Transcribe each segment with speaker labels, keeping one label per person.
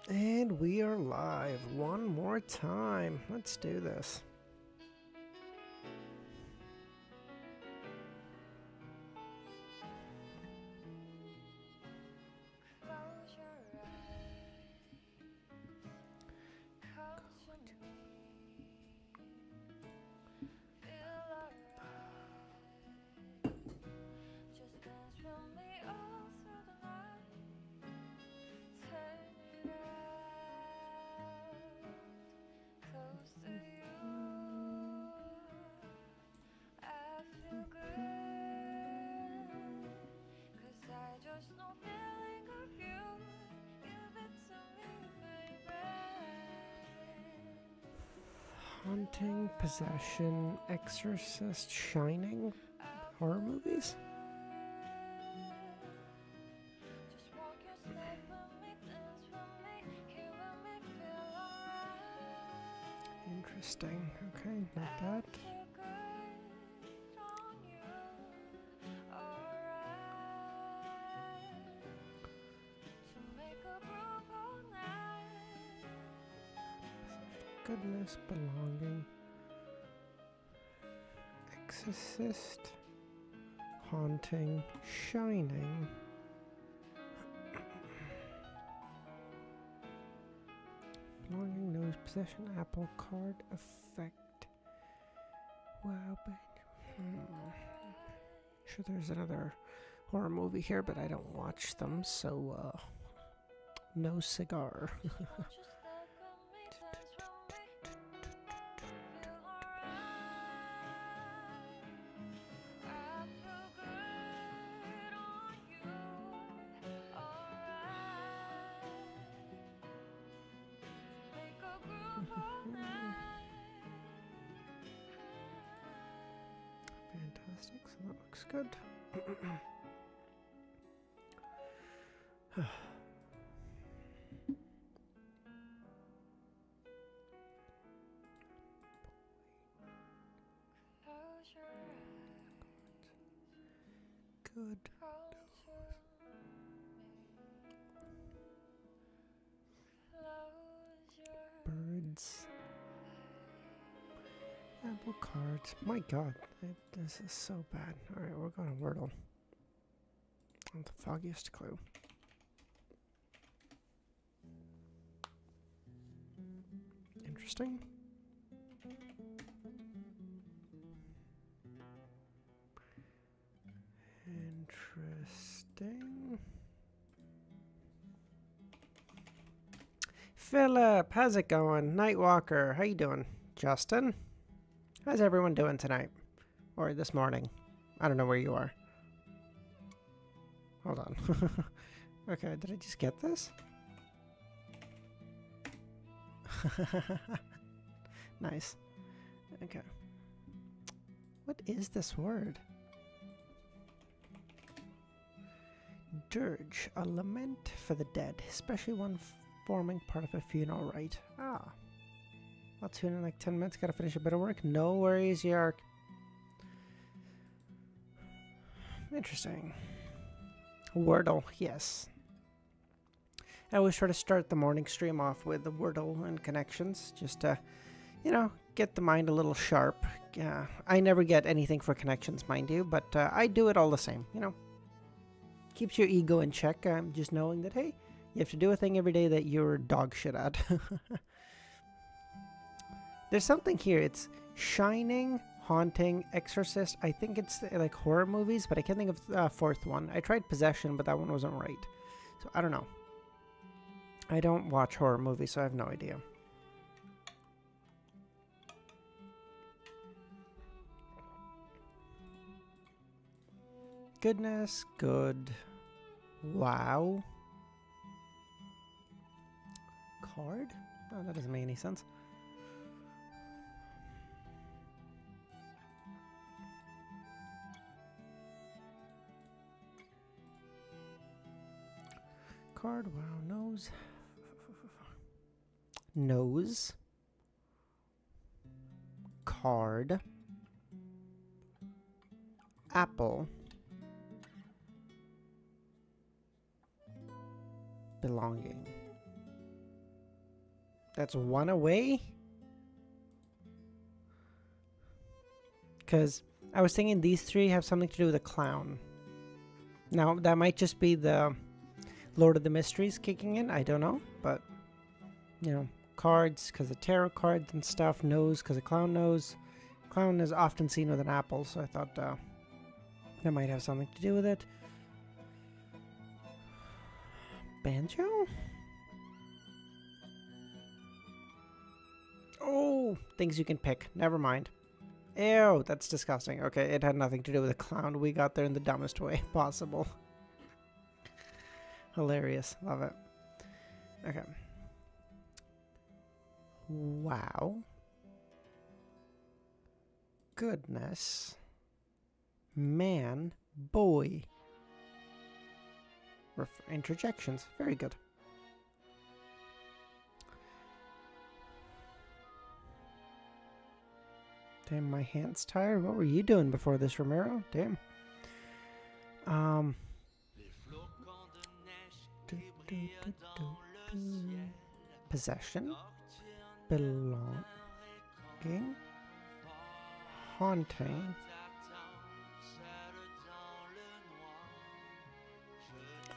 Speaker 1: And we are live one more time. Let's do this. Haunting, Possession, Exorcist, Shining, horror movies? Interesting. Okay, not bad. Goodness, Belonging, Exorcist, Haunting, Shining. Belonging, Nose, Possession, Apple, Card, Effect. Wow, but sure there's another horror movie here, but I don't watch them, so no cigar. Fantastic, so that looks good. Good. Birds. Apple cards. My god, this is so bad. Alright, we're going to Wordle. Not the foggiest clue. Interesting. Interesting. Philip, how's it going? Nightwalker, how you doing? Justin, how's everyone doing tonight? Or this morning? I don't know where you are. Hold on. Okay, did I just get this? Nice. Okay. What is this word? Dirge, a lament for the dead, especially one forming part of a funeral rite. Ah. I'll tune in like 10 minutes, gotta finish a bit of work. No worries, Yark. Interesting. Wordle, yes. I always try to start the morning stream off with the Wordle and connections, just to, you know, get the mind a little sharp. I never get anything for connections, mind you, but I do it all the same, you know. Keeps your ego in check, just knowing that, hey, you have to do a thing every day that you're dog shit at. There's something here. It's Shining, Haunting, Exorcist. I think it's like horror movies, but I can't think of the fourth one. I tried Possession, but that one wasn't right. So I don't know. I don't watch horror movies, so I have no idea. Goodness, good. Wow. Card? Oh, that doesn't make any sense. Card, wow, nose. Nose. Card. Apple. Belonging. That's one away? Because I was thinking these three have something to do with a clown. Now, that might just be the Lord of the Mysteries kicking in. I don't know. But, you know, cards because of tarot cards and stuff. Nose because of clown nose. Clown is often seen with an apple, so I thought that might have something to do with it. Banjo? Oh, things you can pick. Never mind. Ew, that's disgusting. Okay, it had nothing to do with a clown. We got there in the dumbest way possible. Hilarious. Love it. Okay. Wow. Goodness. Man. Boy. Interjections. Very good. Damn, my hand's tired. What were you doing before this, Romero? Damn. Possession. Belonging. Haunting.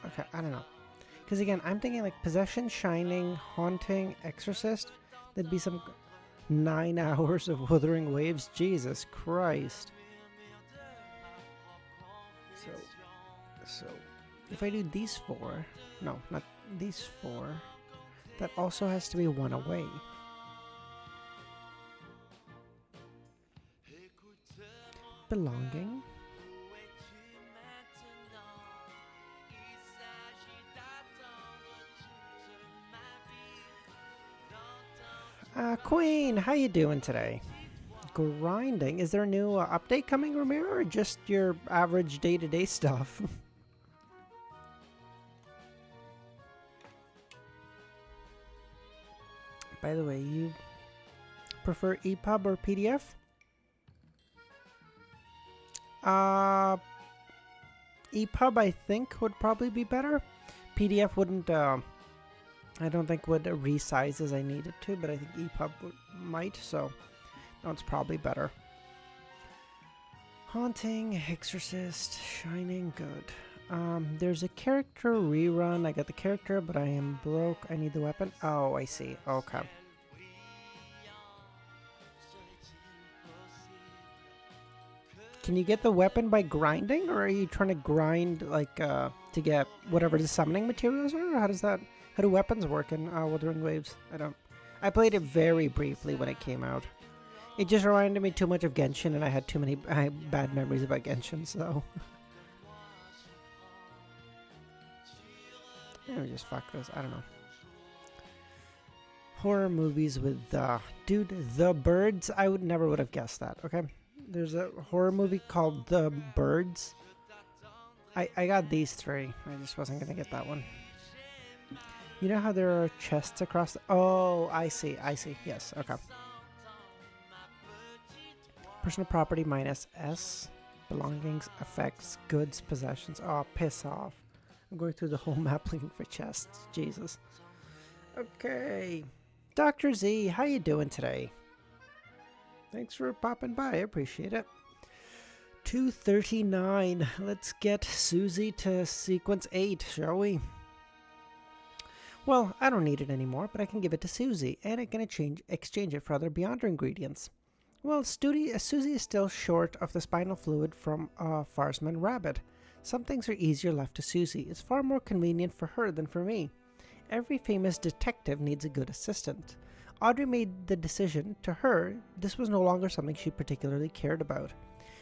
Speaker 1: Okay, I don't know. Because again, I'm thinking like possession, shining, haunting, exorcist. There'd be some 9 hours of Wuthering Waves. Jesus Christ. So if I do these 4, no, not these 4, that also has to be 1 away. Belonging. Queen, how you doing today? Grinding. Is there a new update coming, Ramiro, or just your average day-to-day stuff? By the way, you prefer EPUB or PDF? EPUB, I think, would probably be better. PDF wouldn't, I don't think would resize as I needed to, but I think EPUB might, so that's probably better. Haunting, Exorcist, Shining, good. There's a character rerun. I got the character, but I am broke. I need the weapon. Oh, I see. Okay. Can you get the weapon by grinding, or are you trying to grind, like, to get whatever the summoning materials are? Or how does that... How do weapons work in Wuthering Waves? I played it very briefly when it came out. It just reminded me too much of Genshin, and I had too many bad memories about Genshin, so... Maybe just fuck this, I don't know. Horror movies with, dude, The Birds? I never would have guessed that, okay? There's a horror movie called The Birds. I got these 3. I just wasn't gonna get that one. You know how there are chests across the... Oh, I see. Yes, okay. Personal property minus S. Belongings, effects, goods, possessions. Oh, piss off. I'm going through the whole map looking for chests. Jesus. Okay. Dr. Z, how you doing today? Thanks for popping by. I appreciate it. 239. Let's get Susie to sequence 8, shall we? Well, I don't need it anymore, but I can give it to Susie, and I can exchange it for other Beyonder ingredients. Well, Susie is still short of the spinal fluid from a Farsman rabbit. Some things are easier left to Susie. It's far more convenient for her than for me. Every famous detective needs a good assistant. Audrey made the decision. To her, this was no longer something she particularly cared about.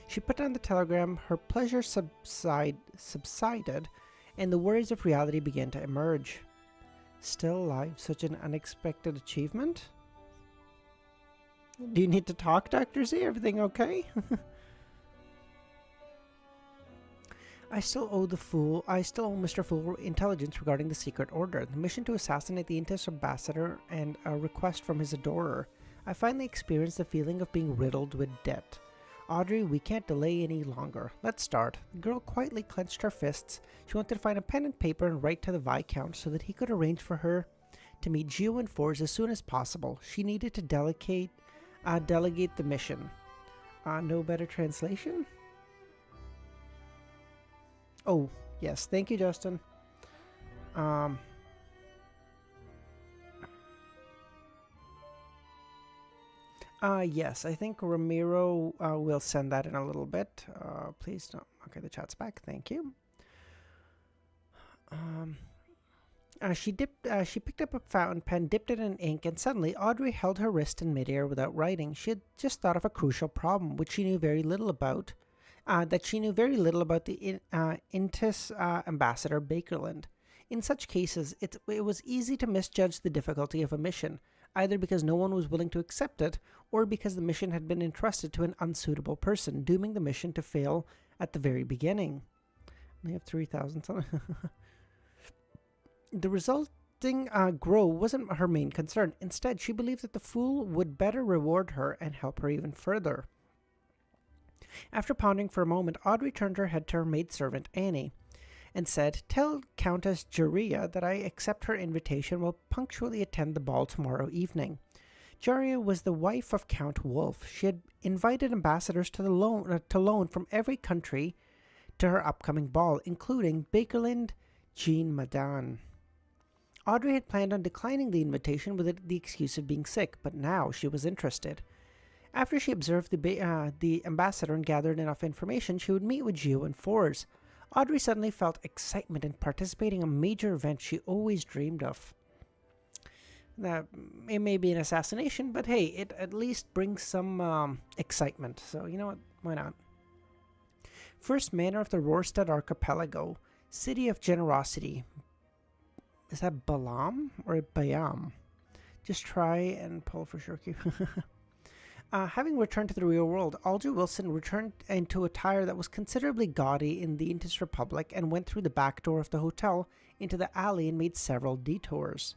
Speaker 1: She put down the telegram, her pleasure subsided, and the worries of reality began to emerge. Still alive, such an unexpected achievement? Do you need to talk, Dr. Z? Everything okay? I still owe Mr. Fool intelligence regarding the secret order, the mission to assassinate the Intis ambassador, and a request from his adorer. I finally experienced the feeling of being riddled with debt. Audrey, we can't delay any longer. Let's start. The girl quietly clenched her fists. She wanted to find a pen and paper and write to the Viscount so that he could arrange for her to meet Gio and Force as soon as possible. She needed to delegate the mission. No better translation? Oh, yes. Thank you, Justin. Yes, I think Ramiro will send that in a little bit. Please don't. Okay, the chat's back. Thank you. She picked up a fountain pen, dipped it in ink, and suddenly Audrey held her wrist in midair without writing. She had just thought of a crucial problem, which she knew very little about. The Intis ambassador Bakerland. In such cases, it was easy to misjudge the difficulty of a mission, either because no one was willing to accept it, or because the mission had been entrusted to an unsuitable person, dooming the mission to fail at the very beginning. We have 3,000 something. The resulting grow wasn't her main concern. Instead, she believed that the fool would better reward her and help her even further. After pondering for a moment, Audrey turned her head to her maidservant, Annie, and said, "Tell Countess Jaria that I accept her invitation and will punctually attend the ball tomorrow evening." Jaria was the wife of Count Wolf. She had invited ambassadors to loan from every country to her upcoming ball, including Bakerland Jean Madan. Audrey had planned on declining the invitation with the excuse of being sick, but now she was interested. After she observed the ambassador and gathered enough information, she would meet with Gio and Fours. Audrey suddenly felt excitement in participating in a major event she always dreamed of. It may be an assassination, but hey, it at least brings some excitement. So, you know what? Why not? First Manor of the Rorstad Archipelago, City of Generosity. Is that Balam or Bayam? Just try and pull for sure. Having returned to the real world, Alger Wilson returned into attire that was considerably gaudy in the Intis Republic and went through the back door of the hotel into the alley and made several detours.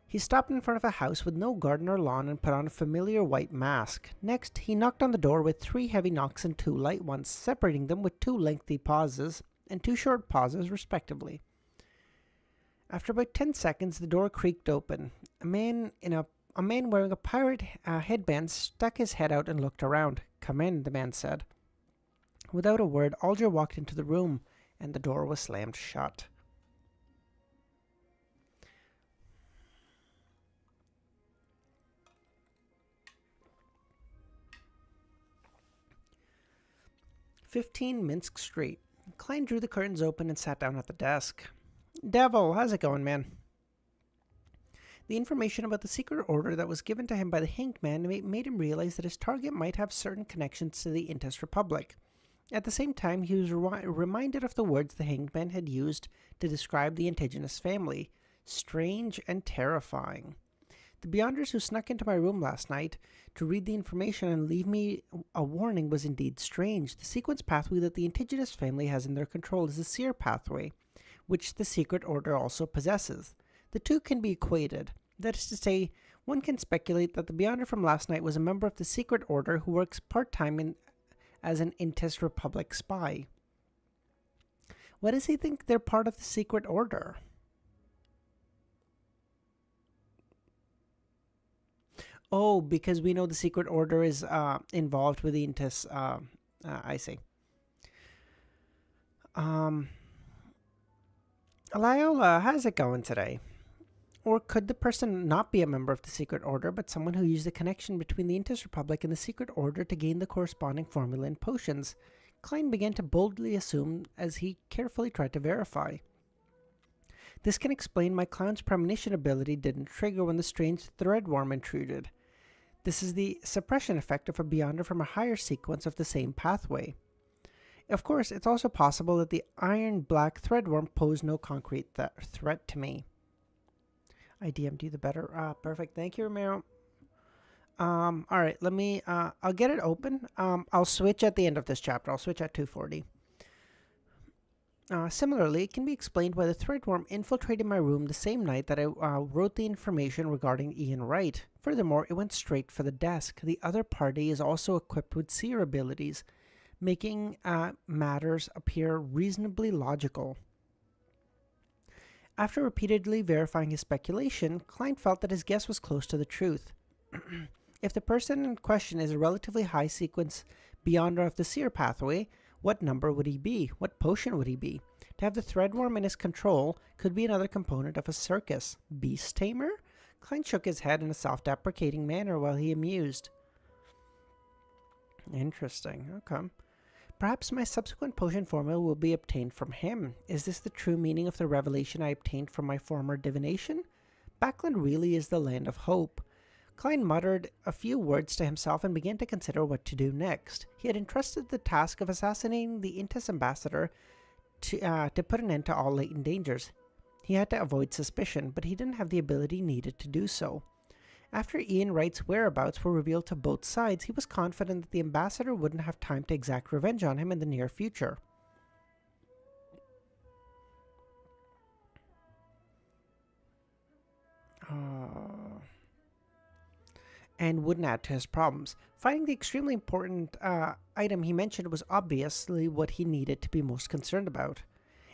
Speaker 1: He stopped in front of a house with no garden or lawn and put on a familiar white mask. Next, he knocked on the door with 3 heavy knocks and 2 light ones, separating them with 2 lengthy pauses and 2 short pauses, respectively. After about 10 seconds, the door creaked open. A man wearing a pirate headband stuck his head out and looked around. "Come in," the man said. Without a word, Alger walked into the room, and the door was slammed shut. "15 Minsk Street." Klein drew the curtains open and sat down at the desk. "Devil, how's it going, man?" The information about the secret order that was given to him by the Hanged Man made him realize that his target might have certain connections to the Intis Republic. At the same time, he was reminded of the words the Hanged Man had used to describe the indigenous family: strange and terrifying. The Beyonders who snuck into my room last night to read the information and leave me a warning was indeed strange. The sequence pathway that the indigenous family has in their control is the Seer pathway, which the secret order also possesses. The two can be equated. That is to say, one can speculate that the Beyonder from last night was a member of the secret order who works part-time as an Intis Republic spy. Why does he think they're part of the secret order? Oh, because we know the secret order is involved with the Intis. I see. Alaiola, how's it going today? Or could the person not be a member of the secret order, but someone who used the connection between the Intis Republic and the secret order to gain the corresponding formula and potions? Klein began to boldly assume as he carefully tried to verify. This can explain my clown's premonition ability didn't trigger when the strange threadworm intruded. This is the suppression effect of a Beyonder from a higher sequence of the same pathway. Of course, it's also possible that the iron-black threadworm posed no concrete threat to me. I DM'd you the better. Perfect. Thank you, Romero. Alright, let me, I'll get it open. I'll switch at the end of this chapter. I'll switch at 240. Similarly, it can be explained why the threadworm infiltrated my room the same night that I wrote the information regarding Ian Wright. Furthermore, it went straight for the desk. The other party is also equipped with seer abilities, making matters appear reasonably logical. After repeatedly verifying his speculation, Klein felt that his guess was close to the truth. If the person in question is a relatively high sequence beyonder of the seer pathway, what number would he be? What potion would he be? To have the threadworm in his control could be another component of a circus. Beast tamer? Klein shook his head in a self-deprecating manner while he amused. Interesting. Okay. Perhaps my subsequent potion formula will be obtained from him. Is this the true meaning of the revelation I obtained from my former divination? Backland really is the land of hope. Klein muttered a few words to himself and began to consider what to do next. He had entrusted the task of assassinating the Intis ambassador to put an end to all latent dangers. He had to avoid suspicion, but he didn't have the ability needed to do so. After Ian Wright's whereabouts were revealed to both sides, he was confident that the ambassador wouldn't have time to exact revenge on him in the near future. And wouldn't add to his problems. Finding the extremely important item he mentioned was obviously what he needed to be most concerned about.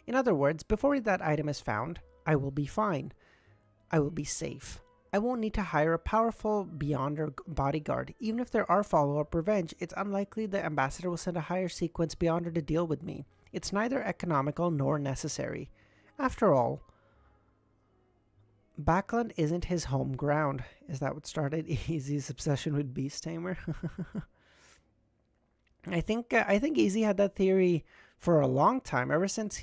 Speaker 1: In other words, before that item is found, I will be fine. I will be safe. I won't need to hire a powerful Beyonder bodyguard. Even if there are follow-up revenge, it's unlikely the ambassador will send a higher sequence Beyonder to deal with me. It's neither economical nor necessary. After all, Backland isn't his home ground. Is that what started Easy's obsession with Beast Tamer? I think Easy had that theory for a long time. Ever since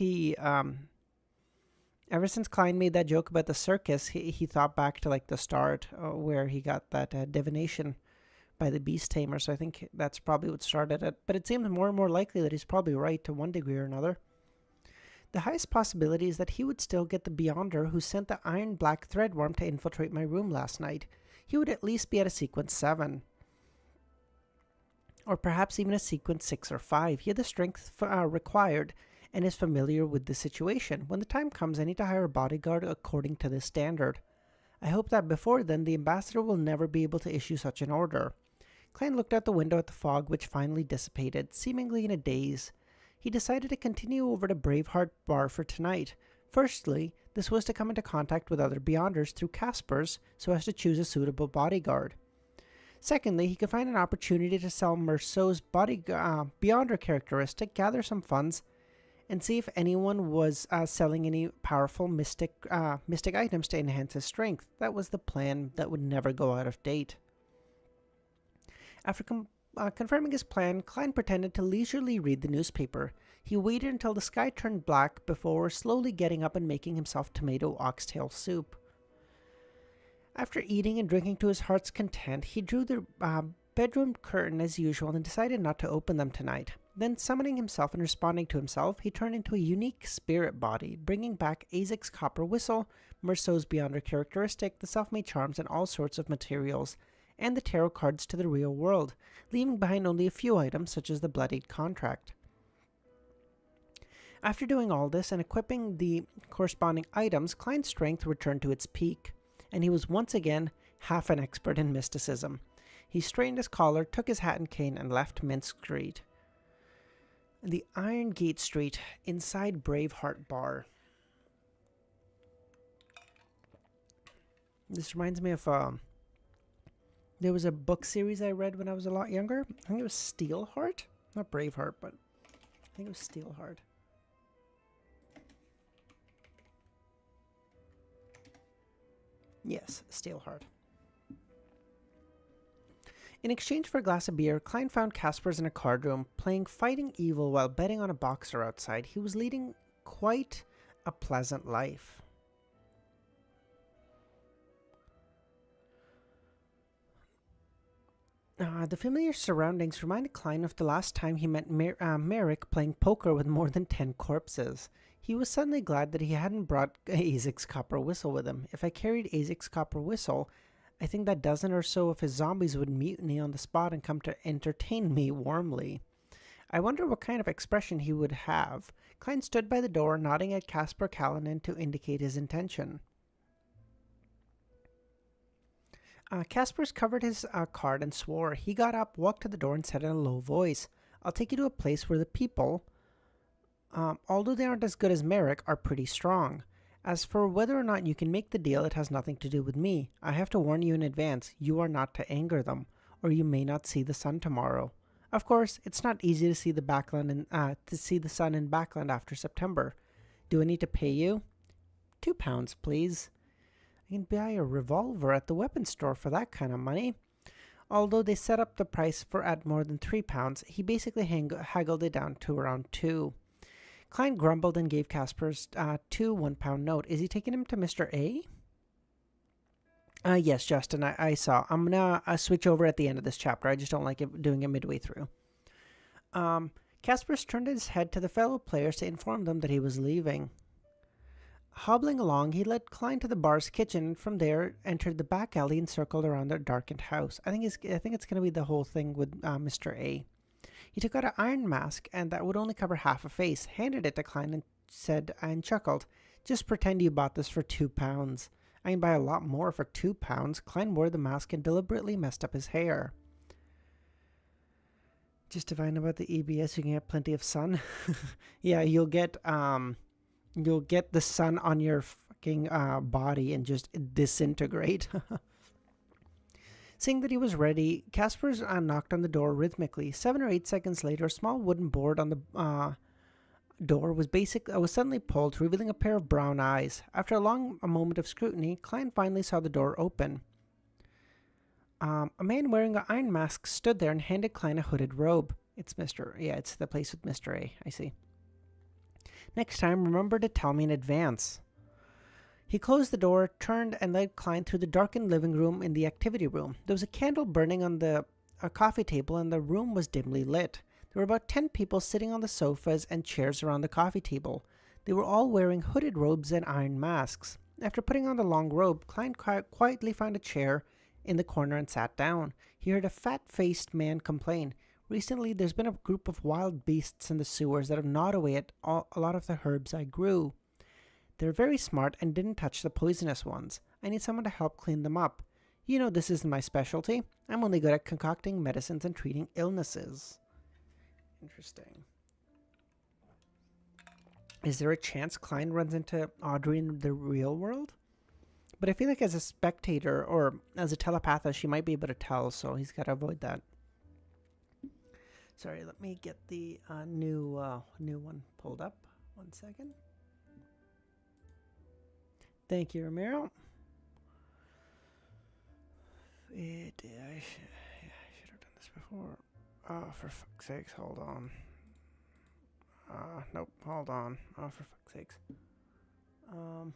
Speaker 1: Klein made that joke about the circus, he thought back to like the start where he got that divination by the Beast Tamer. So I think that's probably what started it. But it seems more and more likely that he's probably right to one degree or another. The highest possibility is that he would still get the Beyonder who sent the iron black threadworm to infiltrate my room last night. He would at least be at a sequence 7. Or perhaps even a sequence 6 or 5. He had the strength required and is familiar with the situation. When the time comes, I need to hire a bodyguard according to this standard. I hope that before then, the ambassador will never be able to issue such an order. Klein looked out the window at the fog, which finally dissipated, seemingly in a daze. He decided to continue over to Braveheart Bar for tonight. Firstly, this was to come into contact with other Beyonders through Casper's so as to choose a suitable bodyguard. Secondly, he could find an opportunity to sell Merceau's Beyonder characteristic, gather some funds, and see if anyone was selling any powerful mystic items to enhance his strength. That was the plan that would never go out of date. After confirming his plan, Klein pretended to leisurely read the newspaper. He waited until the sky turned black before slowly getting up and making himself tomato oxtail soup. After eating and drinking to his heart's content, he drew the bedroom curtain as usual and decided not to open them tonight. Then, summoning himself and responding to himself, he turned into a unique spirit body, bringing back Azek's copper whistle, Merceau's Beyonder characteristic, the self-made charms, and all sorts of materials, and the tarot cards to the real world, leaving behind only a few items such as the bloodied contract. After doing all this and equipping the corresponding items, Klein's strength returned to its peak, and he was once again half an expert in mysticism. He straightened his collar, took his hat and cane, and left Minsk Street. The Iron Gate Street, inside Braveheart Bar. This reminds me of there was a book series I read when I was a lot younger. I think it was Steelheart. Not Braveheart, but I think it was Steelheart. Yes, Steelheart. In exchange for a glass of beer, Klein found Casper's in a card room, playing Fighting Evil while betting on a boxer outside. He was leading quite a pleasant life. The familiar surroundings reminded Klein of the last time he met Merrick playing poker with more than 10 corpses. He was suddenly glad that he hadn't brought Azek's copper whistle with him. If I carried Azek's copper whistle, I think that dozen or so of his zombies would mutiny on the spot and come to entertain me warmly. I wonder what kind of expression he would have. Klein stood by the door, nodding at Casper Callanan to indicate his intention. Casper's covered his card and swore. He got up, walked to the door, and said in a low voice, "I'll take you to a place where the people, although they aren't as good as Merrick, are pretty strong. As for whether or not you can make the deal, it has nothing to do with me. I have to warn you in advance, you are not to anger them, or you may not see the sun tomorrow. Of course, it's not easy to see the sun in Backland after September. Do I need to pay you? £2, please. I can buy a revolver at the weapons store for that kind of money. Although they set up the price for at more than £3, he basically haggled it down to around 2. Klein grumbled and gave Casper's 2 £1 note. Is he taking him to Mr. A? Yes, Justin, I saw. I'm going to switch over at the end of this chapter. I just don't like doing it midway through. Casper turned his head to the fellow players to inform them that he was leaving. Hobbling along, he led Klein to the bar's kitchen, and from there entered the back alley and circled around their darkened house. I think it's going to be the whole thing with Mr. A. He took out an iron mask, and that would only cover half a face, handed it to Klein, and chuckled, "Just pretend you bought this for £2. I can buy a lot more for £2. Klein wore the mask and deliberately messed up his hair. Just to find out about the EBS, you can get plenty of sun. Yeah, you'll get the sun on your fucking body and just disintegrate. Seeing that he was ready, Casper knocked on the door rhythmically. 7 or 8 seconds later, a small wooden board on the door was suddenly pulled, revealing a pair of brown eyes. After a moment of scrutiny, Klein finally saw the door open. A man wearing an iron mask stood there and handed Klein a hooded robe. It's the place with Mr. A. I see. Next time, remember to tell me in advance. He closed the door, turned, and led Klein through the darkened living room in the activity room. There was a candle burning on the coffee table, and the room was dimly lit. There were about 10 people sitting on the sofas and chairs around the coffee table. They were all wearing hooded robes and iron masks. After putting on the long robe, Klein quietly found a chair in the corner and sat down. He heard a fat-faced man complain. Recently, there's been a group of wild beasts in the sewers that have gnawed away at a lot of the herbs I grew. They're very smart and didn't touch the poisonous ones. I need someone to help clean them up. You know this isn't my specialty. I'm only good at concocting medicines and treating illnesses. Interesting. Is there a chance Klein runs into Audrey in the real world? But I feel like as a spectator or as a telepathist, she might be able to tell, so he's got to avoid that. Sorry, let me get the new one pulled up. 1 second. Thank you, Ramiro. I should have done this before. Oh, for fuck's sakes, hold on. Nope, hold on. Oh, for fuck's sakes. Alright.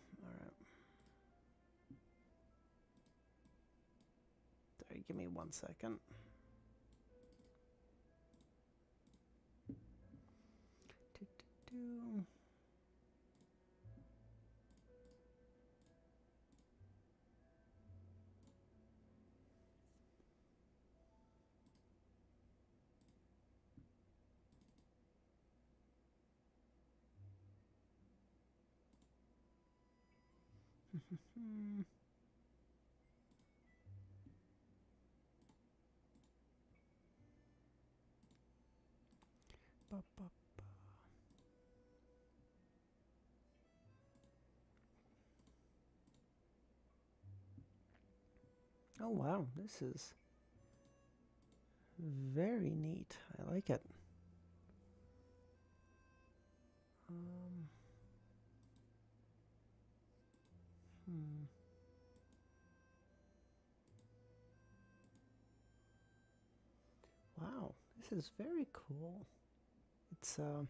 Speaker 1: Sorry, give me 1 second. Oh wow, this is very neat. I like it. Wow, this is very cool. It's the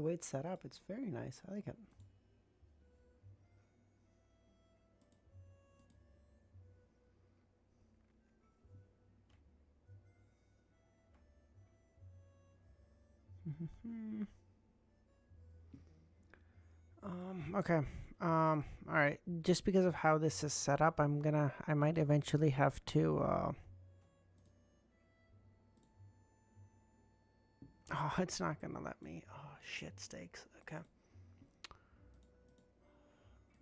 Speaker 1: way it's set up, it's very nice. I like it. Okay. All right. Just because of how this is set up, I might eventually have to, oh, it's not gonna let me. Oh, shit steaks. Okay.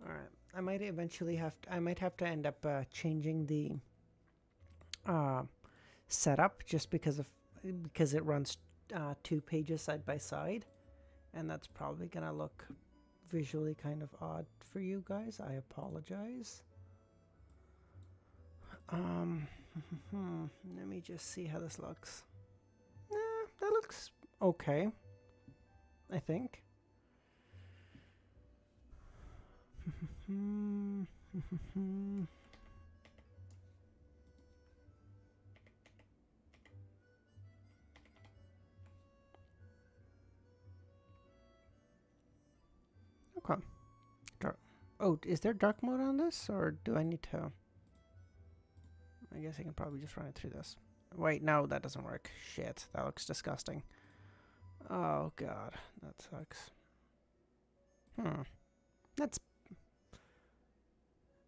Speaker 1: All right. I might have to end up changing the setup just because it runs 2 pages side by side, and that's probably gonna look visually kind of odd for you guys. I apologize. Let me just see how this looks. That looks okay, I think. Okay. Dark. Oh, is there dark mode on this, or do I need to? I guess I can probably just run it through this. Wait, no, that doesn't work. Shit, that looks disgusting. Oh god, that sucks. That's...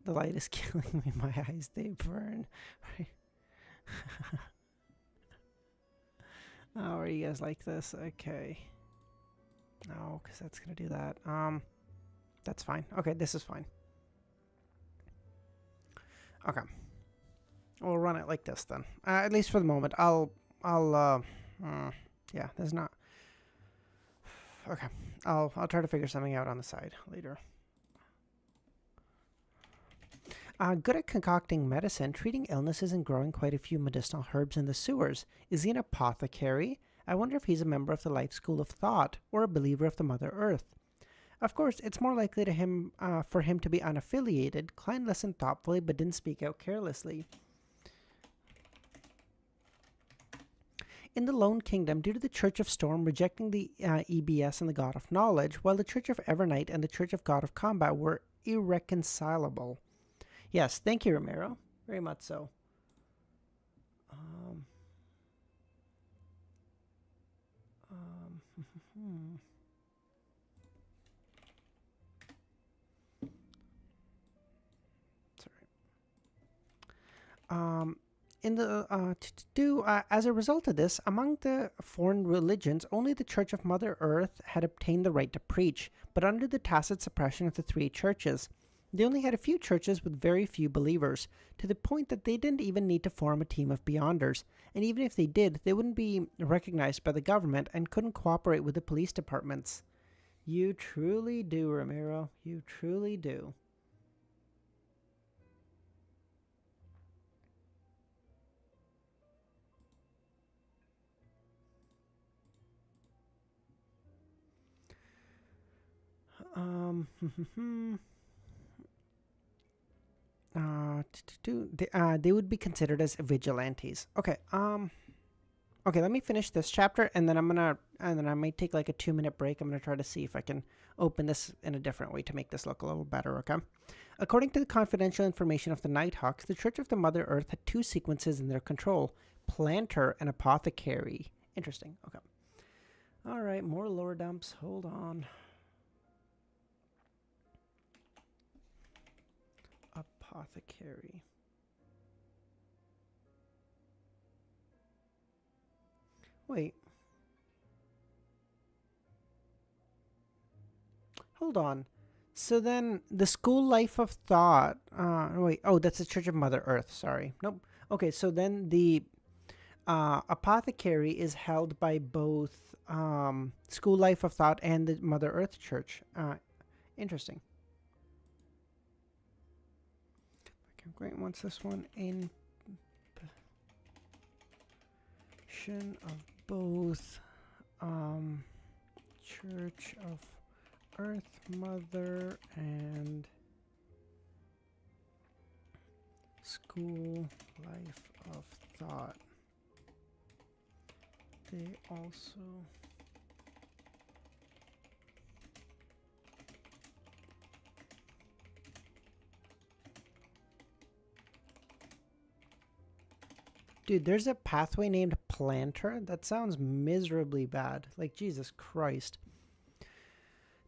Speaker 1: The light is killing me. My eyes, they burn. Right. Oh, are you guys like this? Okay. No, because that's gonna do that. That's fine. Okay, this is fine. Okay. We'll run it like this then. At least for the moment. Yeah, there's not... Okay. I'll try to figure something out on the side later. Good at concocting medicine, treating illnesses, and growing quite a few medicinal herbs in the sewers. Is he an apothecary? I wonder if he's a member of the Life School of Thought, or a believer of the Mother Earth. Of course, it's more likely for him to be unaffiliated. Klein listened thoughtfully, but didn't speak out carelessly. In the Lone Kingdom, due to the Church of Storm rejecting the EBS and the God of Knowledge, while the Church of Evernight and the Church of God of Combat were irreconcilable. Yes, thank you, Romero. Very much so. Sorry. As a result of this, among the foreign religions, only the Church of Mother Earth had obtained the right to preach, but under the tacit suppression of the three churches. They only had a few churches with very few believers, to the point that they didn't even need to form a team of Beyonders, and even if they did, they wouldn't be recognized by the government and couldn't cooperate with the police departments. You truly do, Ramiro. You truly do. They would be considered as vigilantes. Okay. Okay, let me finish this chapter, and then I might take like a 2-minute break. I'm gonna try to see if I can open this in a different way to make this look a little better. Okay. According to the confidential information of the Nighthawks, the Church of the Mother Earth had 2 sequences in their control: Planter and Apothecary. Interesting. Okay. All right, more lore dumps. Hold on. Apothecary. Wait. Hold on. So then the School Life of Thought. Wait. Oh, that's the Church of Mother Earth. Sorry. Nope. Okay, so then the Apothecary is held by both School Life of Thought and the Mother Earth Church. Interesting. Okay, great. What's this one? In of both Church of Earth Mother and School Life of Thought. They also Dude, there's a pathway named Planter? That sounds miserably bad. Like, Jesus Christ.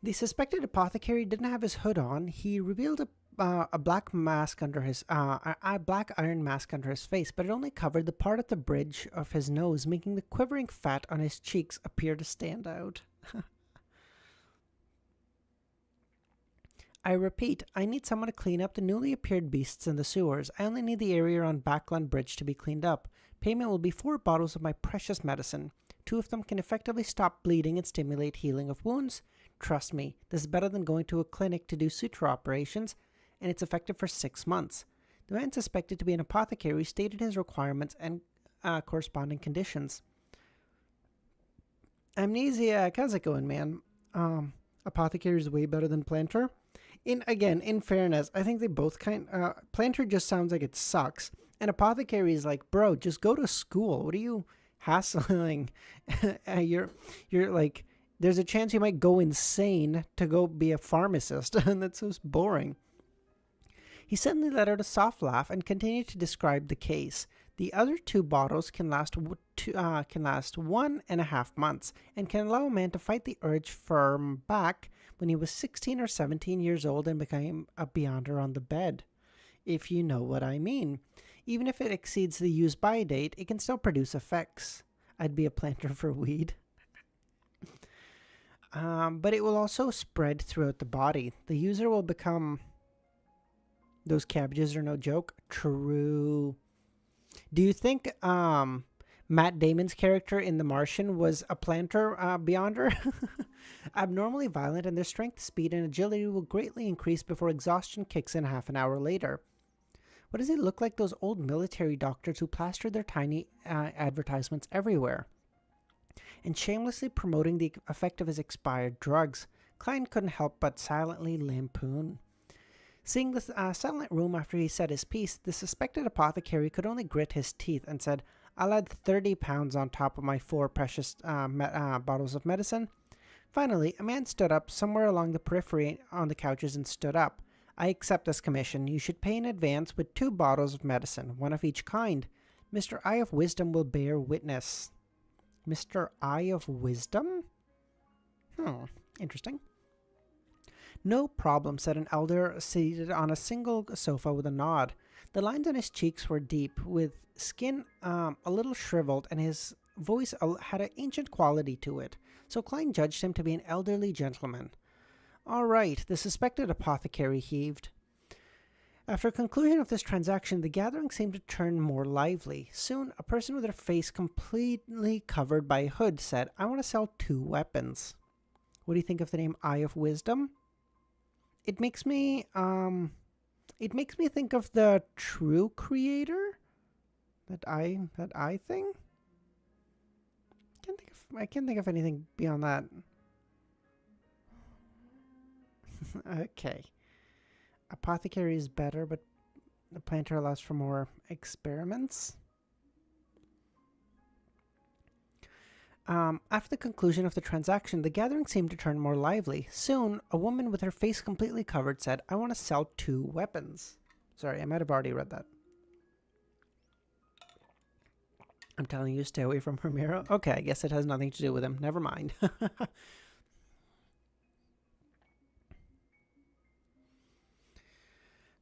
Speaker 1: The suspected apothecary didn't have his hood on. He revealed a black mask under his a black iron mask under his face, but it only covered the part at the bridge of his nose, making the quivering fat on his cheeks appear to stand out. I repeat, I need someone to clean up the newly appeared beasts in the sewers. I only need the area on Backland Bridge to be cleaned up. Payment will be 4 bottles of my precious medicine. 2 of them can effectively stop bleeding and stimulate healing of wounds. Trust me, this is better than going to a clinic to do suture operations, and it's effective for 6 months. The man suspected to be an apothecary stated his requirements and corresponding conditions. Amnesiac, how's it going, man? Apothecary is way better than Planter. In fairness, I think they both Planter just sounds like it sucks, and Apothecary is like, bro, just go to school. What are you hassling? you're like, there's a chance you might go insane to go be a pharmacist, and that's so boring. He suddenly let out a soft laugh and continued to describe the case. The other 2 bottles can last 1.5 months and can allow a man to fight the urge from back when he was 16 or 17 years old and became a beyonder on the bed. If you know what I mean. Even if it exceeds the use-by date, it can still produce effects. I'd be a planter for weed. But it will also spread throughout the body. The user will become... Those cabbages are no joke. True. Do you think Matt Damon's character in The Martian was a planter beyonder? Abnormally violent, and their strength, speed, and agility will greatly increase before exhaustion kicks in half an hour later. What does he look like those old military doctors who plastered their tiny advertisements everywhere? And shamelessly promoting the effect of his expired drugs. Klein couldn't help but silently lampoon. Seeing the silent room after he said his piece, the suspected apothecary could only grit his teeth and said, I'll add 30 pounds on top of my 4 precious bottles of medicine. Finally, a man stood up somewhere along the periphery on the couches and stood up. I accept this commission. You should pay in advance with 2 bottles of medicine, 1 of each kind. Mr. Eye of Wisdom will bear witness. Mr. Eye of Wisdom? Interesting. No problem, said an elder seated on a single sofa with a nod. The lines on his cheeks were deep, with skin a little shriveled, and his voice had an ancient quality to it, so Klein judged him to be an elderly gentleman. All right, the suspected apothecary heaved. After conclusion of this transaction, the gathering seemed to turn more lively. Soon, a person with her face completely covered by a hood said, I want to sell 2 weapons. What do you think of the name Eye of Wisdom? It makes me think of the True Creator. That eye thing. I can't think of anything beyond that. Okay. Apothecary is better, but the planter allows for more experiments. After the conclusion of the transaction, the gathering seemed to turn more lively. Soon, a woman with her face completely covered said, I want to sell 2 weapons. Sorry, I might have already read that. I'm telling you, stay away from Ramiro. Okay, I guess it has nothing to do with him. Never mind.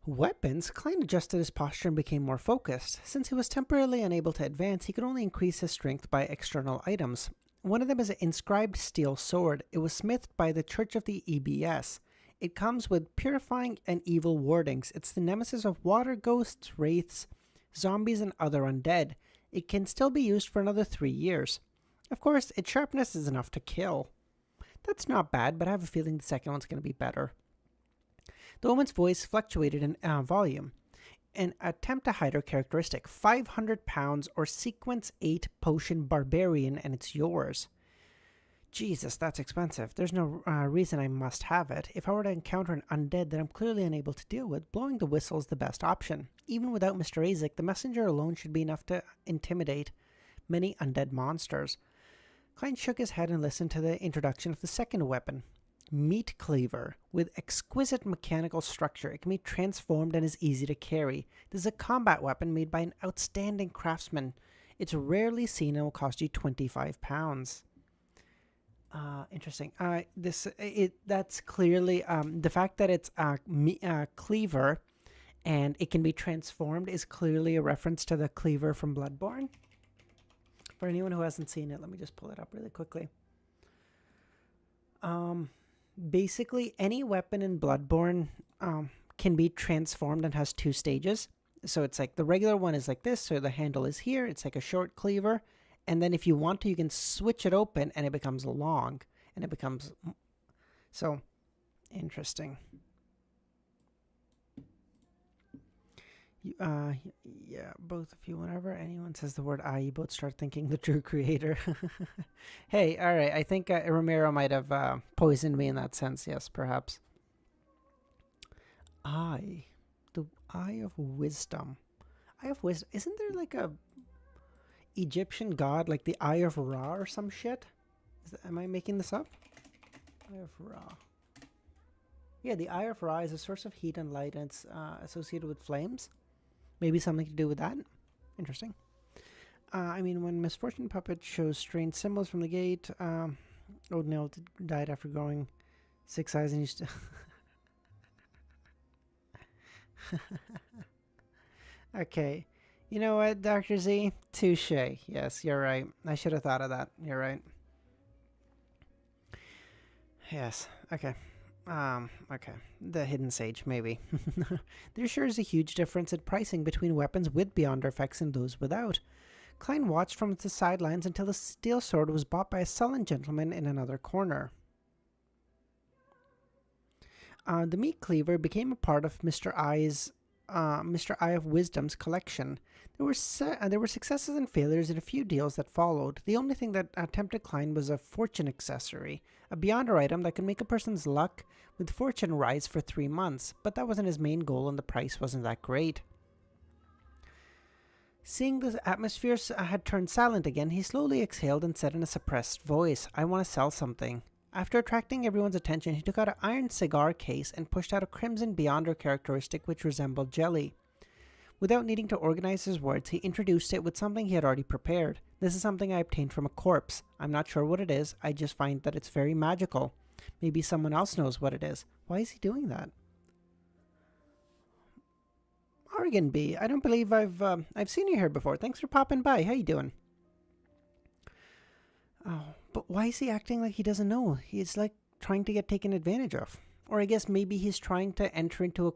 Speaker 1: Weapons? Klein adjusted his posture and became more focused. Since he was temporarily unable to advance, he could only increase his strength by external items. One of them is an inscribed steel sword. It was smithed by the Church of the EBS. It comes with purifying and evil wardings. It's the nemesis of water ghosts, wraiths, zombies, and other undead. It can still be used for another 3 years. Of course, its sharpness is enough to kill. That's not bad, but I have a feeling the second one's going to be better. The woman's voice fluctuated in volume. An attempt to hide her characteristic. 500 pounds or sequence 8 potion barbarian, and it's yours. Jesus, that's expensive. There's no reason I must have it. If I were to encounter an undead that I'm clearly unable to deal with, blowing the whistle is the best option. Even without Mr. Azek, the messenger alone should be enough to intimidate many undead monsters. Klein shook his head and listened to the introduction of the second weapon. Meat Cleaver. With exquisite mechanical structure, it can be transformed and is easy to carry. This is a combat weapon made by an outstanding craftsman. It's rarely seen and will cost you 25 pounds. Interesting. That's clearly the fact that it's a cleaver and it can be transformed is clearly a reference to the cleaver from Bloodborne. For anyone who hasn't seen it, let me just pull it up really quickly. Basically, any weapon in Bloodborne can be transformed and has 2 stages. So it's like the regular one is like this, so the handle is here. It's like a short cleaver. And then if you want to, you can switch it open and it becomes long. And it becomes... So, interesting. You, yeah, both of you, whenever anyone says the word I, you both start thinking the true creator. Hey, all right, I think Romero might have poisoned me in that sense, yes, perhaps. I, the Eye of Wisdom. Eye of Wisdom, isn't there like a Egyptian god, like the Eye of Ra or some shit? Am I making this up? Eye of Ra. Yeah, the Eye of Ra is a source of heat and light, and it's associated with flames. Maybe something to do with that. Interesting. I mean, when Misfortune Puppet shows strange symbols from the gate, Odinel died after growing 6 eyes and used to... Okay. You know what, Dr. Z? Touche. Yes, you're right. I should have thought of that. You're right. Yes. Okay. Okay. The Hidden Sage, maybe. There sure is a huge difference in pricing between weapons with Beyonder effects and those without. Klein watched from the sidelines until the steel sword was bought by a sullen gentleman in another corner. The meat cleaver became a part of Mr. Eye of Wisdom's collection. There were successes and failures in a few deals that followed. The only thing that tempted Klein was a fortune accessory, a Beyonder item that could make a person's luck with fortune rise for 3 months, but that wasn't his main goal and the price wasn't that great. Seeing the atmosphere had turned silent again, he slowly exhaled and said in a suppressed voice, "I want to sell something." After attracting everyone's attention, he took out an iron cigar case and pushed out a crimson Beyonder characteristic which resembled jelly. Without needing to organize his words, he introduced it with something he had already prepared. "This is something I obtained from a corpse. I'm not sure what it is, I just find that it's very magical. Maybe someone else knows what it is." Why is he doing that? Oregon B, I don't believe I've seen you here before. Thanks for popping by. How you doing? Oh, but why is he acting like he doesn't know? He's like trying to get taken advantage of. Or I guess maybe he's trying to enter into a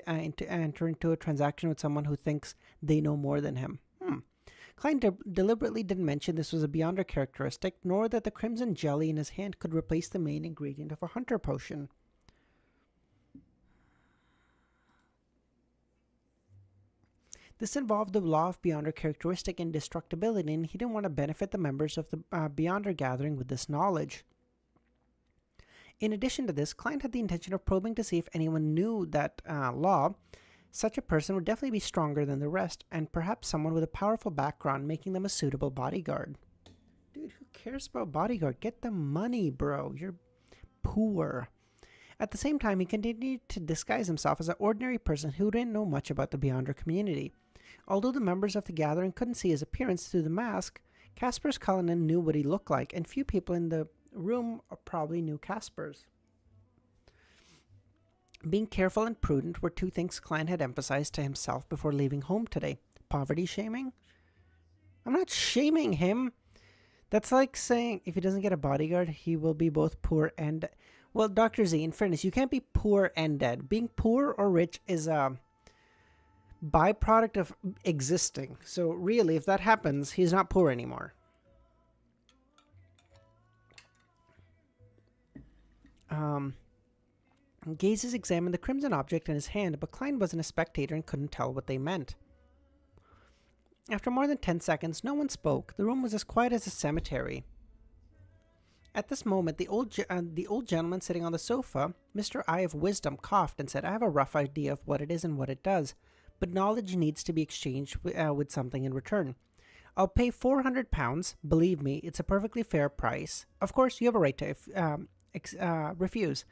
Speaker 1: enter into a transaction with someone who thinks they know more than him. Klein deliberately didn't mention this was a Beyonder characteristic, nor that the crimson jelly in his hand could replace the main ingredient of a hunter potion. This involved the law of Beyonder characteristic indestructibility, and he didn't want to benefit the members of the Beyonder gathering with this knowledge. In addition to this, Klein had the intention of probing to see if anyone knew that law. Such a person would definitely be stronger than the rest, and perhaps someone with a powerful background, making them a suitable bodyguard. Dude, who cares about bodyguard? Get the money, bro. You're poor. At the same time, he continued to disguise himself as an ordinary person who didn't know much about the Beyonder community. Although the members of the gathering couldn't see his appearance through the mask, Casper's Cullinan knew what he looked like, and few people in the room probably knew Casper's. Being careful and prudent were 2 things Klein had emphasized to himself before leaving home today. Poverty shaming? I'm not shaming him. That's like saying if he doesn't get a bodyguard, he will be both poor and... Well, Dr. Z, in fairness, you can't be poor and dead. Being poor or rich is a byproduct of existing. So really, if that happens, he's not poor anymore. Gazes examined the crimson object in his hand, but Klein wasn't a spectator and couldn't tell what they meant. After more than 10 seconds, no one spoke. The room was as quiet as a cemetery. At this moment, the old gentleman sitting on the sofa, Mr. Eye of Wisdom, coughed and said, "I have a rough idea of what it is and what it does, but knowledge needs to be exchanged with something in return. I'll pay £400. Believe me, it's a perfectly fair price. Of course, you have a right to refuse.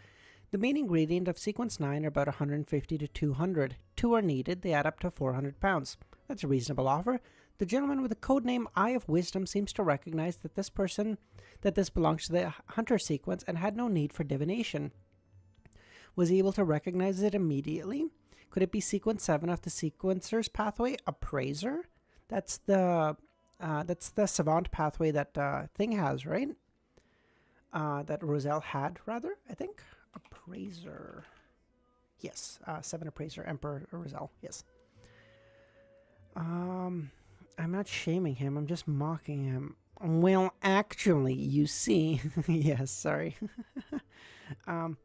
Speaker 1: The main ingredient of Sequence 9 are about 150 to 200. 2 are needed. They add up to £400. That's a reasonable offer. The gentleman with the codename Eye of Wisdom seems to recognize that this belongs to the hunter sequence and had no need for divination. Was he able to recognize it immediately? Could it be Sequence 7 of the Sequencer's pathway? Appraiser? That's the savant pathway that Thing has, right? That Roselle had, rather, I think. Appraiser. Yes, 7 Appraiser, Emperor Roselle, yes. I'm not shaming him, I'm just mocking him. Well, actually, you see... yes, sorry. Tell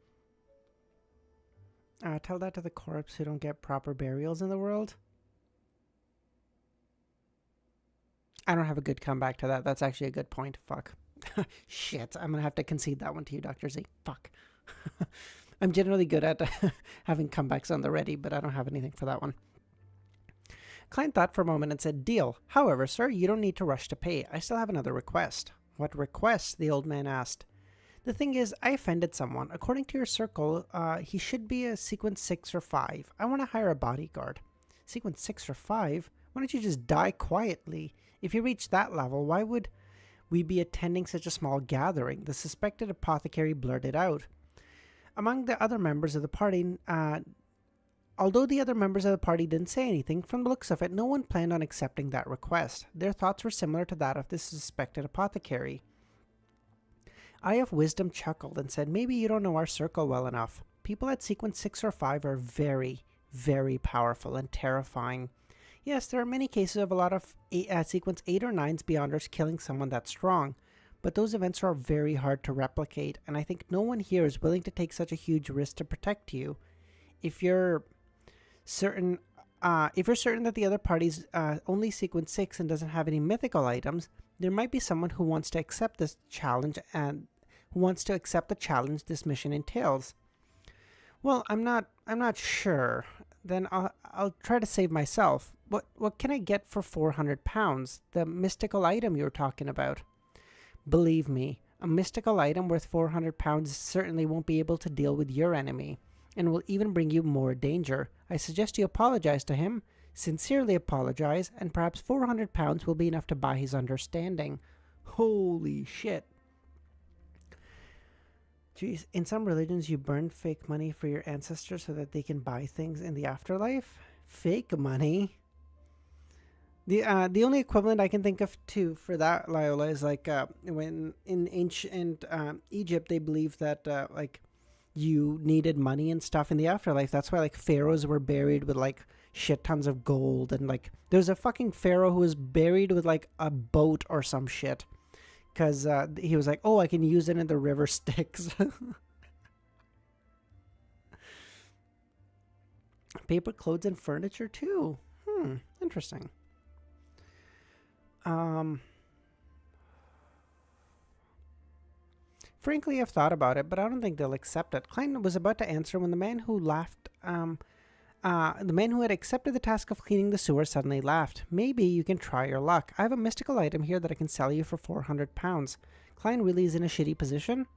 Speaker 1: that to the corpse who don't get proper burials in the world. I don't have a good comeback to that. That's actually a good point. Fuck. Shit. I'm going to have to concede that one to you, Dr. Z. Fuck. I'm generally good at having comebacks on the ready, but I don't have anything for that one. Client thought for a moment and said, "Deal. However, sir, you don't need to rush to pay. I still have another request." "What request?" the old man asked. "The thing is, I offended someone. According to your circle, he should be a sequence 6 or 5. I want to hire a bodyguard." "Sequence 6 or 5? Why don't you just die quietly? If you reach that level, why would we be attending such a small gathering?" the suspected apothecary blurted out. Among the other members of the party, although the other members of the party didn't say anything, from the looks of it, no one planned on accepting that request. Their thoughts were similar to that of the suspected apothecary. Eye of Wisdom chuckled and said, "Maybe you don't know our circle well enough. People at sequence 6 or 5 are very, very powerful and terrifying. Yes, there are many cases of a lot of sequence 8 or 9's Beyonders killing someone that strong, but those events are very hard to replicate, and I think no one here is willing to take such a huge risk to protect you. If you're certain that the other party's only sequence 6 and doesn't have any mythical items, there might be someone who wants to accept this challenge and who wants to accept the challenge this mission entails." "Well, I'm not sure. Then I'll try to save myself. What can I get for 400 pounds? The mystical item you were talking about." "Believe me, a mystical item worth 400 pounds certainly won't be able to deal with your enemy, and will even bring you more danger. I suggest you apologize to him, sincerely apologize, and perhaps 400 pounds will be enough to buy his understanding." Holy shit. Jeez, in some religions you burn fake money for your ancestors so that they can buy things in the afterlife? Fake money? The only equivalent I can think of too for that, Loyola, is like when in ancient Egypt they believed that like you needed money and stuff in the afterlife. That's why like pharaohs were buried with like shit tons of gold, and like there's a fucking pharaoh who was buried with like a boat or some shit because he was like, "Oh, I can use it in the river Styx." Paper, clothes, and furniture too. Interesting. Frankly, I've thought about it, but I don't think they'll accept it. Klein was about to answer when the man who had accepted the task of cleaning the sewer suddenly laughed. "Maybe you can try your luck. I have a mystical item here that I can sell you for 400 pounds. Klein really is in a shitty position."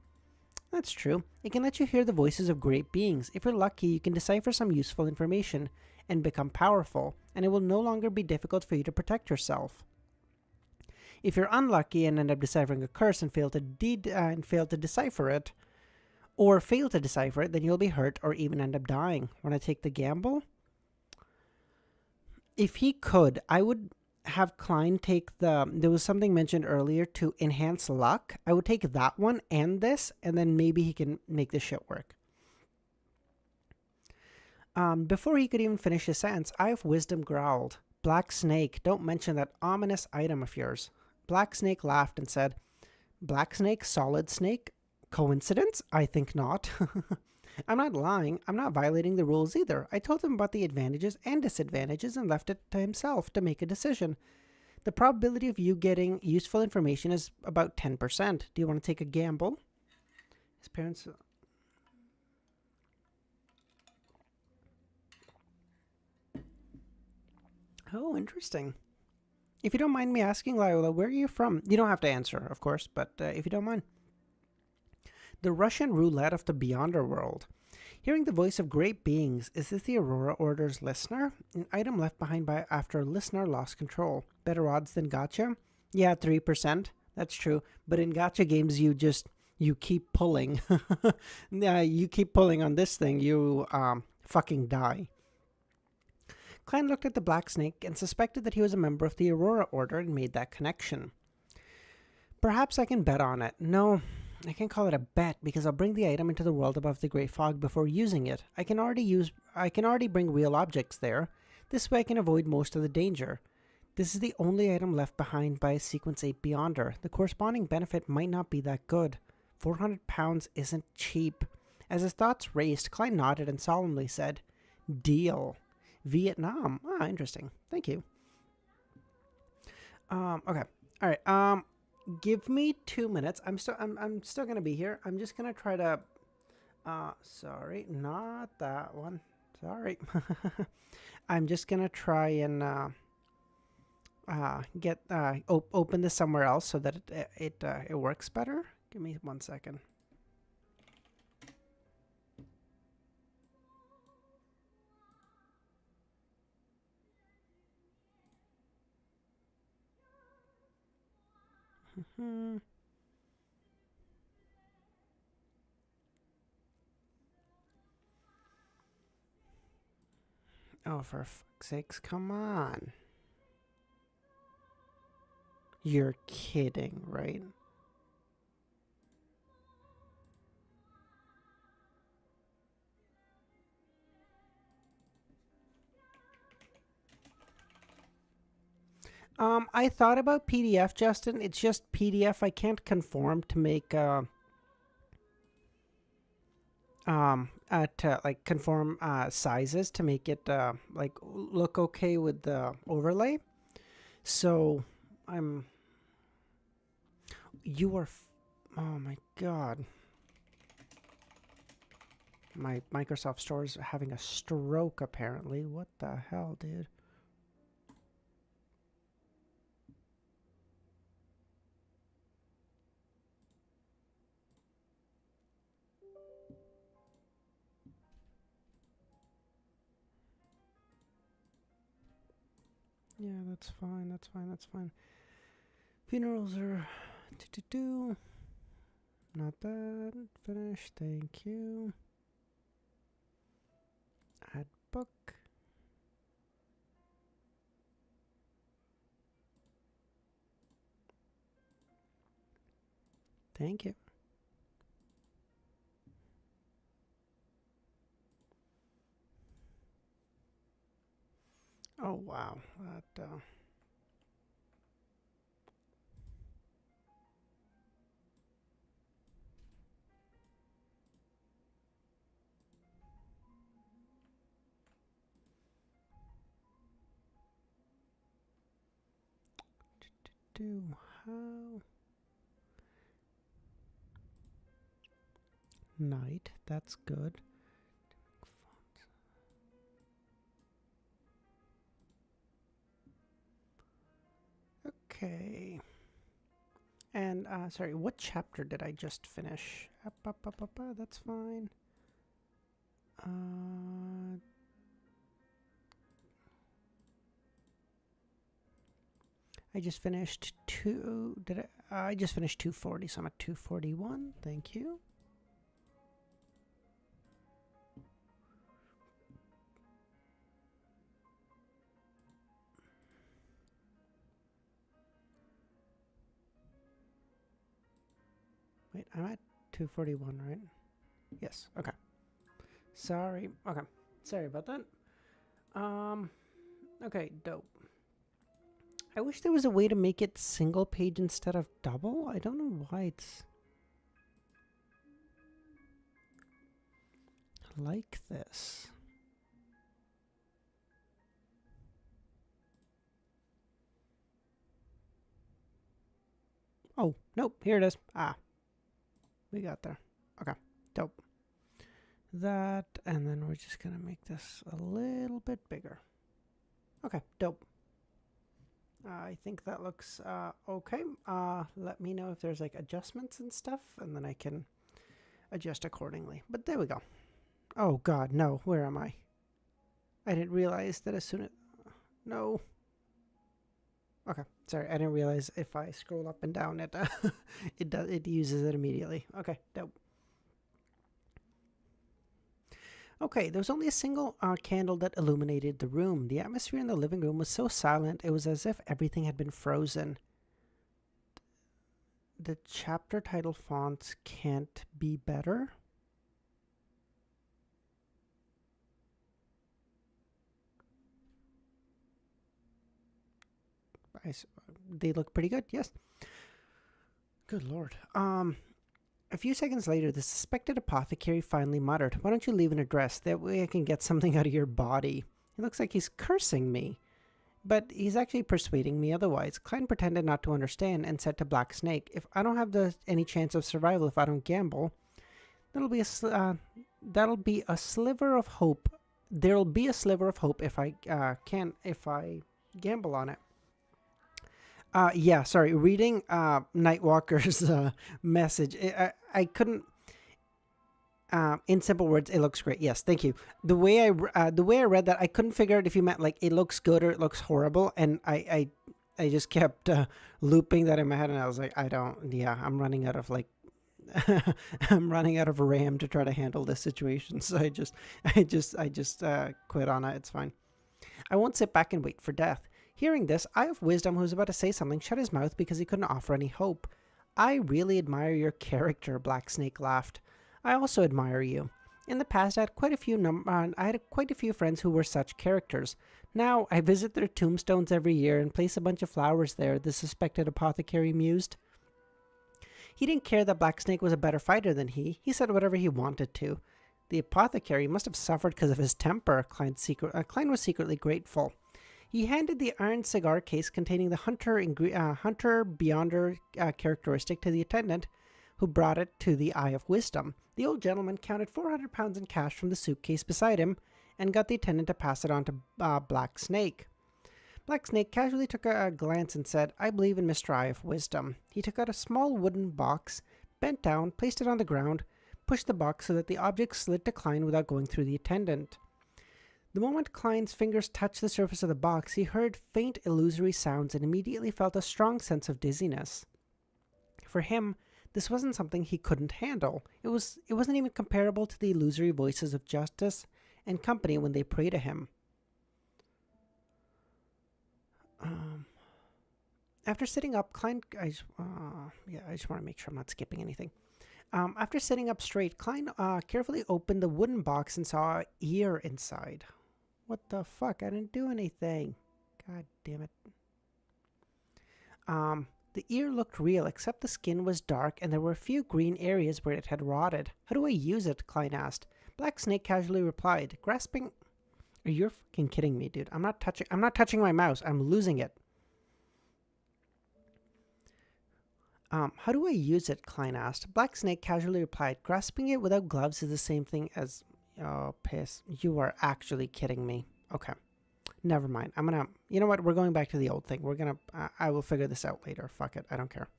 Speaker 1: "That's true. It can let you hear the voices of great beings. If you're lucky, you can decipher some useful information and become powerful, and it will no longer be difficult for you to protect yourself. If you're unlucky and end up deciphering a curse and fail to decipher it, then you'll be hurt or even end up dying. Want to take the gamble?" If he could, I would have Klein take there was something mentioned earlier to enhance luck. I would take that one and this, and then maybe he can make this shit work. Before he could even finish his sentence, Eye of Wisdom growled, "Black Snake, don't mention that ominous item of yours." Black Snake laughed and said, "Black Snake, Solid Snake? Coincidence? I think not." "I'm not lying. I'm not violating the rules either. I told him about the advantages and disadvantages and left it to himself to make a decision. The probability of you getting useful information is about 10%. Do you want to take a gamble?" His parents... Oh, interesting. If you don't mind me asking, Loyola, where are you from? You don't have to answer, of course, but if you don't mind. "The Russian roulette of the Beyonder world. Hearing the voice of great beings. Is this the Aurora Order's listener? An item left behind after a listener lost control. Better odds than gacha? Yeah, 3%. That's true. But in gacha games, you keep pulling. Yeah, you keep pulling on this thing, you fucking die." Klein looked at the Black Snake and suspected that he was a member of the Aurora Order and made that connection. "Perhaps I can bet on it. No, I can't call it a bet because I'll bring the item into the world above the Great Fog before using it. I can already bring real objects there. This way I can avoid most of the danger. This is the only item left behind by a Sequence 8 Beyonder. The corresponding benefit might not be that good. 400 pounds isn't cheap. As his thoughts raced, Klein nodded and solemnly said, "Deal. Vietnam. Ah, interesting. Thank you." Okay. All right. Give me 2 minutes. I'm still gonna be here. I'm just gonna try to. Sorry, not that one. Sorry. I'm just gonna try and get open this somewhere else so that it works better. Give me 1 second. Oh, for fuck's sakes, come on. You're kidding, right? I thought about PDF, Justin. It's just PDF. I can't conform to make to like conform sizes to make it like look okay with the overlay. So I'm. You are. Oh my god. My Microsoft Store is having a stroke apparently. What the hell, dude? Yeah, that's fine. That's fine. That's fine. Funerals are not that. Finish. Thank you. Add book. Thank you. Oh wow. That do how night. That's good. Okay. And sorry, what chapter did I just finish? That's fine. I just finished I just finished 240, so I'm at 241. Thank you. Wait, I'm at 241, right? Yes. Okay. Sorry. Okay. Sorry about that. Okay, dope. I wish there was a way to make it single page instead of double. I don't know why it's like this. Oh, nope. Here it is. Ah, we got there. Okay, dope. That, and then we're just gonna make this a little bit bigger. Okay, dope. I think that looks okay. Let me know if there's like adjustments and stuff, and then I can adjust accordingly. But there we go. Oh god, no. Where am I? I didn't realize that as soon as... No. Okay, sorry. I didn't realize if I scroll up and down, it uses it immediately. Okay, dope. Okay, there was only a single candle that illuminated the room. The atmosphere in the living room was so silent, it was as if everything had been frozen. The chapter title fonts can't be better. They look pretty good, yes. Good lord. A few seconds later, the suspected apothecary finally muttered, "Why don't you leave an address? That way I can get something out of your body." It looks like he's cursing me. But he's actually persuading me otherwise. Klein pretended not to understand and said to Black Snake, "If I don't have any chance of survival if I don't gamble, that'll be that'll be a sliver of hope. There'll be a sliver of hope if I gamble on it." Yeah, sorry. Reading Nightwalker's message, I couldn't. In simple words, it looks great. Yes, thank you. The way I read that, I couldn't figure out if you meant like it looks good or it looks horrible, and I just kept looping that in my head, and I was like, I don't. Yeah, I'm running out of like. I'm running out of RAM to try to handle this situation, so I just quit on it. It's fine. I won't sit back and wait for death. Hearing this, Eye of Wisdom, who was about to say something, shut his mouth because he couldn't offer any hope. "I really admire your character," Black Snake laughed. "I also admire you. In the past, I had quite a few friends who were such characters. Now, I visit their tombstones every year and place a bunch of flowers there," the suspected apothecary mused. He didn't care that Black Snake was a better fighter than he. He said whatever he wanted to. The apothecary must have suffered because of his temper. Klein was secretly grateful. He handed the iron cigar case containing the Hunter Beyonder characteristic to the attendant, who brought it to the Eye of Wisdom. The old gentleman counted 400 pounds in cash from the suitcase beside him and got the attendant to pass it on to Black Snake. Black Snake casually took a glance and said, "I believe in Mr. Eye of Wisdom." He took out a small wooden box, bent down, placed it on the ground, pushed the box so that the object slid to Klein without going through the attendant. The moment Klein's fingers touched the surface of the box, he heard faint illusory sounds and immediately felt a strong sense of dizziness. For him, this wasn't something he couldn't handle. It wasn't even comparable to the illusory voices of Justice and company when they pray to him. After sitting up, Klein... I just want to make sure I'm not skipping anything. After sitting up straight, Klein carefully opened the wooden box and saw an ear inside. What the fuck? I didn't do anything. God damn it. The ear looked real, except the skin was dark and there were a few green areas where it had rotted. "How do I use it?" Klein asked. Black Snake casually replied, grasping... You're fucking kidding me, dude. I'm not touching my mouse. I'm losing it. How do I use it? Klein asked. Black Snake casually replied, grasping it without gloves is the same thing as... Oh, piss. You are actually kidding me. Okay. Never mind. You know what? We're going back to the old thing. I will figure this out later. Fuck it. I don't care.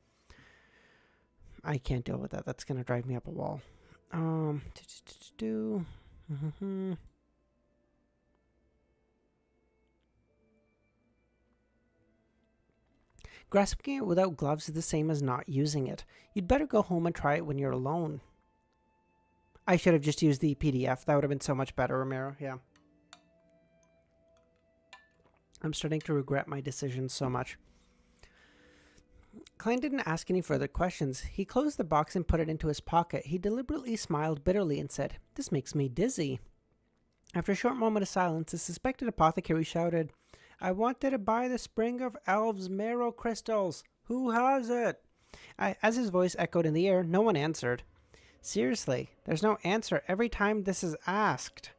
Speaker 1: I can't deal with that. That's gonna drive me up a wall. Grasping it without gloves is the same as not using it. You'd better go home and try it when you're alone. I should have just used the PDF. That would have been so much better, Romero. Yeah. I'm starting to regret my decision so much. Klein didn't ask any further questions. He closed the box and put it into his pocket. He deliberately smiled bitterly and said, "This makes me dizzy." After a short moment of silence, the suspected apothecary shouted, "I wanted to buy the Spring of Elves marrow crystals. Who has it?" As his voice echoed in the air, no one answered. Seriously, there's no answer every time this is asked.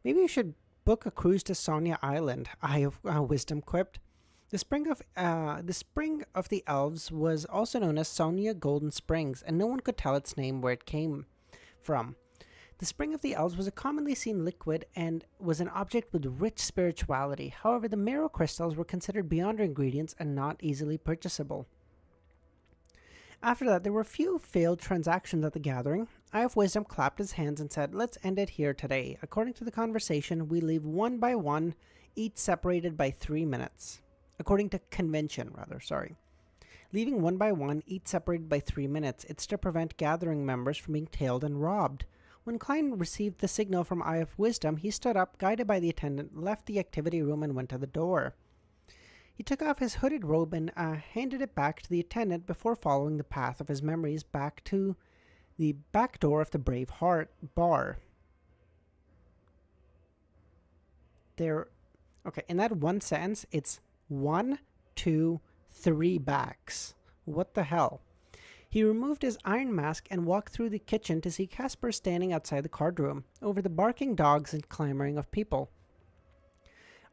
Speaker 1: Maybe you should book a cruise to Sonia Island, Eye of Wisdom quipped. The Spring of the Elves was also known as Sonia Golden Springs, and no one could tell its name where it came from. The Spring of the Elves was a commonly seen liquid and was an object with rich spirituality. However, the marrow crystals were considered beyond ingredients and not easily purchasable. After that, there were a few failed transactions at the gathering. Eye of Wisdom clapped his hands and said, "Let's end it here today. According to the conversation, we leave one by one, each separated by 3 minutes. According to convention, sorry. Leaving one by one, each separated by 3 minutes. It's to prevent gathering members from being tailed and robbed." When Klein received the signal from Eye of Wisdom, he stood up, guided by the attendant, left the activity room, and went to the door. He took off his hooded robe and handed it back to the attendant before following the path of his memories back to the back door of the Brave Heart bar. Okay, in that one sentence, it's 1, 2, 3 backs. What the hell? He removed his iron mask and walked through the kitchen to see Casper standing outside the card room, over the barking dogs and clamoring of people.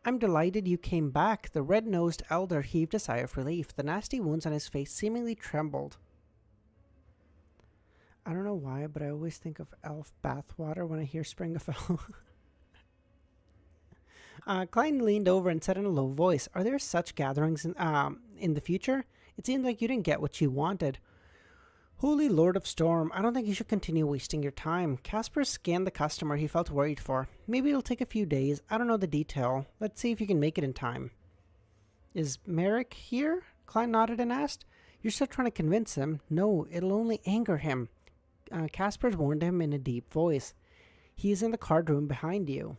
Speaker 1: I'm delighted you came back. The red-nosed elder heaved a sigh of relief. The nasty wounds on his face seemingly trembled. I don't know why, but I always think of elf bathwater when I hear Springafell. Klein leaned over and said in a low voice, "Are there such gatherings in the future? It seems like you didn't get what you wanted." "Holy Lord of Storm, I don't think you should continue wasting your time." Casper scanned the customer he felt worried for. "Maybe it'll take a few days. I don't know the detail. Let's see if you can make it in time." "Is Merrick here?" Klein nodded and asked. "You're still trying to convince him." "No, it'll only anger him." Casper warned him in a deep voice. "He's in the card room behind you."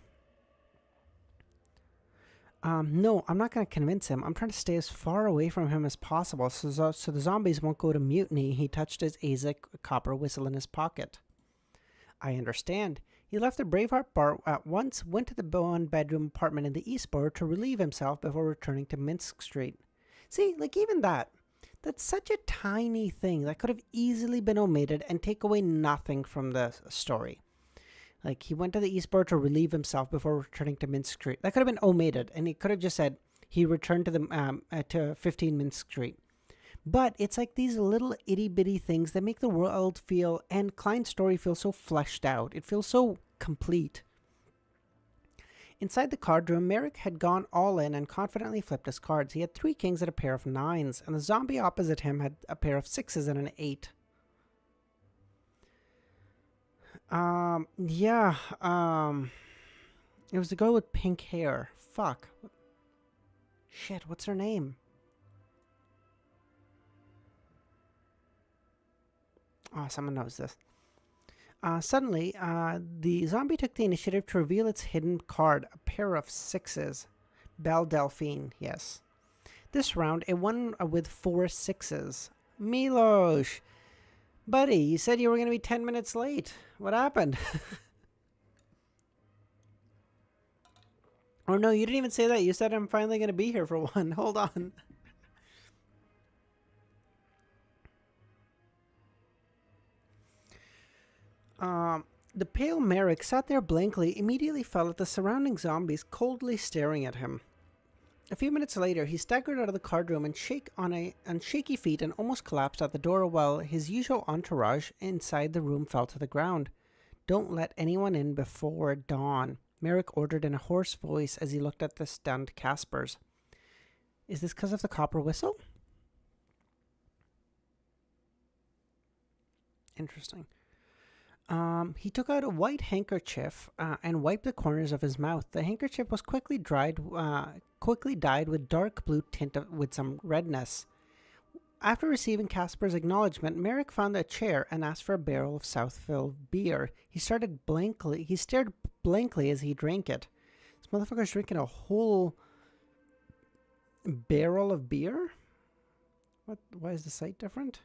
Speaker 1: No, I'm not going to convince him. I'm trying to stay as far away from him as possible so the zombies won't go to mutiny." He touched his AZIC copper whistle in his pocket. "I understand." He left the Braveheart bar at once, went to the one-bedroom apartment in the Eastborough to relieve himself before returning to Minsk Street. See, like even that's such a tiny thing that could have easily been omitted and take away nothing from the story. Like, he went to the Eastborough to relieve himself before returning to Minsk Street. That could have been omitted, and it could have just said he returned to 15 Minsk Street. But it's like these little itty-bitty things that make the world feel, and Klein's story feels so fleshed out. It feels so complete. Inside the card room, Merrick had gone all in and confidently flipped his cards. He had 3 kings and a pair of 9s, and the zombie opposite him had a pair of 6s and an 8. Yeah, it was the girl with pink hair. Fuck. Shit, what's her name? Oh, someone knows this. Suddenly, the zombie took the initiative to reveal its hidden card, a pair of 6s. Belle Delphine, yes. This round, a one with 4 6s. Milos! Buddy, you said you were going to be 10 minutes late. What happened? Or no, you didn't even say that. You said I'm finally going to be here for one. Hold on. The pale Merrick sat there blankly, immediately fell at the surrounding zombies coldly staring at him. A few minutes later, he staggered out of the card room and on shaky feet and almost collapsed at the door while his usual entourage inside the room fell to the ground. "Don't let anyone in before dawn," Merrick ordered in a hoarse voice as he looked at the stunned Caspers. Is this because of the copper whistle? Interesting. He took out a white handkerchief and wiped the corners of his mouth. The handkerchief was quickly dyed with dark blue tint with some redness. After receiving Casper's acknowledgement, Merrick found a chair and asked for a barrel of Southfield beer. He stared blankly as he drank it. This motherfucker's drinking a whole barrel of beer? What? Why is the sight different?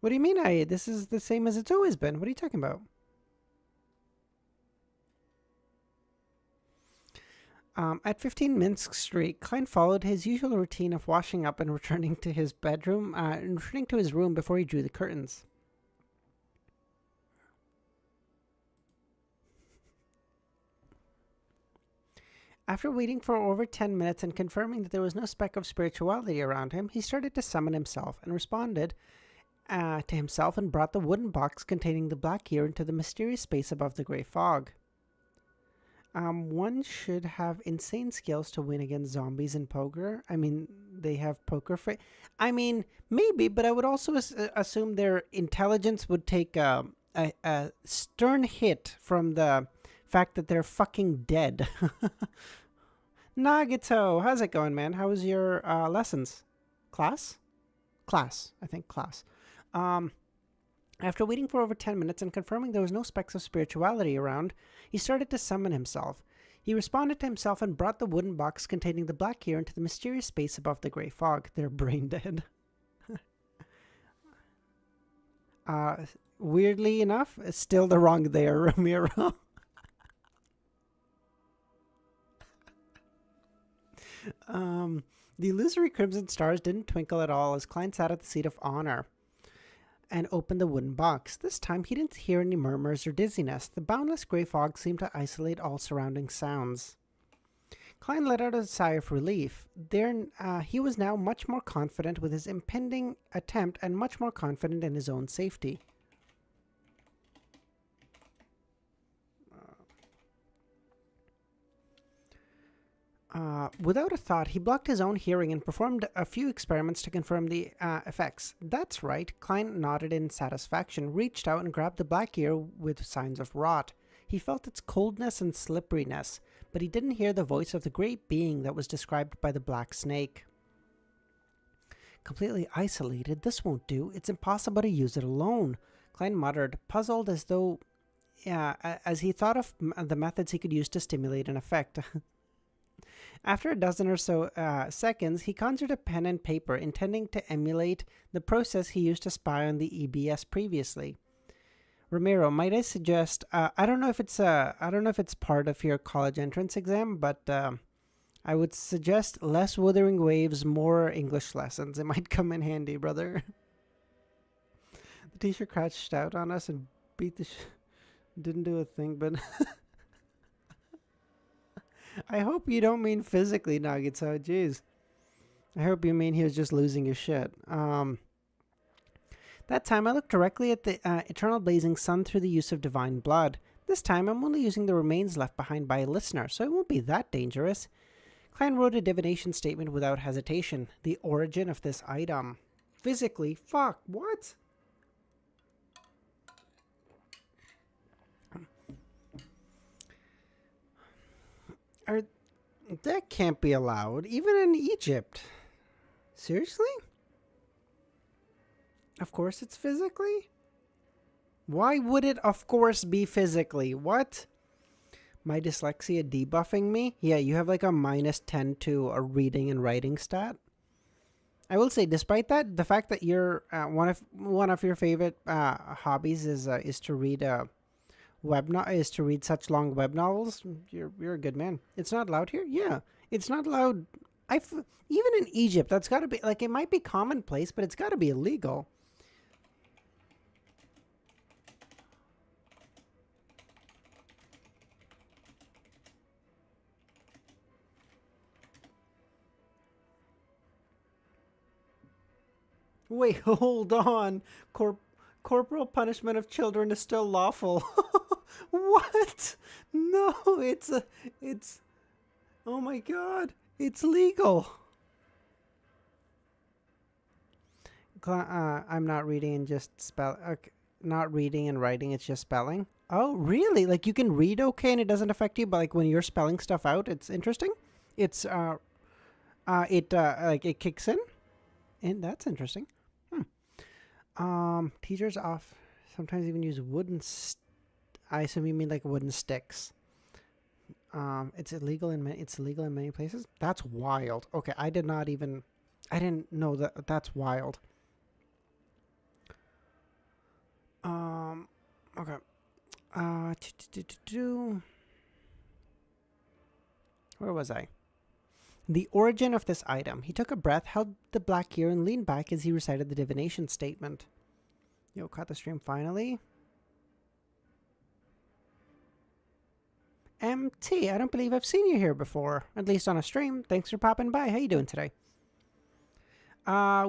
Speaker 1: What do you mean, this is the same as it's always been? What are you talking about? At 15 Minsk Street, Klein followed his usual routine of washing up and returning to his room before he drew the curtains. After waiting for over 10 minutes and confirming that there was no speck of spirituality around him, he started to summon himself and responded to himself and brought the wooden box containing the black gear into the mysterious space above the gray fog. One should have insane skills to win against zombies in poker. I mean, they have poker face. I mean, maybe, but I would also assume their intelligence would take a stern hit from the fact that they're fucking dead. Nagito, how's it going, man? How was your lessons? Class. After waiting for over 10 minutes and confirming there was no specks of spirituality around, he started to summon himself. He responded to himself and brought the wooden box containing the black gear into the mysterious space above the gray fog. They're brain dead. Weirdly enough, still the wrong there, Ramiro. The illusory crimson stars didn't twinkle at all as Klein sat at the seat of honor. and opened the wooden box. This time he didn't hear any murmurs or dizziness. The boundless grey fog seemed to isolate all surrounding sounds. Klein let out a sigh of relief. He was now much more confident with his impending attempt and much more confident in his own safety. Without a thought, he blocked his own hearing and performed a few experiments to confirm the effects. That's right, Klein nodded in satisfaction, reached out and grabbed the black ear with signs of rot. He felt its coldness and slipperiness, but he didn't hear the voice of the great being that was described by the black snake. Completely isolated, this won't do. It's impossible to use it alone, Klein muttered, puzzled as he thought of the methods he could use to stimulate an effect. After a dozen or so seconds, he conjured a pen and paper, intending to emulate the process he used to spy on the EBS previously. Ramiro, might I suggest? I don't know if it's part of your college entrance exam, but I would suggest less Wuthering Waves, more English lessons. It might come in handy, brother. The teacher crouched out on us and beat the. Didn't do a thing, but. I hope you don't mean physically, Nagitsu. Jeez. I hope you mean he was just losing his shit. That time I looked directly at the eternal blazing sun through the use of divine blood. This time I'm only using the remains left behind by a listener, so it won't be that dangerous. Klein wrote a divination statement without hesitation. The origin of this item. Physically? Fuck, what? That can't be allowed, even in Egypt. Seriously? Of course it's physically? Why would it of course be physically? What? My dyslexia debuffing me? Yeah, you have like a -10 to a reading and writing stat. I will say, despite that, the fact that you're one of your favorite hobbies is to read is to read such long web novels. You're a good man. It's not allowed here? Yeah. It's not allowed. Even in Egypt, that's got to be, like, it might be commonplace, but it's got to be illegal. Wait, hold on. Corporal punishment of children is still lawful. What? No, it's oh my god, it's legal. I'm not reading and just not reading and writing, it's just spelling. Oh, really? Like, you can read okay and it doesn't affect you, but like when you're spelling stuff out, it's interesting. It's it kicks in, and that's interesting. Teachers off sometimes even use wooden. I assume you mean like wooden sticks. It's illegal in many places. That's wild. Okay, I didn't know that. That's wild. Okay. Where was I? The origin of this item. He took a breath, held the black ear, and leaned back as he recited the divination statement. Yo, caught the stream finally. MT, I don't believe I've seen you here before, at least on a stream. Thanks for popping by. How you doing today?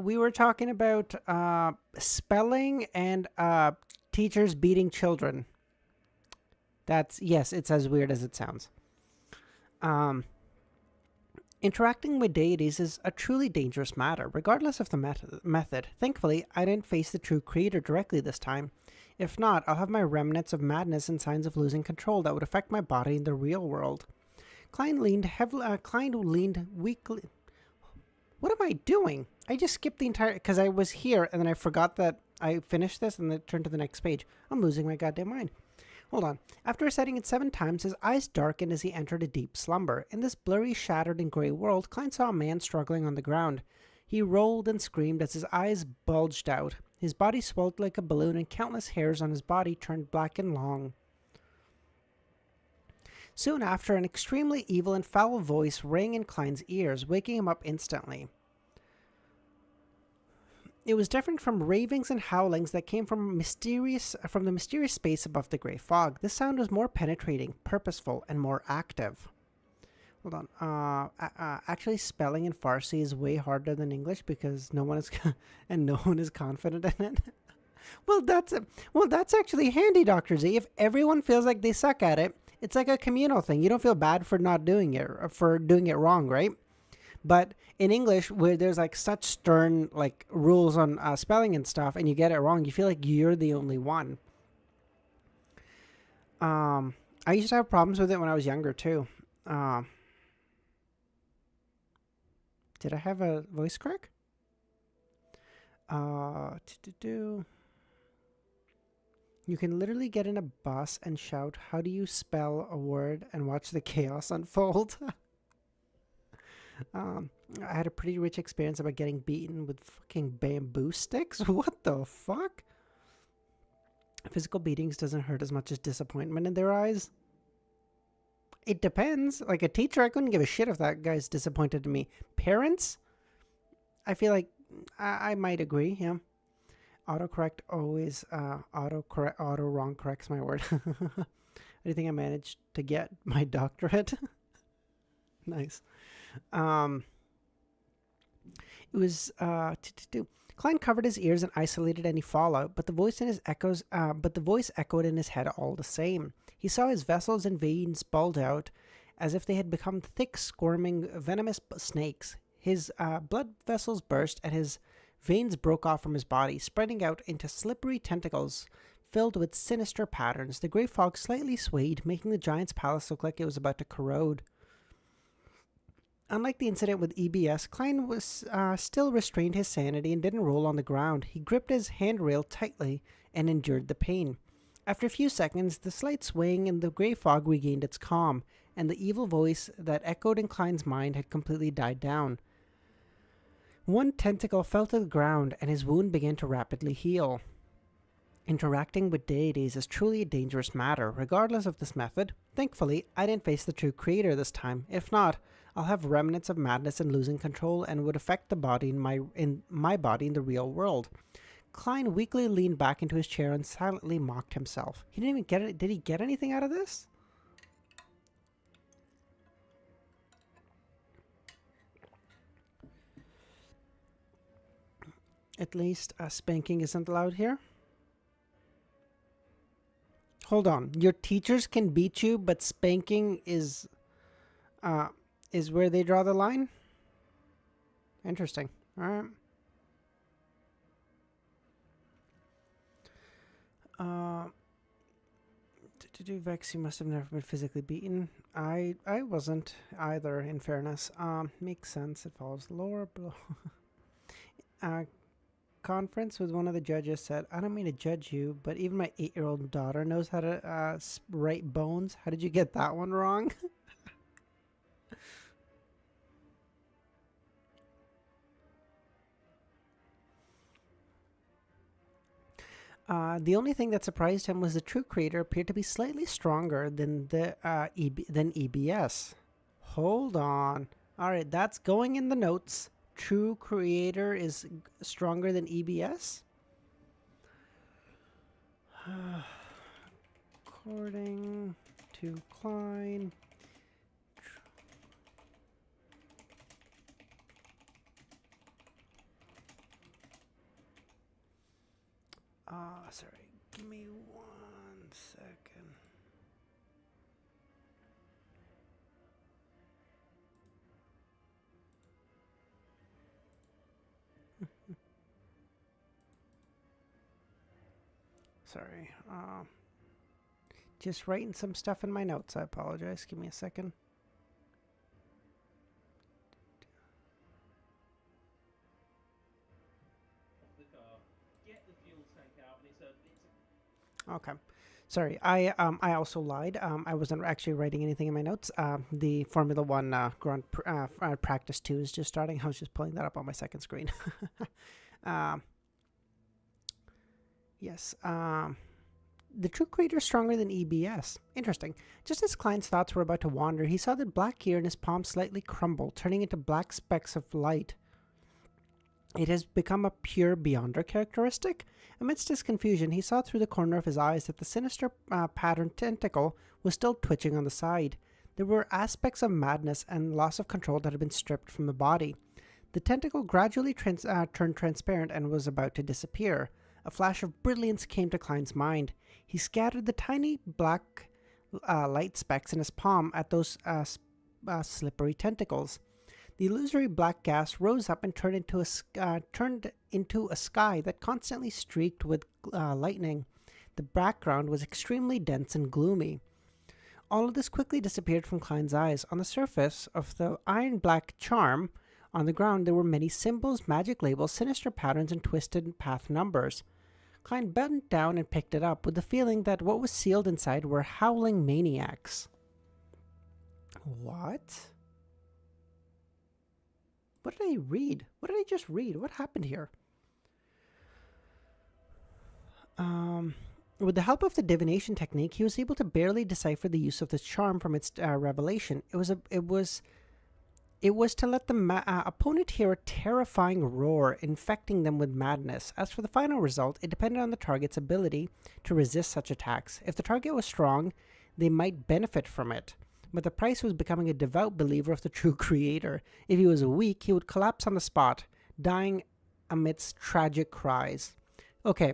Speaker 1: We were talking about spelling and teachers beating children. Yes, it's as weird as it sounds. Interacting with deities is a truly dangerous matter, regardless of the method. Thankfully, I didn't face the true creator directly this time. If not, I'll have my remnants of madness and signs of losing control that would affect my body in the real world. Klein leaned weakly. What am I doing? I just skipped the entire... Because I was here, and then I forgot that I finished this, and then turned to the next page. I'm losing my goddamn mind. Hold on. After reciting it 7 times, his eyes darkened as he entered a deep slumber. In this blurry, shattered, and gray world, Klein saw a man struggling on the ground. He rolled and screamed as his eyes bulged out. His body swelled like a balloon, and countless hairs on his body turned black and long. Soon after, an extremely evil and foul voice rang in Klein's ears, waking him up instantly. It was different from ravings and howlings that came from the mysterious space above the grey fog. This sound was more penetrating, purposeful, and more active. Hold on. Actually, spelling in Farsi is way harder than English because no one is and no one is confident in it. That's actually handy, Dr. Z. If everyone feels like they suck at it, it's like a communal thing. You don't feel bad for not doing it or for doing it wrong, right? But in English, where there's like such stern like rules on spelling and stuff, and you get it wrong, you feel like you're the only one. I used to have problems with it when I was younger too. Did I have a voice crack? You can literally get in a bus and shout, "How do you spell a word?" and watch the chaos unfold. I had a pretty rich experience about getting beaten with fucking bamboo sticks. What the fuck? Physical beatings doesn't hurt as much as disappointment in their eyes. It depends. Like a teacher, I couldn't give a shit if that guy's disappointed in me. Parents, I feel like I might agree. Yeah. Autocorrect always auto wrong corrects my word. I think I managed to get my doctorate. Nice. It was Klein covered his ears and isolated any fallout, but the voice echoed in his head all the same. He saw his vessels and veins bulge out as if they had become thick, squirming, venomous snakes. His blood vessels burst and his veins broke off from his body, spreading out into slippery tentacles filled with sinister patterns. The grey fog slightly swayed, making the giant's palace look like it was about to corrode. Unlike the incident with EBS, Klein was still restrained his sanity and didn't roll on the ground. He gripped his handrail tightly and endured the pain. After a few seconds, the slight swaying in the grey fog regained its calm, and the evil voice that echoed in Klein's mind had completely died down. One tentacle fell to the ground, and his wound began to rapidly heal. Interacting with deities is truly a dangerous matter, regardless of this method. Thankfully, I didn't face the true creator this time. If not, I'll have remnants of madness and losing control and would affect the body in my body in the real world. Klein weakly leaned back into his chair and silently mocked himself. He didn't even get it. Did he get anything out of this? At least spanking isn't allowed here. Hold on. Your teachers can beat you, but spanking is where they draw the line? Interesting. All right. Vex, you must have never been physically beaten. I wasn't either, in fairness. Makes sense. It follows the lore. Conference with one of the judges said, "I don't mean to judge you, but even my 8-year-old daughter knows how to write bones. How did you get that one wrong?" The only thing that surprised him was the true creator appeared to be slightly stronger than than EBS. Hold on. All right, that's going in the notes. True creator is stronger than EBS? According to Klein. Sorry. Give me 1 second. Sorry. Just writing some stuff in my notes. I apologize. Give me a second. Okay. Sorry, I also lied. I wasn't actually writing anything in my notes. The Formula One Practice 2 is just starting. I was just pulling that up on my second screen. Yes. The true creator is stronger than EBS. Interesting. Just as Klein's thoughts were about to wander, he saw that black gear in his palm slightly crumble, turning into black specks of light. It has become a pure Beyonder characteristic. Amidst his confusion, he saw through the corner of his eyes that the sinister patterned tentacle was still twitching on the side. There were aspects of madness and loss of control that had been stripped from the body. The tentacle gradually turned transparent and was about to disappear. A flash of brilliance came to Klein's mind. He scattered the tiny black light specks in his palm at those slippery tentacles. The illusory black gas rose up and turned into a sky that constantly streaked with lightning. The background was extremely dense and gloomy. All of this quickly disappeared from Klein's eyes. On the surface of the iron-black charm, on the ground there were many symbols, magic labels, sinister patterns, and twisted path numbers. Klein bent down and picked it up with the feeling that what was sealed inside were howling maniacs. What? What did I read? What did I just read? What happened here? With the help of the divination technique, he was able to barely decipher the use of the charm from its revelation. It was to let the opponent hear a terrifying roar, infecting them with madness. As for the final result, it depended on the target's ability to resist such attacks. If the target was strong, they might benefit from it. But the price was becoming a devout believer of the true creator. If he was weak, he would collapse on the spot, dying amidst tragic cries. Okay,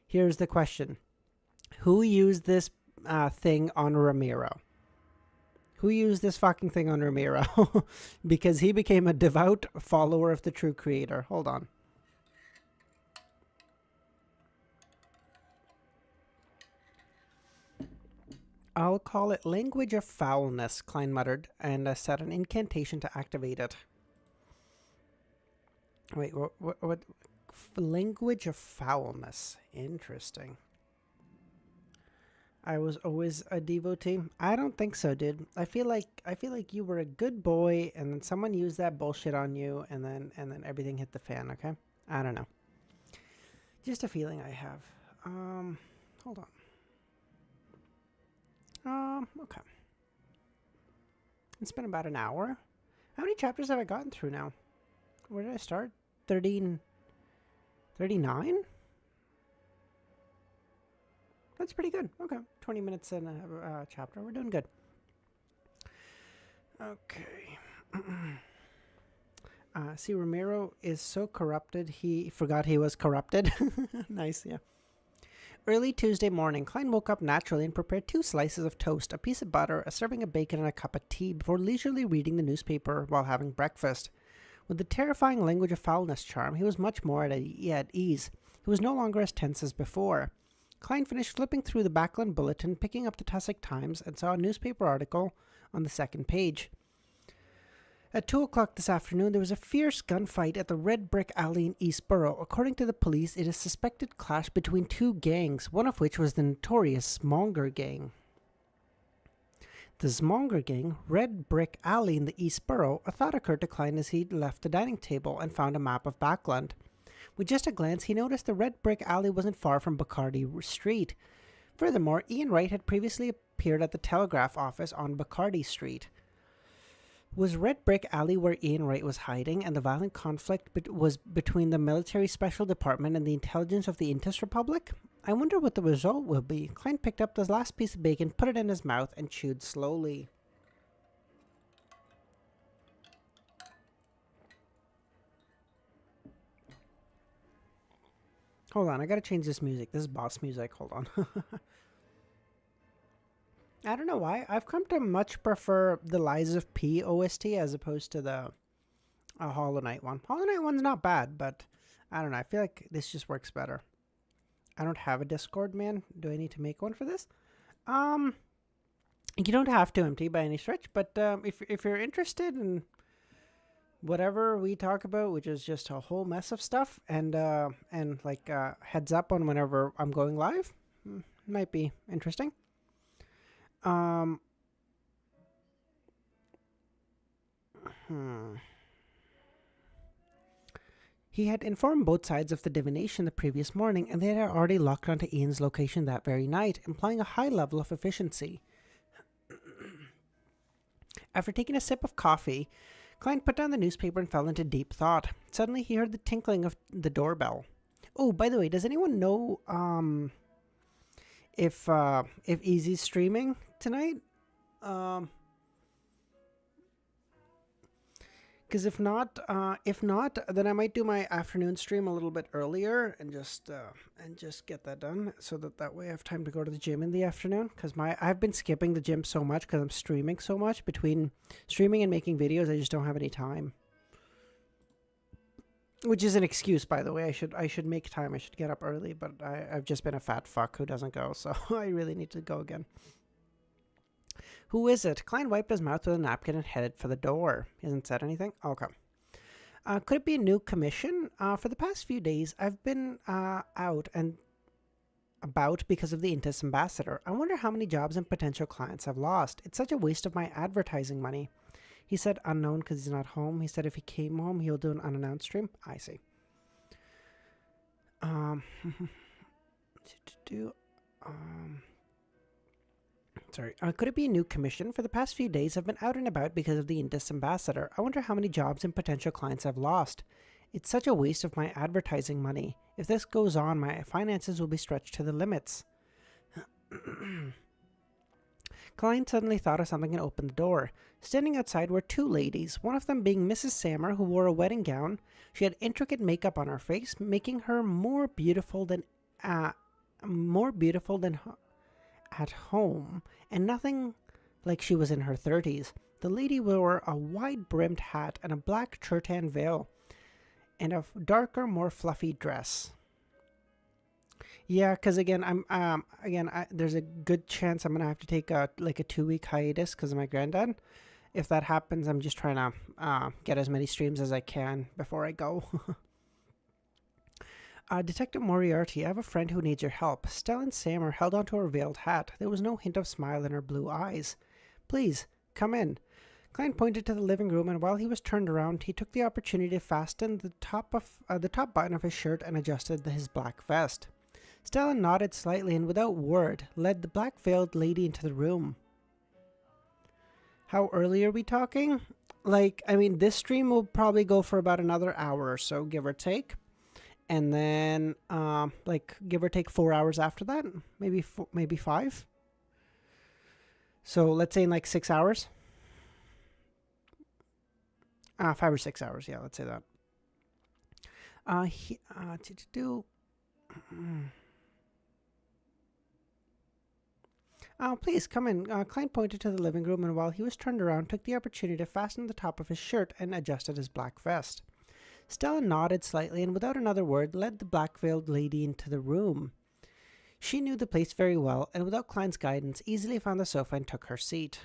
Speaker 1: here's the question. Who used this thing on Ramiro? Who used this fucking thing on Ramiro? Because he became a devout follower of the true creator. Hold on. I'll call it Language of Foulness, Klein muttered, and set an incantation to activate it. Wait, what? Language of Foulness. Interesting. I was always a devotee. I don't think so, dude. I feel like you were a good boy, and then someone used that bullshit on you, and then everything hit the fan. Okay, I don't know. Just a feeling I have. Hold on. Okay. It's been about an hour. How many chapters have I gotten through now? Where did I start? 39? That's pretty good. Okay. 20 minutes in a chapter. We're doing good. Okay. See, Ramiro is so corrupted, he forgot he was corrupted. Nice, yeah. Early Tuesday morning, Klein woke up naturally and prepared 2 slices of toast, a piece of butter, a serving of bacon, and a cup of tea before leisurely reading the newspaper while having breakfast. With the terrifying Language of Foulness charm, he was much more at ease. He was no longer as tense as before. Klein finished flipping through the Backland Bulletin, picking up the Tussock Times, and saw a newspaper article on the second page. At 2 o'clock this afternoon, there was a fierce gunfight at the Red Brick Alley in Eastborough. According to the police, it is a suspected clash between 2 gangs, one of which was the notorious Smonger Gang. The Smonger Gang, Red Brick Alley in the Eastborough, a thought occurred to Klein as he left the dining table and found a map of Backland. With just a glance, he noticed the Red Brick Alley wasn't far from Bacardi Street. Furthermore, Ian Wright had previously appeared at the telegraph office on Bacardi Street. Was Red Brick Alley where Ian Wright was hiding, and the violent conflict was between the Military Special Department and the intelligence of the Intis Republic? I wonder what the result will be. Klein picked up the last piece of bacon, put it in his mouth, and chewed slowly. Hold on, I gotta change this music. This is boss music. Hold on. I don't know why. I've come to much prefer the Lies of P OST as opposed to the Hollow Knight one. Hollow Knight one's not bad, but I don't know. I feel like this just works better. I don't have a Discord, man. Do I need to make one for this? You don't have to, MT, by any stretch, but if you're interested in whatever we talk about, which is just a whole mess of stuff, and heads up on whenever I'm going live, might be interesting. He had informed both sides of the divination the previous morning, and they had already locked onto Ian's location that very night, implying a high level of efficiency. After taking a sip of coffee, Klein put down the newspaper and fell into deep thought. Suddenly he heard the tinkling of the doorbell. Oh, by the way, does anyone know if Easy's streaming tonight? Because if not, then I might do my afternoon stream a little bit earlier and just get that done, so that way I have time to go to the gym in the afternoon. Because I've been skipping the gym so much because I'm streaming so much. Between streaming and making videos, I just don't have any time. Which is an excuse, by the way. I should make time. I should get up early, but I've just been a fat fuck who doesn't go, so I really need to go again. Who is it? Klein wiped his mouth with a napkin and headed for the door. He hasn't said anything? Okay. Could it be a new commission? For the past few days, I've been out and about because of the Intis ambassador. I wonder how many jobs and potential clients I've lost. It's such a waste of my advertising money. He said unknown because he's not home. He said if he came home, he'll do an unannounced stream. I see. Sorry. Could it be a new commission? For the past few days, I've been out and about because of the Indus ambassador. I wonder how many jobs and potential clients I've lost. It's such a waste of my advertising money. If this goes on, my finances will be stretched to the limits. Klein suddenly thought of something and opened the door. Standing outside were two ladies, one of them being Mrs. Sammer, who wore a wedding gown. She had intricate makeup on her face, making her more beautiful than at home, and nothing like she was in her 30s. The lady wore a wide-brimmed hat and a black tartan veil, and a darker, more fluffy dress. Yeah, because again, there's a good chance I'm gonna have to take a 2-week hiatus because of my granddad. If that happens, I'm just trying to get as many streams as I can before I go. Detective Moriarty, I have a friend who needs your help. Stellan Sammer held onto her veiled hat. There was no hint of smile in her blue eyes. Please, come in. Klein pointed to the living room, and while he was turned around, he took the opportunity to fasten the top button of his shirt and adjusted his black vest. Stellan nodded slightly and, without word, led the black-veiled lady into the room. How early are we talking? This stream will probably go for about another hour or so, give or take. And then, give or take 4 hours after that, maybe 5. So let's say in 6 hours. 5 or 6 hours, yeah, let's say that. Please come in. Klein pointed to the living room, and while he was turned around, took the opportunity to fasten the top of his shirt and adjusted his black vest. Stella nodded slightly and, without another word, led the black-veiled lady into the room. She knew the place very well, and without Klein's guidance, easily found the sofa and took her seat.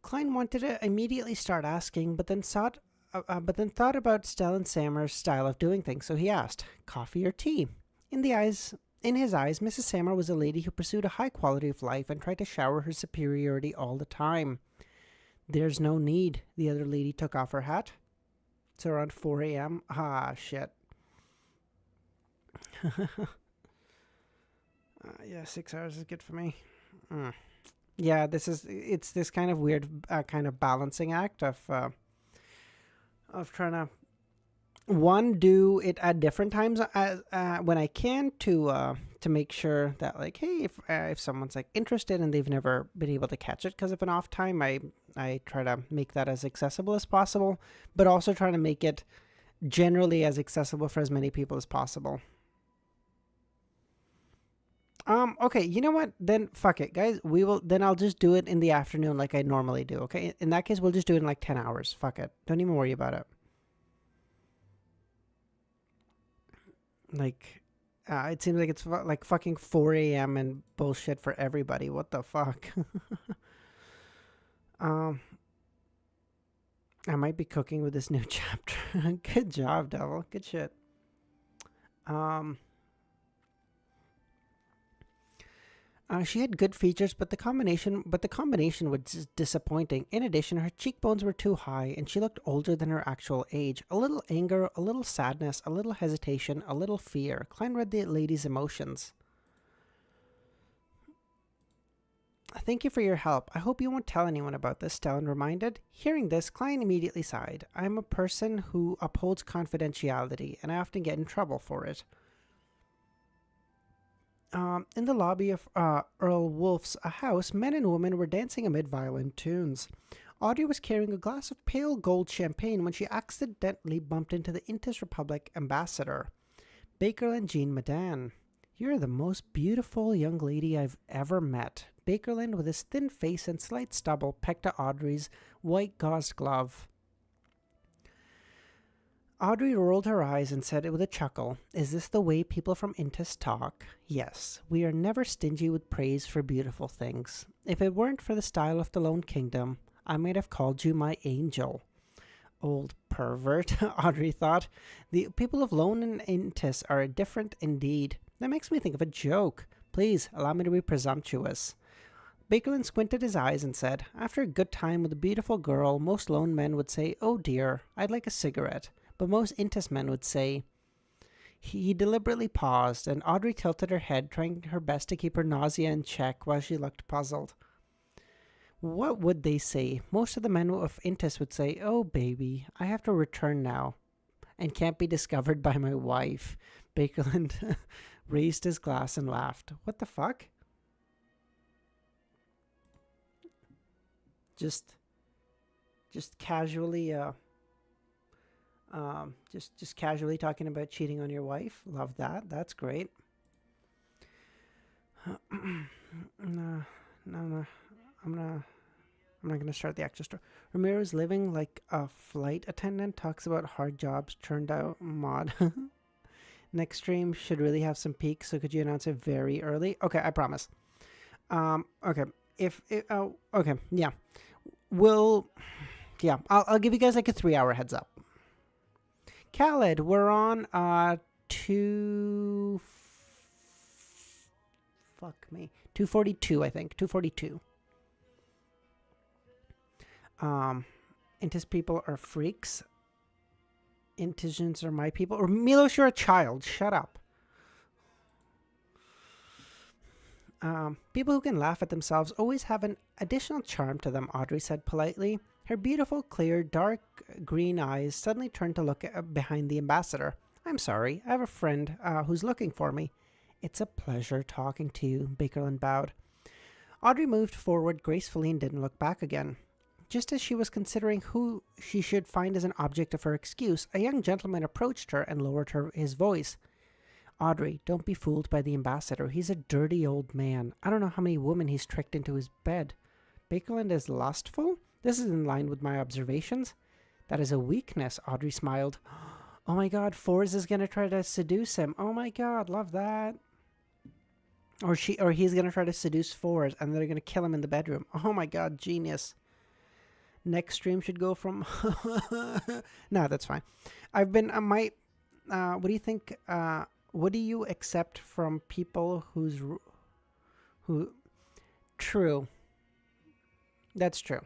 Speaker 1: Klein wanted to immediately start asking, but then thought about Stellan Sammer's style of doing things, so he asked, "Coffee or tea?" In his eyes, Mrs. Sammer was a lady who pursued a high quality of life and tried to shower her superiority all the time. "There's no need." The other lady took off her hat. It's around 4 a.m. Ah, shit. Yeah, 6 hours is good for me. Yeah, it's this kind of weird kind of balancing act of trying to do it at different times when I can to make sure that hey, if someone's interested and they've never been able to catch it because of an off time, I try to make that as accessible as possible, but also trying to make it generally as accessible for as many people as possible. Okay, you know what? Then fuck it, guys. I'll just do it in the afternoon like I normally do, okay? In that case, we'll just do it in 10 hours. Fuck it. Don't even worry about it. It seems like it's fucking 4 a.m. and bullshit for everybody. What the fuck? I might be cooking with this new chapter. Good job, Devil. Good shit. She had good features, but the combination was disappointing. In addition, her cheekbones were too high, and she looked older than her actual age. A little anger, a little sadness, a little hesitation, a little fear. Klein read the lady's emotions. Thank you for your help. I hope you won't tell anyone about this, Stellan reminded. Hearing this, Klein immediately sighed. I'm a person who upholds confidentiality, and I often get in trouble for it. In the lobby of Earl Wolf's house, men and women were dancing amid violent tunes. Audrey was carrying a glass of pale gold champagne when she accidentally bumped into the Intis Republic ambassador, Bakerlin Jean Madan. You're the most beautiful young lady I've ever met. Bakerlin, with his thin face and slight stubble, pecked at Audrey's white gauze glove. Audrey rolled her eyes and said it with a chuckle, Is this the way people from Intis talk? Yes, we are never stingy with praise for beautiful things. If it weren't for the style of the Lone Kingdom, I might have called you my angel. Old pervert, Audrey thought. The people of Lone and Intis are different indeed. That makes me think of a joke. Please, allow me to be presumptuous. Bakerlin squinted his eyes and said, After a good time with a beautiful girl, most Lone men would say, Oh dear, I'd like a cigarette. But most Intis men would say... He deliberately paused, and Audrey tilted her head, trying her best to keep her nausea in check while she looked puzzled. What would they say? Most of the men of Intis would say, Oh baby, I have to return now, and can't be discovered by my wife. Bakerlin raised his glass and laughed. What the fuck? Just casually, just casually talking about cheating on your wife. Love that. That's great. No, I'm not gonna start the extra story. Ramiro's living like a flight attendant. Talks about hard jobs turned out mod. Next stream should really have some peaks, so could you announce it very early? Okay, I promise. Okay. Okay, yeah. I'll give you guys like a 3-hour heads up. Khaled, we're on 242, I think. 242. Intis people are freaks. Intisians are my people. Or Milos, you're a child. Shut up. People who can laugh at themselves always have an additional charm to them, Audrey said politely. Her beautiful, clear, dark green eyes suddenly turned to look behind the ambassador. I'm sorry, I have a friend who's looking for me. It's a pleasure talking to you, Bakerlin bowed. Audrey moved forward gracefully and didn't look back again. Just as she was considering who she should find as an object of her excuse, a young gentleman approached her and lowered his voice. Audrey, don't be fooled by the ambassador. He's a dirty old man. I don't know how many women he's tricked into his bed. Bakerlin is lustful? This is in line with my observations. That is a weakness, Audrey smiled. Oh my god, Forrest is going to try to seduce him. Oh my god, love that. Or he's going to try to seduce Forrest and they're going to kill him in the bedroom. Oh my god, genius. Next stream should go from... No, that's fine. I've been... what do you think... what do you accept from people who... True. That's true.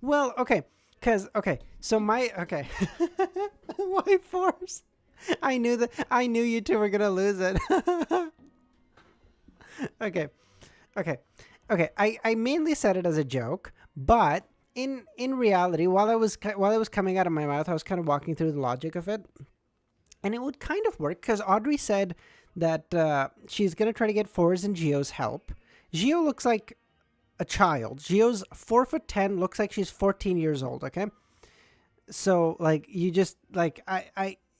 Speaker 1: Well, okay. So okay. Why Force? I knew you two were going to lose it. Okay. I mainly said it as a joke, but in reality, while it was coming out of my mouth, I was kind of walking through the logic of it, and it would kind of work because Audrey said that she's gonna try to get Forrest and Gio's help. Gio looks like a child. Gio's 4'10", looks like she's 14 years old. Okay, so like you just like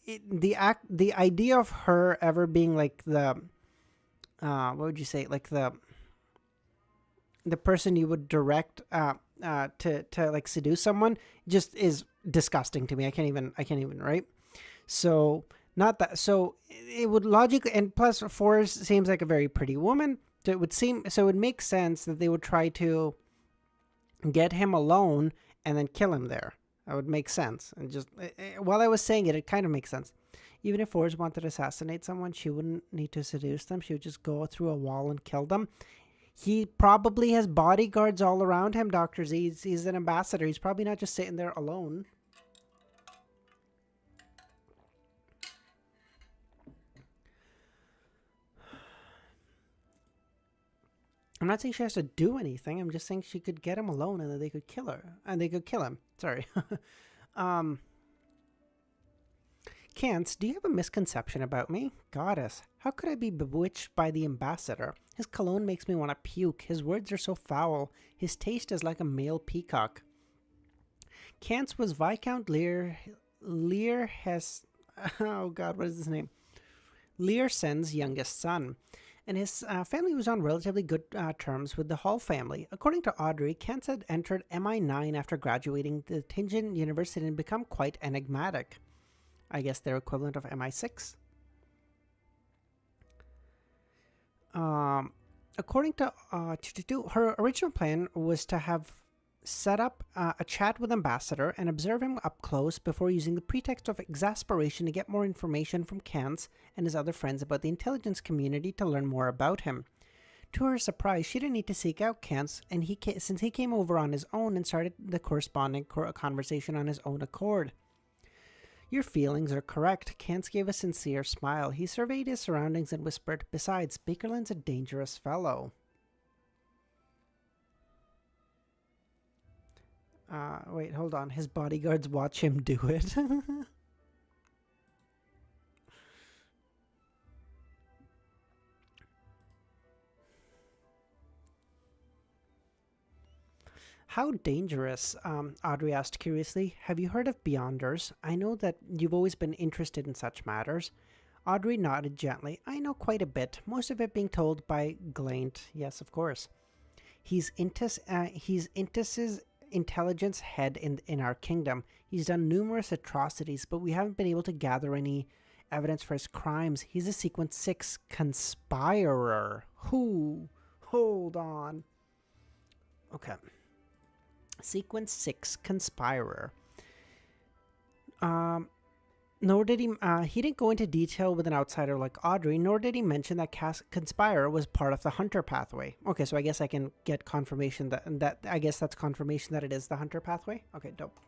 Speaker 1: the idea of her ever being like the what would you say, like the person you would direct to like seduce someone just is disgusting to me. I can't even, right? So not that. So it would logically, and plus Forrest seems like a very pretty woman. So it would make sense that they would try to get him alone and then kill him there. That would make sense. And just while I was saying it, it kind of makes sense. Even if Forrest wanted to assassinate someone, she wouldn't need to seduce them. She would just go through a wall and kill them. He probably has bodyguards all around him, Dr. Z. He's an ambassador. He's probably not just sitting there alone. I'm not saying she has to do anything. I'm just saying she could get him alone and then they could kill her. And they could kill him. Sorry. um, Cance, do you have a misconception about me? Goddess, how could I be bewitched by the ambassador? His cologne makes me want to puke. His words are so foul. His taste is like a male peacock. Cance was Viscount Lear has... Oh god, what is his name? Learsen's youngest son, and his family was on relatively good terms with the Hall family. According to Audrey, Cance had entered MI9 after graduating the Tingen University and become quite enigmatic. I guess their equivalent of MI6. According to her original plan was to have set up a chat with Ambassador and observe him up close before using the pretext of exasperation to get more information from Cance and his other friends about the intelligence community to learn more about him. To her surprise, she didn't need to seek out Cance, and since he came over on his own and started the corresponding conversation on his own accord. Your feelings are correct. Cance gave a sincere smile. He surveyed his surroundings and whispered, "Besides, Bakerland's a dangerous fellow." Wait, hold on. His bodyguards watch him do it. How dangerous? Audrey asked curiously. Have you heard of Beyonders? I know that you've always been interested in such matters. Audrey nodded gently. I know quite a bit, most of it being told by Glaint. Yes, of course. He's Intis's intelligence head in our kingdom. He's done numerous atrocities, but we haven't been able to gather any evidence for his crimes. He's a Sequence 6 conspirer. Who? Hold on. Okay. Sequence 6 conspirer. Nor did he didn't go into detail with an outsider like Audrey, nor did he mention that Conspirer was part of the Hunter pathway. Okay, so I guess I can get confirmation that I guess that's confirmation that it is the Hunter pathway. Okay, dope.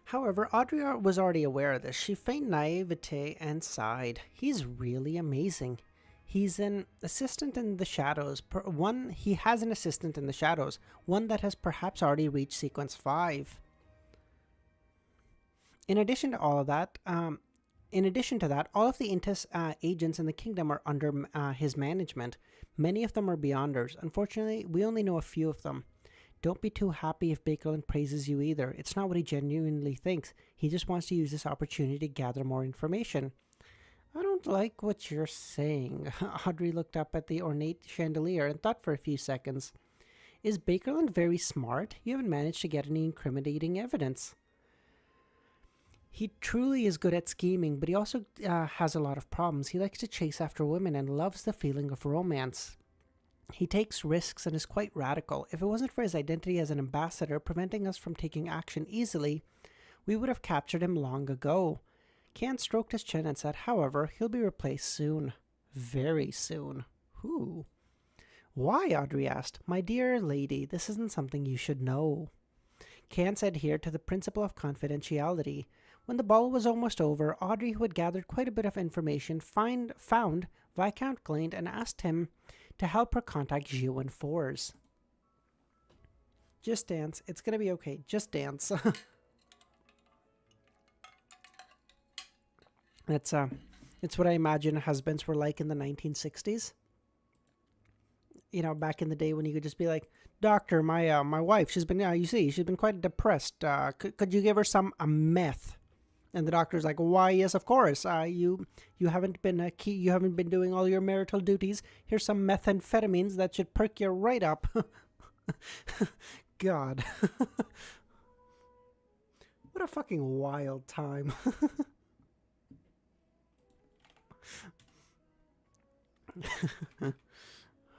Speaker 1: However, Audrey was already aware of this. She feigned naivete and sighed. He's really amazing. He's an assistant in the shadows. He has an assistant in the shadows. One that has perhaps already reached Sequence 5. In addition to all of that, all of the Intis agents in the kingdom are under his management. Many of them are Beyonders. Unfortunately, we only know a few of them. Don't be too happy if Bakerland praises you either. It's not what he genuinely thinks. He just wants to use this opportunity to gather more information. I don't like what you're saying. Audrey looked up at the ornate chandelier and thought for a few seconds. Is Bakerland very smart? You haven't managed to get any incriminating evidence. He truly is good at scheming, but he also has a lot of problems. He likes to chase after women and loves the feeling of romance. He takes risks and is quite radical. If it wasn't for his identity as an ambassador preventing us from taking action easily, we would have captured him long ago. Cance stroked his chin and said, however, he'll be replaced soon. Very soon. Who? Why? Audrey asked. My dear lady, this isn't something you should know. Cance adhered to the principle of confidentiality. When the ball was almost over, Audrey, who had gathered quite a bit of information, found Viscount Glaint and asked him to help her contact Gio and Fours. Just dance. It's gonna be okay. Just dance. It's what I imagine husbands were like in the 1960s. You know, back in the day when you could just be like, "Doctor, my wife, she's been quite depressed. Could you give her some meth?" And the doctor's like, "Why, yes, of course. You haven't been you haven't been doing all your marital duties. Here's some methamphetamines that should perk you right up." God. What a fucking wild time.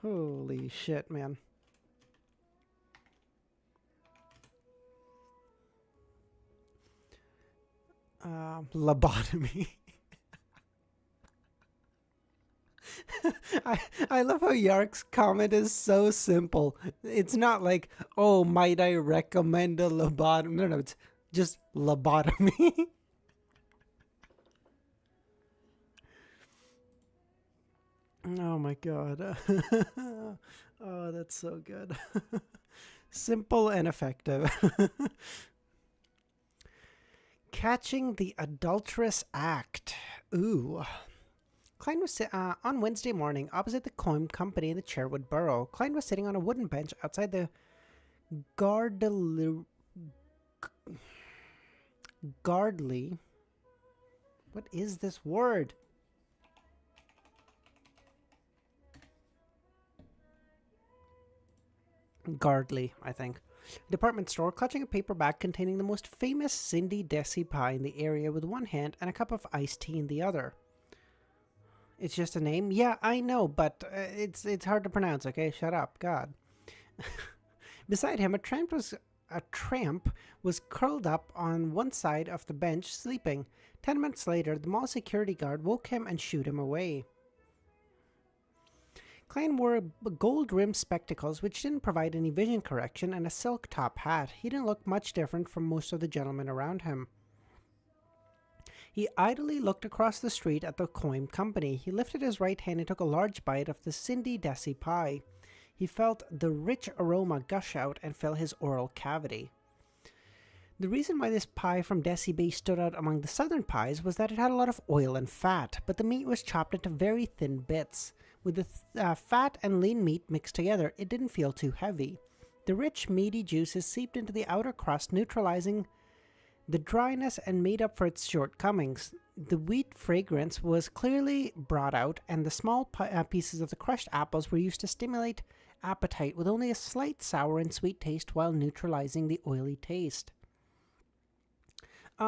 Speaker 1: Holy shit, man. Lobotomy. I love how Yark's comment is so simple. It's not like, oh, might I recommend a lobotomy? No, it's just lobotomy. Oh my god. Oh, that's so good. Simple and effective. Catching the adulterous act. Ooh. Klein was on Wednesday morning opposite the Coim Company in the Cherwood Borough. Klein was sitting on a wooden bench outside the Gardley. What is this word? Gardley, I think. Department store, clutching a paper bag containing the most famous Cindy Desi pie in the area with one hand and a cup of iced tea in the other. It's just a name? Yeah, I know, but it's hard to pronounce, okay? Shut up, God. Beside him, a tramp was curled up on one side of the bench, sleeping. 10 minutes later, the mall security guard woke him and shooed him away. Klein wore gold-rimmed spectacles, which didn't provide any vision correction, and a silk top hat. He didn't look much different from most of the gentlemen around him. He idly looked across the street at the Coim Company. He lifted his right hand and took a large bite of the Cindy Desi pie. He felt the rich aroma gush out and fill his oral cavity. The reason why this pie from Desi Bay stood out among the southern pies was that it had a lot of oil and fat, but the meat was chopped into very thin bits. With the fat and lean meat mixed together, it didn't feel too heavy. The rich, meaty juices seeped into the outer crust, neutralizing the dryness and made up for its shortcomings. The wheat fragrance was clearly brought out, and the small pieces of the crushed apples were used to stimulate appetite with only a slight sour and sweet taste while neutralizing the oily taste.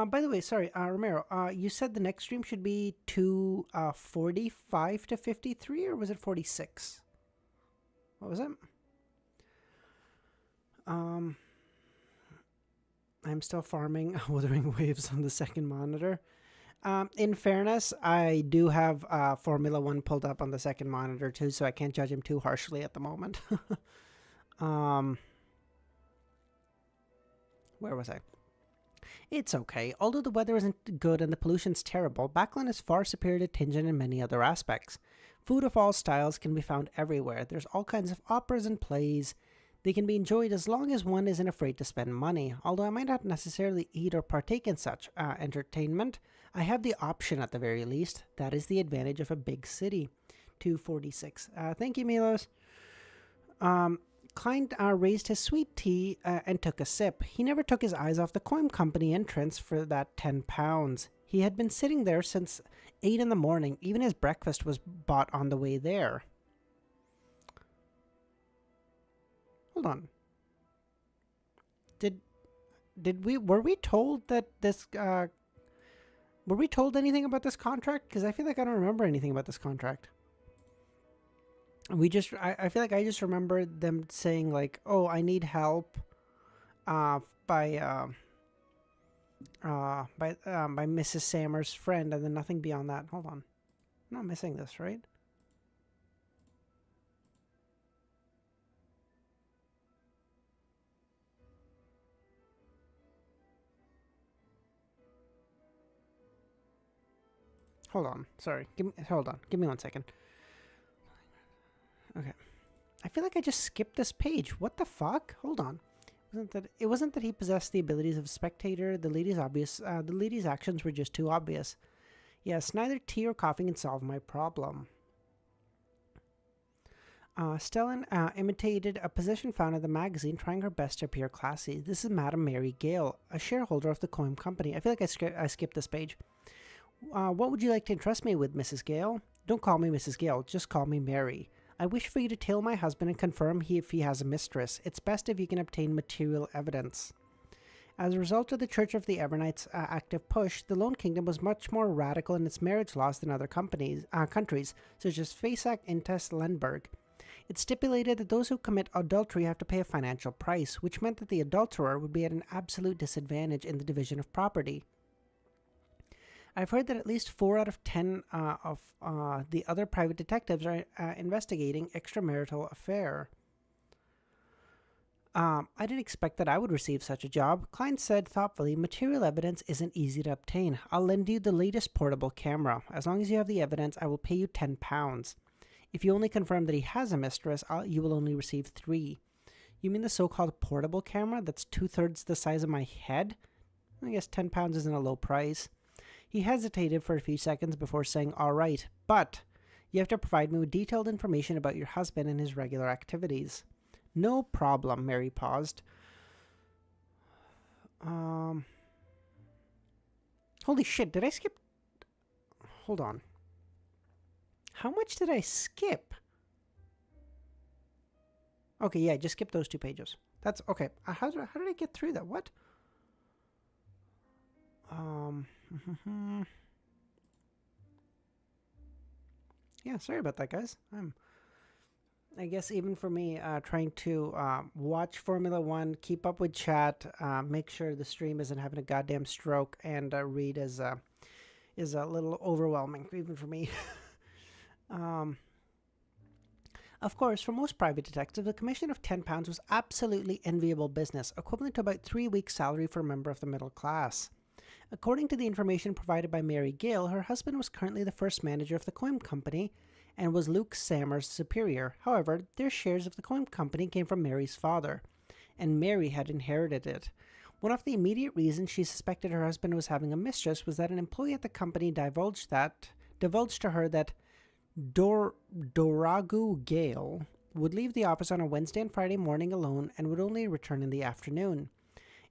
Speaker 1: By the way, sorry, Romero, you said the next stream should be 45 to 53, or was it 46? What was it? I'm still farming Wuthering Waves on the second monitor. In fairness, I do have Formula 1 pulled up on the second monitor too, so I can't judge him too harshly at the moment. Where was I? It's okay. Although the weather isn't good and the pollution's terrible, Backlund is far superior to Tingen in many other aspects. Food of all styles can be found everywhere. There's all kinds of operas and plays. They can be enjoyed as long as one isn't afraid to spend money. Although I might not necessarily eat or partake in such entertainment, I have the option at the very least. That is the advantage of a big city. 246. Thank you, Milos. Klein raised his sweet tea and took a sip. He never took his eyes off the Coim Company entrance for that £10. He had been sitting there since 8 in the morning. Even his breakfast was bought on the way there. Hold on. Were we told that this were we told anything about this contract? Because I feel like I don't remember anything about this contract. I feel like I just remember them saying like, oh, I need help by Mrs. Sammer's friend, and then nothing beyond that. Hold on. I'm not missing this, right? Hold on. Sorry. Hold on. Give me 1 second. Okay. I feel like I just skipped this page. What the fuck? Hold on. It wasn't that he possessed the abilities of a spectator. The lady's actions were just too obvious. Yes, neither tea or coffee can solve my problem. Stellan imitated a position found in the magazine, trying her best to appear classy. This is Madame Mary Gale, a shareholder of the Coim Company. I feel like I skipped this page. What would you like to entrust me with, Mrs. Gale? Don't call me Mrs. Gale. Just call me Mary. I wish for you to tail my husband and confirm if he has a mistress. It's best if you can obtain material evidence. As a result of the Church of the Evernights' active push, the Lone Kingdom was much more radical in its marriage laws than other countries, such as Fasak Intes Lenberg. It stipulated that those who commit adultery have to pay a financial price, which meant that the adulterer would be at an absolute disadvantage in the division of property. I've heard that at least 4 out of 10 of the other private detectives are investigating extramarital affair. I didn't expect that I would receive such a job. Klein said thoughtfully, material evidence isn't easy to obtain. I'll lend you the latest portable camera. As long as you have the evidence, I will pay you £10. If you only confirm that he has a mistress, you will only receive 3. You mean the so-called portable camera that's 2/3 the size of my head? I guess £10 isn't a low price. He hesitated for a few seconds before saying, all right, but you have to provide me with detailed information about your husband and his regular activities. No problem, Mary paused. Holy shit, did I skip? Hold on. How much did I skip? Okay, yeah, just skip those 2 pages. That's okay. How did I get through that? What? Yeah, sorry about that, guys. I guess even for me, trying to watch Formula One, keep up with chat, make sure the stream isn't having a goddamn stroke, and read is a little overwhelming, even for me. Of course, for most private detectives, a commission of £10 was absolutely enviable business, equivalent to about 3 weeks' salary for a member of the middle class. According to the information provided by Mary Gale, her husband was currently the first manager of the coin company and was Luke Sammer's superior. However, their shares of the coin company came from Mary's father, and Mary had inherited it. One of the immediate reasons she suspected her husband was having a mistress was that an employee at the company divulged to her that Doragu Gale would leave the office on a Wednesday and Friday morning alone and would only return in the afternoon.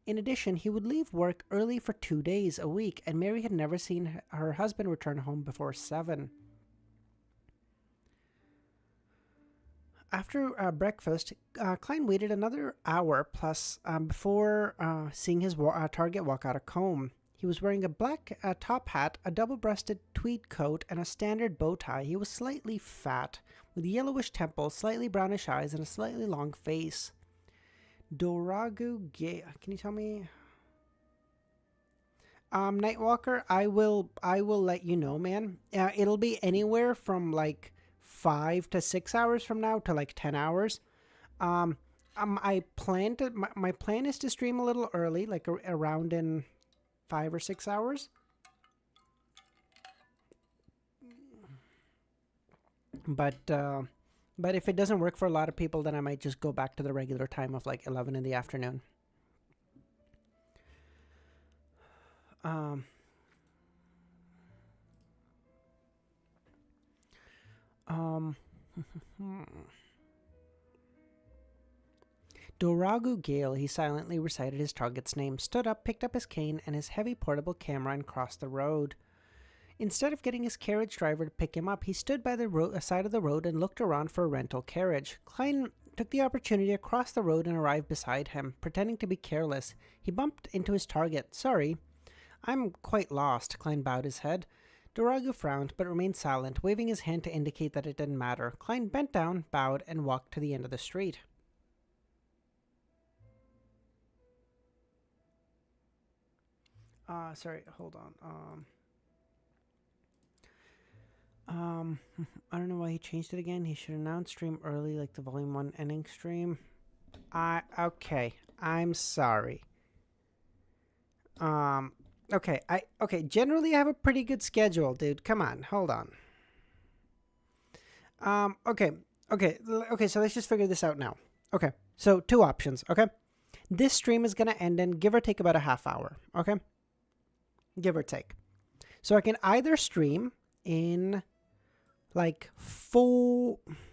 Speaker 1: In addition, he would leave work early for 2 days a week, and Mary had never seen her husband return home before 7. After breakfast, Klein waited another hour plus before seeing his target walk out of home. He was wearing a black top hat, a double-breasted tweed coat, and a standard bow tie. He was slightly fat, with yellowish temples, slightly brownish eyes, and a slightly long face. Doragu Gale. Can you tell me? Nightwalker, I will let you know, man. It'll be anywhere from like 5 to 6 hours from now to like 10 hours. I plan to. My plan is to stream a little early, like around in 5 or 6 hours. But if it doesn't work for a lot of people, then I might just go back to the regular time of like 11 in the afternoon. Doragu Gale, he silently recited his target's name, stood up, picked up his cane and his heavy portable camera, and crossed the road. Instead of getting his carriage driver to pick him up, he stood by the side of the road and looked around for a rental carriage. Klein took the opportunity to cross the road and arrive beside him. Pretending to be careless, he bumped into his target. Sorry, I'm quite lost. Klein bowed his head. Doragu frowned, but remained silent, waving his hand to indicate that it didn't matter. Klein bent down, bowed, and walked to the end of the street. Sorry, hold on. I don't know why he changed it again. He should announce stream early, like the volume 1 ending stream. Okay, I'm sorry. Okay, generally I have a pretty good schedule, dude. Come on, hold on. Okay, so let's just figure this out now. Okay, so 2 options, okay? This stream is gonna end in give or take about a half hour, okay? Give or take. So I can either stream in like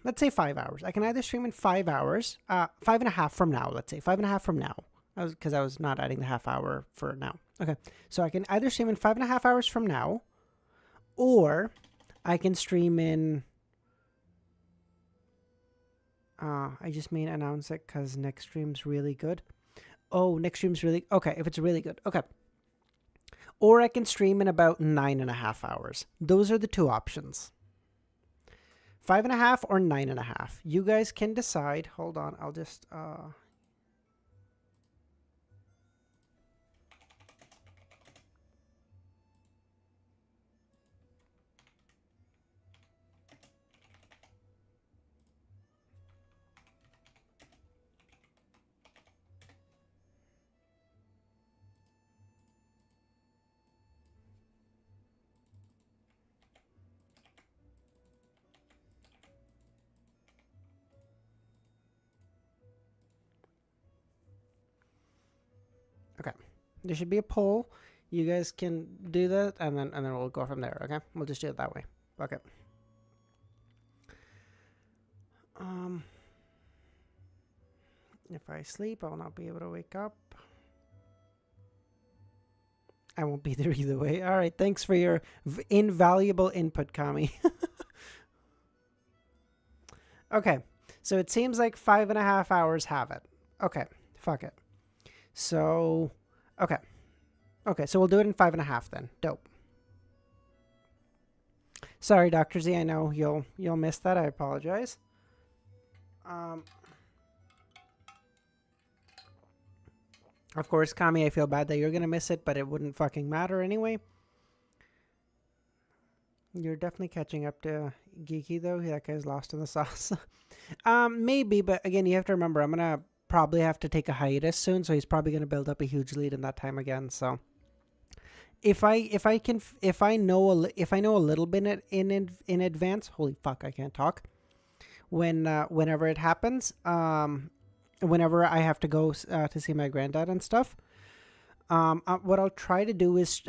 Speaker 1: let's say 5 hours. I can either stream in 5 hours, 5.5 from now, let's say 5.5 from now, because I was not adding the half hour for now. Okay, so I can either stream in 5.5 hours from now, or I can stream in, I just mean announce it because next stream's really good. Oh, next stream's really, okay, if it's really good, okay. Or I can stream in about 9.5 hours. Those are the 2 options. 5.5 or 9.5. You guys can decide. Hold on, I'll just There should be a poll. You guys can do that, and then we'll go from there. Okay, we'll just do it that way. Okay. If I sleep, I will not be able to wake up. I won't be there either way. All right, thanks for your invaluable input, Kami. Okay, so it seems like 5.5 hours have it. Okay, fuck it. So, okay. Okay, so we'll do it in 5.5 then. Dope. Sorry, Dr. Z, I know you'll miss that. I apologize. Of course, Kami, I feel bad that you're gonna miss it, but it wouldn't fucking matter anyway. You're definitely catching up to Geeky, though. That guy's lost in the sauce. Maybe, but again, you have to remember, I'm gonna probably have to take a hiatus soon, so he's probably gonna build up a huge lead in that time again. So, if I know a little bit in advance, holy fuck, I can't talk. Whenever it happens, whenever I have to go to see my granddad and stuff. What I'll try to do is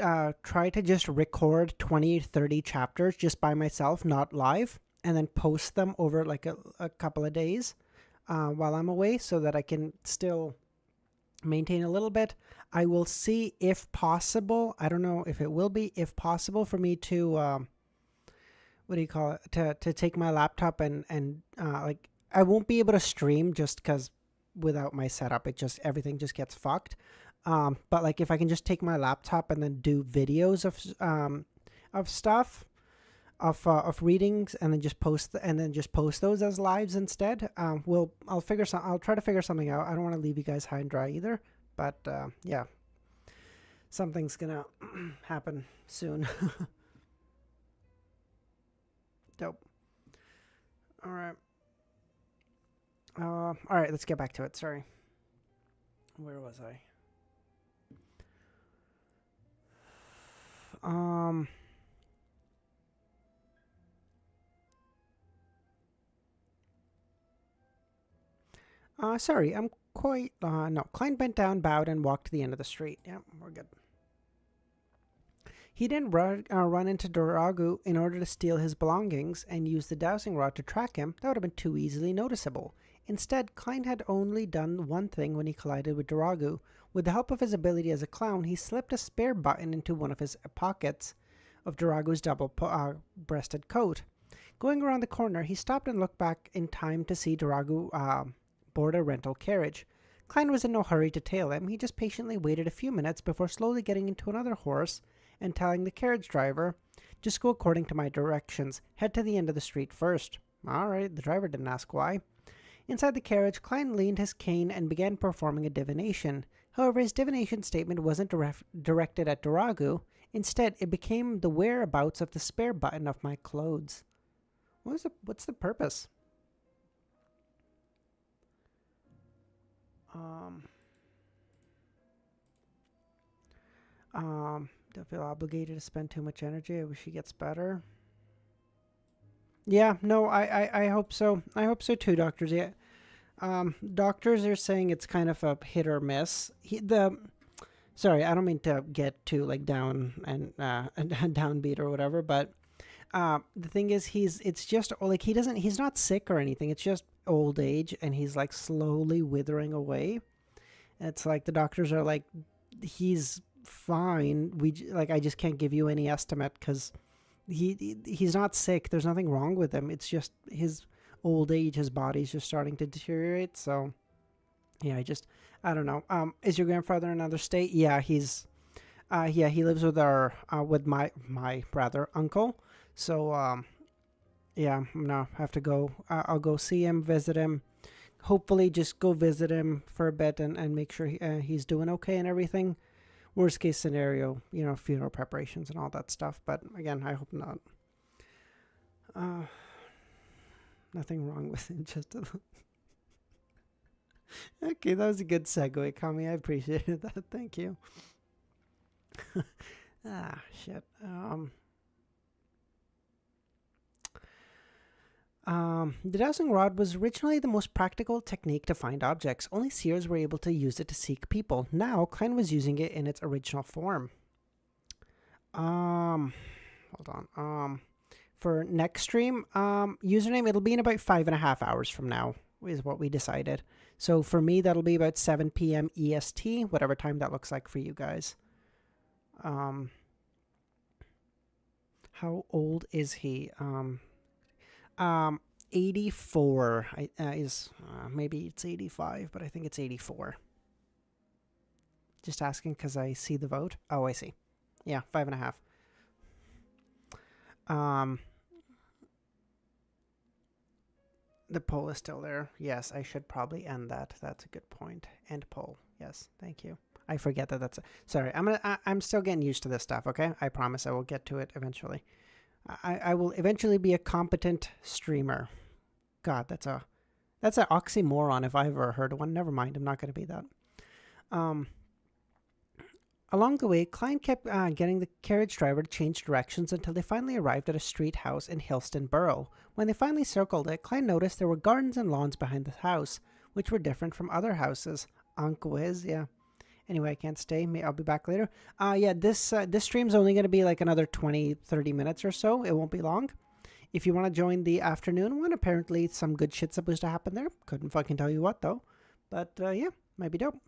Speaker 1: try to just record 20, 30 chapters just by myself, not live, and then post them over like a couple of days while I'm away so that I can still maintain a little bit. I will see if possible. I don't know if it will be, if possible for me to, what do you call it? To take my laptop and like, I won't be able to stream just because without my setup, everything just gets fucked. But like if I can just take my laptop and then do videos of stuff, of readings, and then just post those as lives instead. I'll try to figure something out. I don't want to leave you guys high and dry either, but yeah, something's gonna happen soon. Dope. All right. All right, let's get back to it. Sorry. Where was I? Sorry, I'm quite, no. Klein bent down, bowed, and walked to the end of the street. Yeah, we're good. He didn't run into Doragu in order to steal his belongings and use the dowsing rod to track him. That would have been too easily noticeable. Instead, Klein had only done one thing when he collided with Doragu. With the help of his ability as a clown, he slipped a spare button into one of his pockets of Doragu's double-breasted coat. Going around the corner, he stopped and looked back in time to see Doragu board a rental carriage. Klein was in no hurry to tail him. He just patiently waited a few minutes before slowly getting into another horse and telling the carriage driver, "Just go according to my directions. Head to the end of the street first." All right, the driver didn't ask why. Inside the carriage, Klein leaned his cane and began performing a divination. However, his divination statement wasn't directed at Doragu. Instead, it became the whereabouts of the spare button of my clothes. What's the purpose? Don't feel obligated to spend too much energy. I wish he gets better. Yeah, no, I hope so. I hope so too, doctors. Yeah. Doctors are saying it's kind of a hit or miss. Sorry, I don't mean to get too like down and downbeat or whatever, but the thing is, it's just like he's not sick or anything. It's just old age, and he's like slowly withering away. It's like the doctors are like, he's fine. I just can't give you any estimate because he's not sick. There's nothing wrong with him. It's just his old age. His body's just starting to deteriorate. So yeah, I don't know. Is your grandfather in another state? Yeah, he lives with with my brother uncle. So yeah, I'm gonna have to go. I'll go see him, visit him. Hopefully, just go visit him for a bit and make sure he's doing okay and everything. Worst case scenario, funeral preparations and all that stuff. But again, I hope not. Nothing wrong with it. Just okay. That was a good segue, Kami. I appreciated that. Thank you. Shit. The dowsing rod was originally the most practical technique to find objects. Only seers were able to use it to seek people. Now, Klein was using it in its original form. Hold on. For next stream, username, it'll be in about 5.5 hours from now, is what we decided. So for me, that'll be about 7 p.m. EST, whatever time that looks like for you guys. How old is he? 84 maybe it's 85, but I think it's 84. Just asking because I see the vote. Oh, I see. Yeah, 5.5. The poll is still there. Yes, I should probably end that. That's a good point. End poll. Yes, thank you. I forget that that's... Sorry, I'm still getting used to this stuff, okay? I promise I will get to it eventually. I will eventually be a competent streamer. God, that's an oxymoron if I've ever heard one. Never mind, I'm not going to be that. Along the way, Klein kept getting the carriage driver to change directions until they finally arrived at a street house in Hillston Borough. When they finally circled it, Klein noticed there were gardens and lawns behind the house, which were different from other houses. Unquiz, yeah. Anyway, I can't stay. I'll be back later. Yeah, this stream's only going to be like another 20-30 minutes or so. It won't be long. If you want to join the afternoon one, apparently some good shit's supposed to happen there. Couldn't fucking tell you what, though. But, yeah, might be dope.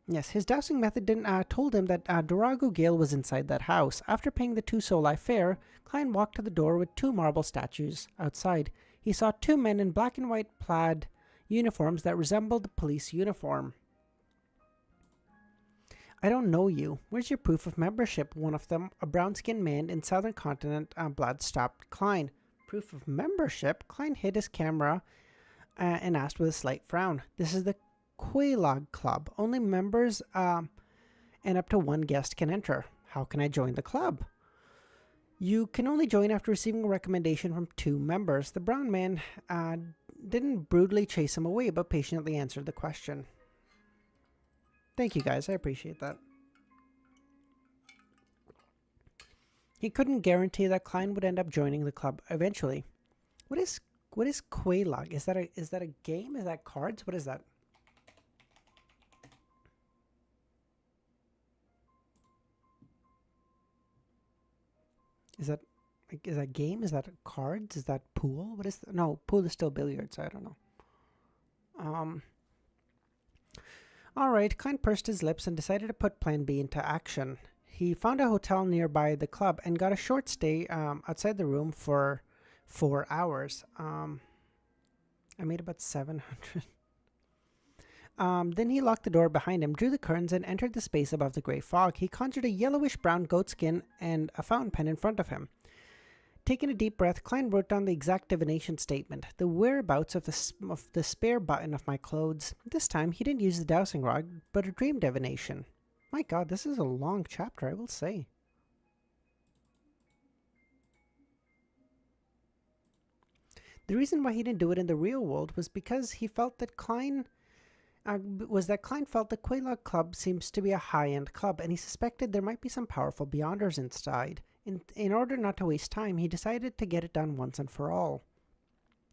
Speaker 1: Yes, his dowsing method told him that Durago Gale was inside that house. After paying the 2 solai fare, Klein walked to the door with 2 marble statues outside. He saw 2 men in black and white plaid uniforms that resembled the police uniform. I don't know you. Where's your proof of membership? One of them, a brown-skinned man in Southern Continent, blood stopped Klein. Proof of membership? Klein hid his camera and asked with a slight frown. This is the Quelaag Club. Only members and up to 1 guest can enter. How can I join the club? You can only join after receiving a recommendation from 2 members. The brown man didn't brutally chase him away, but patiently answered the question. Thank you, guys. I appreciate that. He couldn't guarantee that Klein would end up joining the club eventually. What is Quelaag? Is that a game? Is that cards? What is that? Is that game? Is that cards? Is that pool? What is no, pool is still billiards. I don't know. All right, Klein pursed his lips and decided to put Plan B into action. He found a hotel nearby the club and got a short stay outside the room for 4 hours. I made about 700. Then he locked the door behind him, drew the curtains, and entered the space above the grey fog. He conjured a yellowish-brown goatskin and a fountain pen in front of him. Taking a deep breath, Klein wrote down the exact divination statement, the whereabouts of the spare button of my clothes. This time, he didn't use the dowsing rod, but a dream divination. My God, this is a long chapter, I will say. The reason why he didn't do it in the real world was because he felt that Klein felt the Quelaag Club seems to be a high-end club, and he suspected there might be some powerful Beyonders inside. In order not to waste time, he decided to get it done once and for all.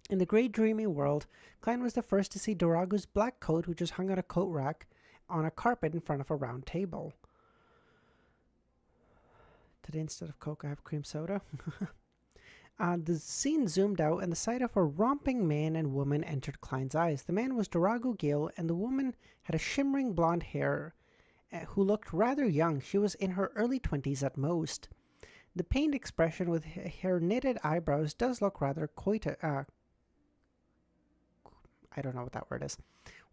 Speaker 1: In the grey, dreamy world, Klein was the first to see Durago's black coat, which was hung on a coat rack on a carpet in front of a round table. Today, instead of Coke, I have cream soda. The scene zoomed out, and the sight of a romping man and woman entered Klein's eyes. The man was Durago Gale, and the woman had a shimmering blonde hair who looked rather young. She was in her early 20s at most. The pained expression with her knitted eyebrows does look rather I don't know what that word is.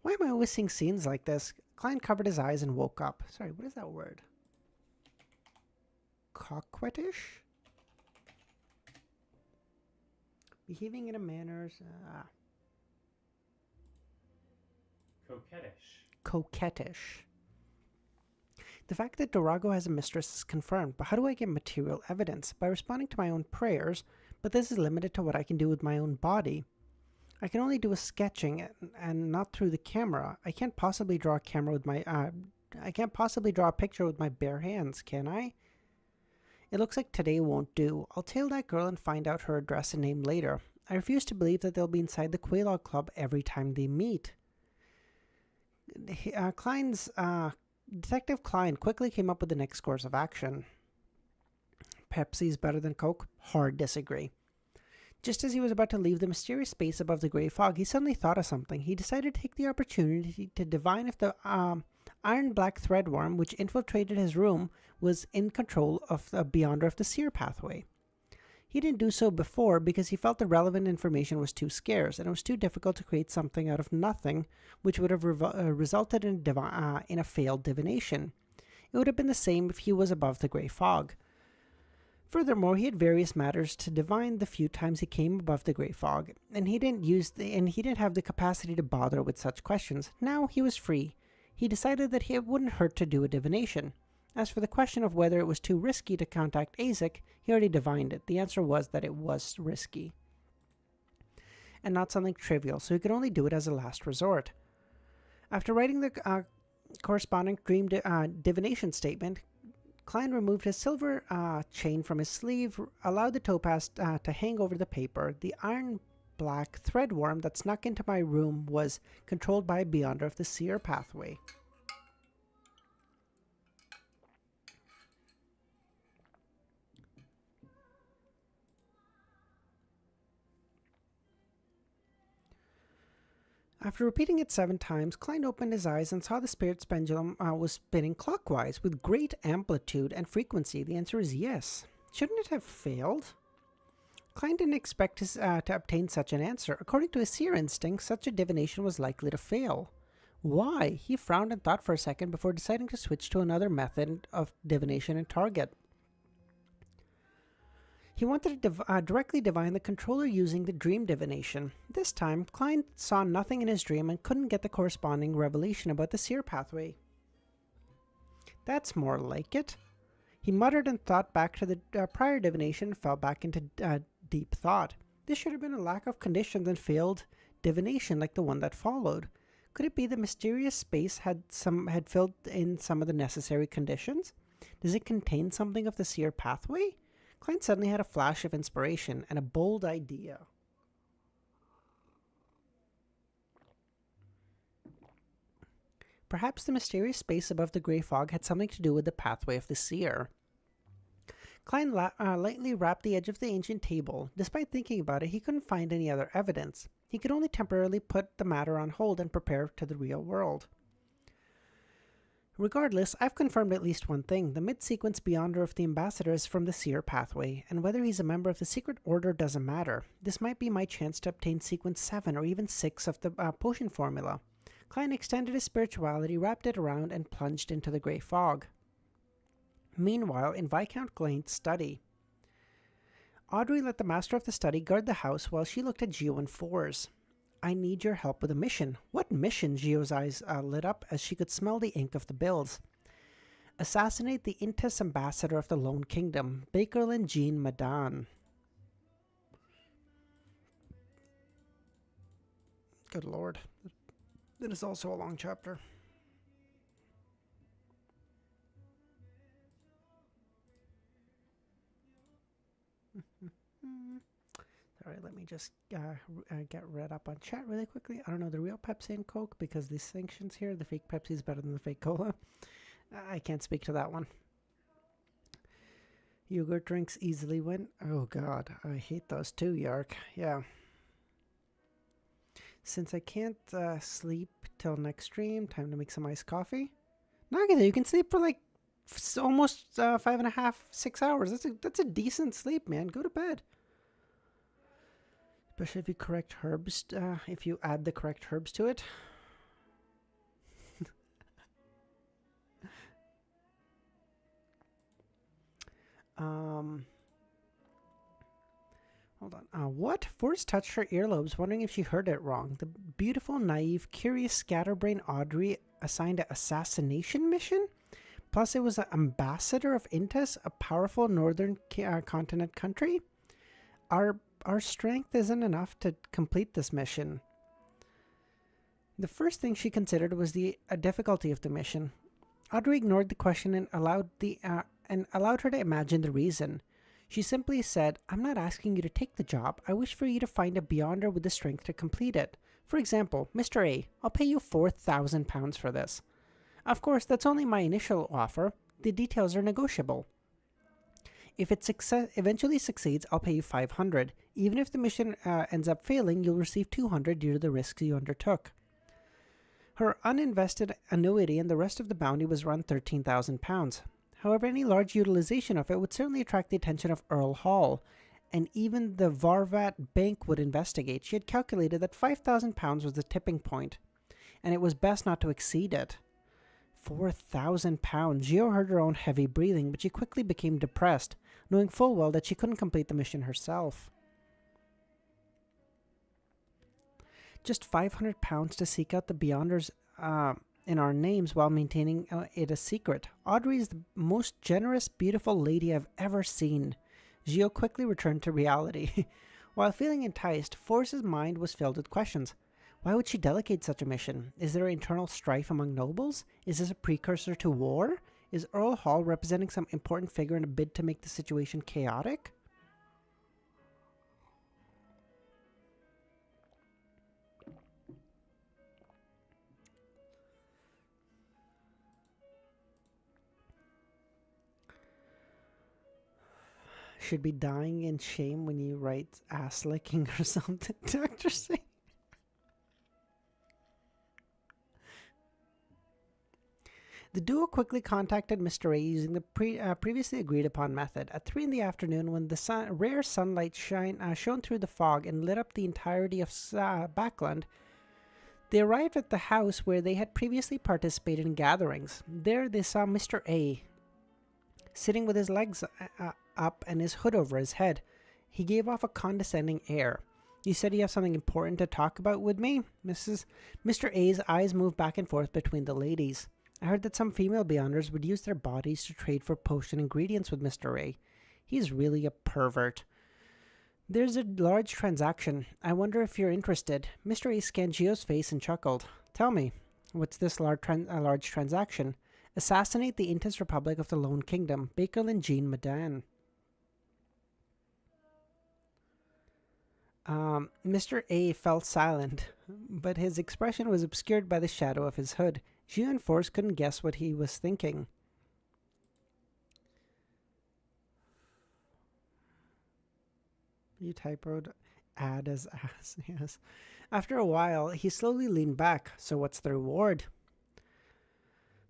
Speaker 1: Why am I always seeing scenes like this? Klein covered his eyes and woke up. Sorry, what is that word? Coquettish? Behaving in a manner...
Speaker 2: Coquettish.
Speaker 1: Coquettish. The fact that Durago has a mistress is confirmed, but how do I get material evidence? By responding to my own prayers, but this is limited to what I can do with my own body. I can only do a sketching and not through the camera. I can't possibly draw a camera with my I can't possibly draw a picture with my bare hands, can I? It looks like today won't do. I'll tail that girl and find out her address and name later. I refuse to believe that they'll be inside the Quelaag Club every time they meet. Detective Klein quickly came up with the next course of action. Pepsi's better than Coke? Hard disagree. Just as he was about to leave the mysterious space above the grey fog, he suddenly thought of something. He decided to take the opportunity to divine if the iron black threadworm which infiltrated his room was in control of the Beyonder of the Seer pathway. He didn't do so before because he felt the relevant information was too scarce, and it was too difficult to create something out of nothing, which would have resulted in a failed divination. It would have been the same if he was above the grey fog. Furthermore, he had various matters to divine the few times he came above the grey fog, and he didn't have the capacity to bother with such questions. Now he was free. He decided that it wouldn't hurt to do a divination. As for the question of whether it was too risky to contact Azek, he already divined it. The answer was that it was risky, and not something trivial, so he could only do it as a last resort. After writing the corresponding dream divination statement, Klein removed his silver chain from his sleeve, allowed the topaz to hang over the paper. The iron black threadworm that snuck into my room was controlled by a Beyonder of the Seer pathway. After repeating it 7 times, Klein opened his eyes and saw the spirit's pendulum was spinning clockwise with great amplitude and frequency. The answer is yes. Shouldn't it have failed? Klein didn't expect to obtain such an answer. According to his seer instinct, such a divination was likely to fail. Why? He frowned and thought for a second before deciding to switch to another method of divination and target. He wanted to directly divine the controller using the dream divination. This time, Klein saw nothing in his dream and couldn't get the corresponding revelation about the Seer pathway. That's more like it. He muttered and thought back to the prior divination and fell back into deep thought. This should have been a lack of conditions and failed divination like the one that followed. Could it be the mysterious space had filled in some of the necessary conditions? Does it contain something of the Seer pathway? Klein suddenly had a flash of inspiration and a bold idea. Perhaps the mysterious space above the grey fog had something to do with the pathway of the Seer. Klein lightly rapped the edge of the ancient table. Despite thinking about it, he couldn't find any other evidence. He could only temporarily put the matter on hold and prepare to the real world. Regardless, I've confirmed at least one thing. The mid-sequence Beyonder of the Ambassador is from the Seer pathway, and whether he's a member of the Secret Order doesn't matter. This might be my chance to obtain sequence 7 or even 6 of the potion formula. Klein extended his spirituality, wrapped it around, and plunged into the grey fog. Meanwhile, in Viscount Glaine's study, Audrey let the master of the study guard the house while she looked at Geo and Fours. I need your help with a mission. What mission? Geo's eyes lit up as she could smell the ink of the bills. Assassinate the Intis ambassador of the Lone Kingdom, Bakerlin Jean Madan. Good lord. That is also a long chapter. Alright, let me just get read up on chat really quickly. I don't know the real Pepsi and Coke because the sanctions here, the fake Pepsi is better than the fake cola. I can't speak to that one. Yogurt drinks easily win. Oh god, I hate those too, Yark. Yeah. Since I can't sleep till next stream, time to make some iced coffee. Nagita, you can sleep for like almost 5.5, 6 hours. That's a decent sleep, man. Go to bed. Especially if you correct herbs, if you add the correct herbs to it. Hold on. What? Forrest touched her earlobes, wondering if she heard it wrong. The beautiful, naive, curious, scatterbrain Audrey assigned an assassination mission? Plus, it was an ambassador of Intis, a powerful northern continent country? Our strength isn't enough to complete this mission. The first thing she considered was the difficulty of the mission. Audrey ignored the question and allowed the and allowed her to imagine the reason. She simply said, "I'm not asking you to take the job. I wish for you to find a Beyonder with the strength to complete it. For example, Mr. A, I'll pay you £4,000 for this. Of course, that's only my initial offer. The details are negotiable. If it eventually succeeds, I'll pay you 500. Even if the mission ends up failing, you'll receive 200 due to the risks you undertook." Her uninvested annuity and the rest of the bounty was around £13,000. However, any large utilization of it would certainly attract the attention of Earl Hall, and even the Varvat Bank would investigate. She had calculated that £5,000 was the tipping point, and it was best not to exceed it. £4,000. Geo heard her own heavy breathing, but she quickly became depressed, knowing full well that she couldn't complete the mission herself. Just £500 to seek out the Beyonders in our names while maintaining it a secret. Audrey is the most generous, beautiful lady I've ever seen. Geo quickly returned to reality. While feeling enticed, Forrest's mind was filled with questions. Why would she delegate such a mission? Is there internal strife among nobles? Is this a precursor to war? Is Earl Hall representing some important figure in a bid to make the situation chaotic? Should be dying in shame when you write ass licking or something, Dr. C. The duo quickly contacted Mr. A using the previously agreed upon method. At 3 in the afternoon, when the rare sunlight shone through the fog and lit up the entirety of Backland, they arrived at the house where they had previously participated in gatherings. There they saw Mr. A sitting with his legs up and his hood over his head. He gave off a condescending air. "You said you have something important to talk about with me?" Mr. A's eyes moved back and forth between the ladies. "I heard that some female Beyonders would use their bodies to trade for potion ingredients with Mr. A. He's really a pervert. There's a large transaction. I wonder if you're interested." Mr. A scanned Geo's face and chuckled. "Tell me, what's this large transaction?" "Assassinate the Intis Republic of the Lone Kingdom, Bakerlin Jean Madan." Mr. A fell silent, but his expression was obscured by the shadow of his hood. Geo and Force couldn't guess what he was thinking. You typoed add as ass, yes. After a while, he slowly leaned back. "So what's the reward?"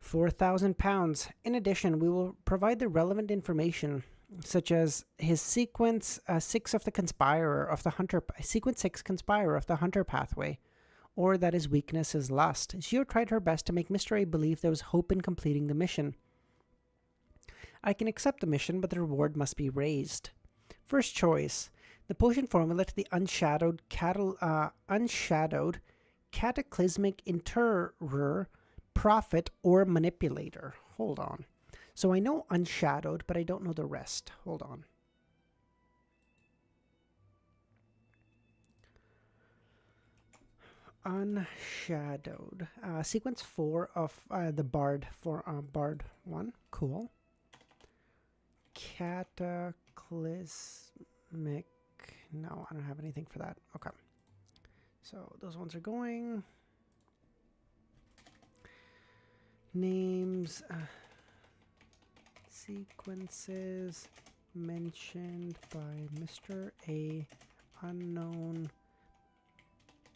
Speaker 1: £4,000. In addition, we will provide the relevant information, such as his sequence 6 of the Conspirer of the Hunter, sequence 6 Conspirer of the Hunter pathway, or that his weakness is lust. Geo tried her best to make Mr. A believe there was hope in completing the mission. "I can accept the mission, but the reward must be raised. First choice, the potion formula to the unshadowed cataclysmic interrer, prophet, or manipulator." Hold on. So I know unshadowed, but I don't know the rest. Hold on. Unshadowed. Sequence 4 of the Bard for Bard 1. Cool. Cataclysmic. No, I don't have anything for that. Okay. So those ones are going. Names. Sequences mentioned by Mr. A. Unknown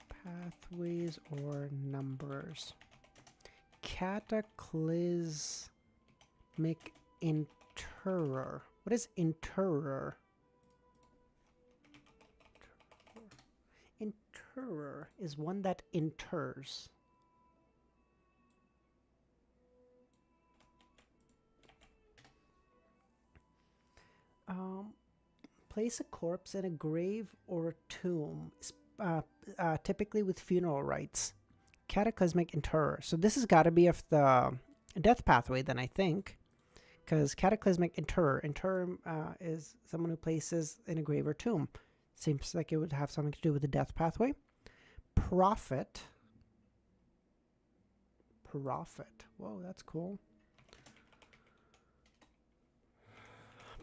Speaker 1: pathways or numbers. Cataclysmic interrer. What is interrer? Interrer is one that inters. Place a corpse in a grave or a tomb, typically with funeral rites. Cataclysmic interrer. So this has got to be of the death pathway then, I think. Because cataclysmic interrer. Interrer is someone who places in a grave or tomb. Seems like it would have something to do with the death pathway. Prophet. Prophet. Whoa, that's cool.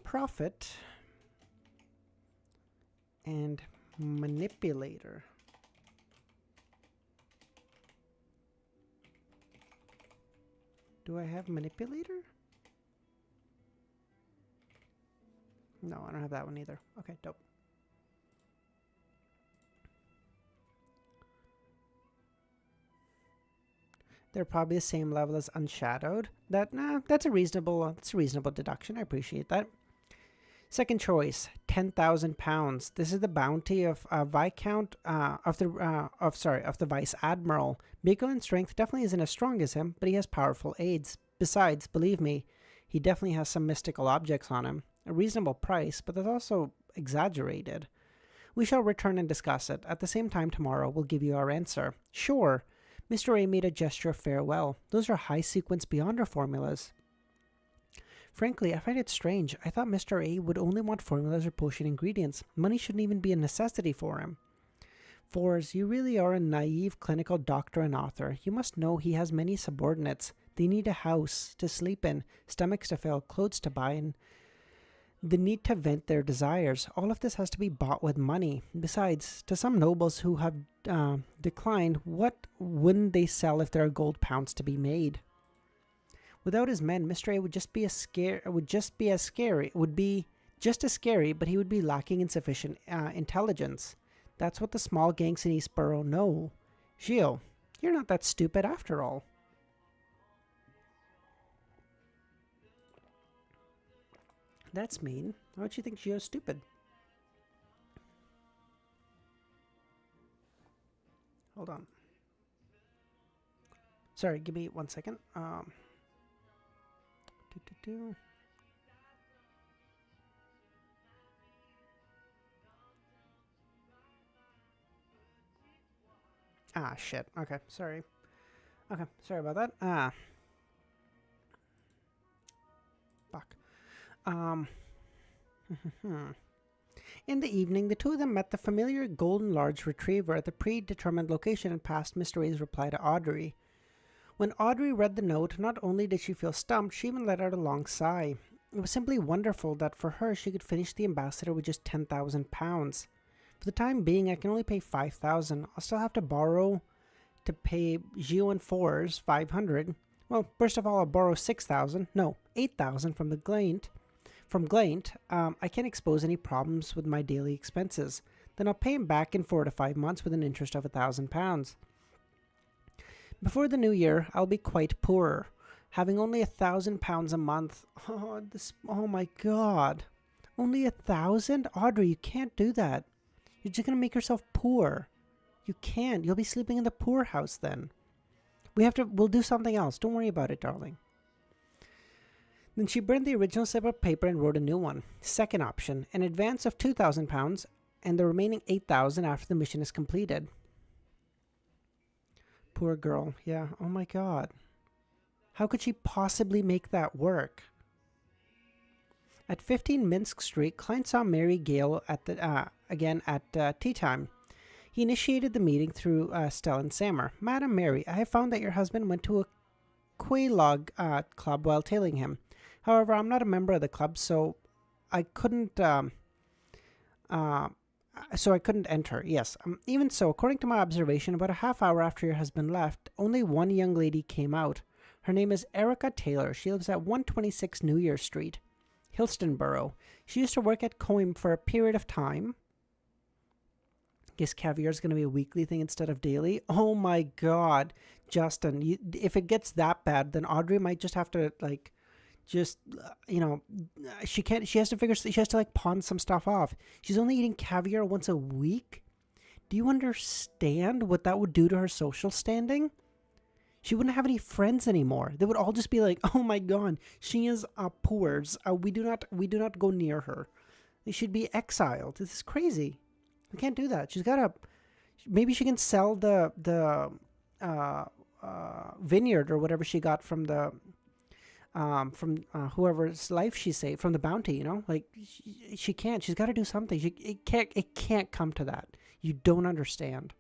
Speaker 1: prophet and manipulator. Do I have manipulator? No, I don't have that one either. Okay, dope. They're probably the same level as Unshadowed. That's a reasonable deduction. I appreciate that. Second choice, 10,000 pounds. This is the bounty of Viscount of the Vice Admiral. Beagle in strength definitely isn't as strong as him, but he has powerful aids. Besides, believe me, he definitely has some mystical objects on him. A reasonable price, but that's also exaggerated. We shall return and discuss it. At the same time tomorrow, we'll give you our answer. Sure. Mr. A made a gesture of farewell. Those are high sequence beyonder formulas. Frankly, I find it strange. I thought Mr. A would only want formulas or potion ingredients. Money shouldn't even be a necessity for him. Fours, you really are a naive clinical doctor and author. You must know he has many subordinates. They need a house to sleep in, stomachs to fill, clothes to buy, and the need to vent their desires. All of this has to be bought with money. Besides, to some nobles who have declined, what wouldn't they sell if there are gold pounds to be made? Without his men, Mr. A would just be just as scary, but he would be lacking in sufficient intelligence. That's what the small gangs in Eastborough know. Gio, you're not that stupid after all. That's mean. Why would you think Gio's stupid? Hold on. Sorry, give me 1 second. Ah, shit. Okay, sorry. Okay, sorry about that. Fuck. In the evening, the two of them met the familiar golden large retriever at the predetermined location and passed Mr. A's reply to Audrey. When Audrey read the note, not only did she feel stumped, she even let out a long sigh. It was simply wonderful that for her she could finish the ambassador with just 10,000 pounds. For the time being, I can only pay 5,000. I'll still have to borrow to pay Gio and Fours 500. Well, first of all, I'll borrow 8,000 from Glaint. I can't expose any problems with my daily expenses. Then I'll pay him back in 4 to 5 months with an interest of 1,000 pounds. Before the new year, I'll be quite poor, having only 1,000 pounds a month. Oh my God. Only 1,000? Audrey, you can't do that. You're just going to make yourself poor. You can't. You'll be sleeping in the poorhouse then. We'll do something else. Don't worry about it, darling. Then she burned the original slip of paper and wrote a new one. Second option, an advance of 2,000 pounds and the remaining 8,000 after the mission is completed. Poor girl. Yeah. Oh my God. How could she possibly make that work? At 15 Minsk Street, Klein saw Mary Gale at tea time. He initiated the meeting through Stellan Sammer. Madam Mary, I have found that your husband went to a Quelaag club while tailing him. However, I'm not a member of the club, so I couldn't enter. Yes. Even so, according to my observation, about a half hour after your husband left, only one young lady came out. Her name is Erica Taylor. She lives at 126 New Year Street, Helstonborough. She used to work at Coim for a period of time. Guess caviar is going to be a weekly thing instead of daily. Oh my God, Justin! If it gets that bad, then Audrey might just have to she has to pawn some stuff off. She's only eating caviar once a week. Do you understand what that would do to her social standing? She wouldn't have any friends anymore. They would all just be like, "Oh my God, she is poor. We do not go near her. They should be exiled." This is crazy. We can't do that. Maybe she can sell the vineyard or whatever she got from the whoever's life she saved from the bounty. She can't. She's got to do something. It can't come to that. You don't understand.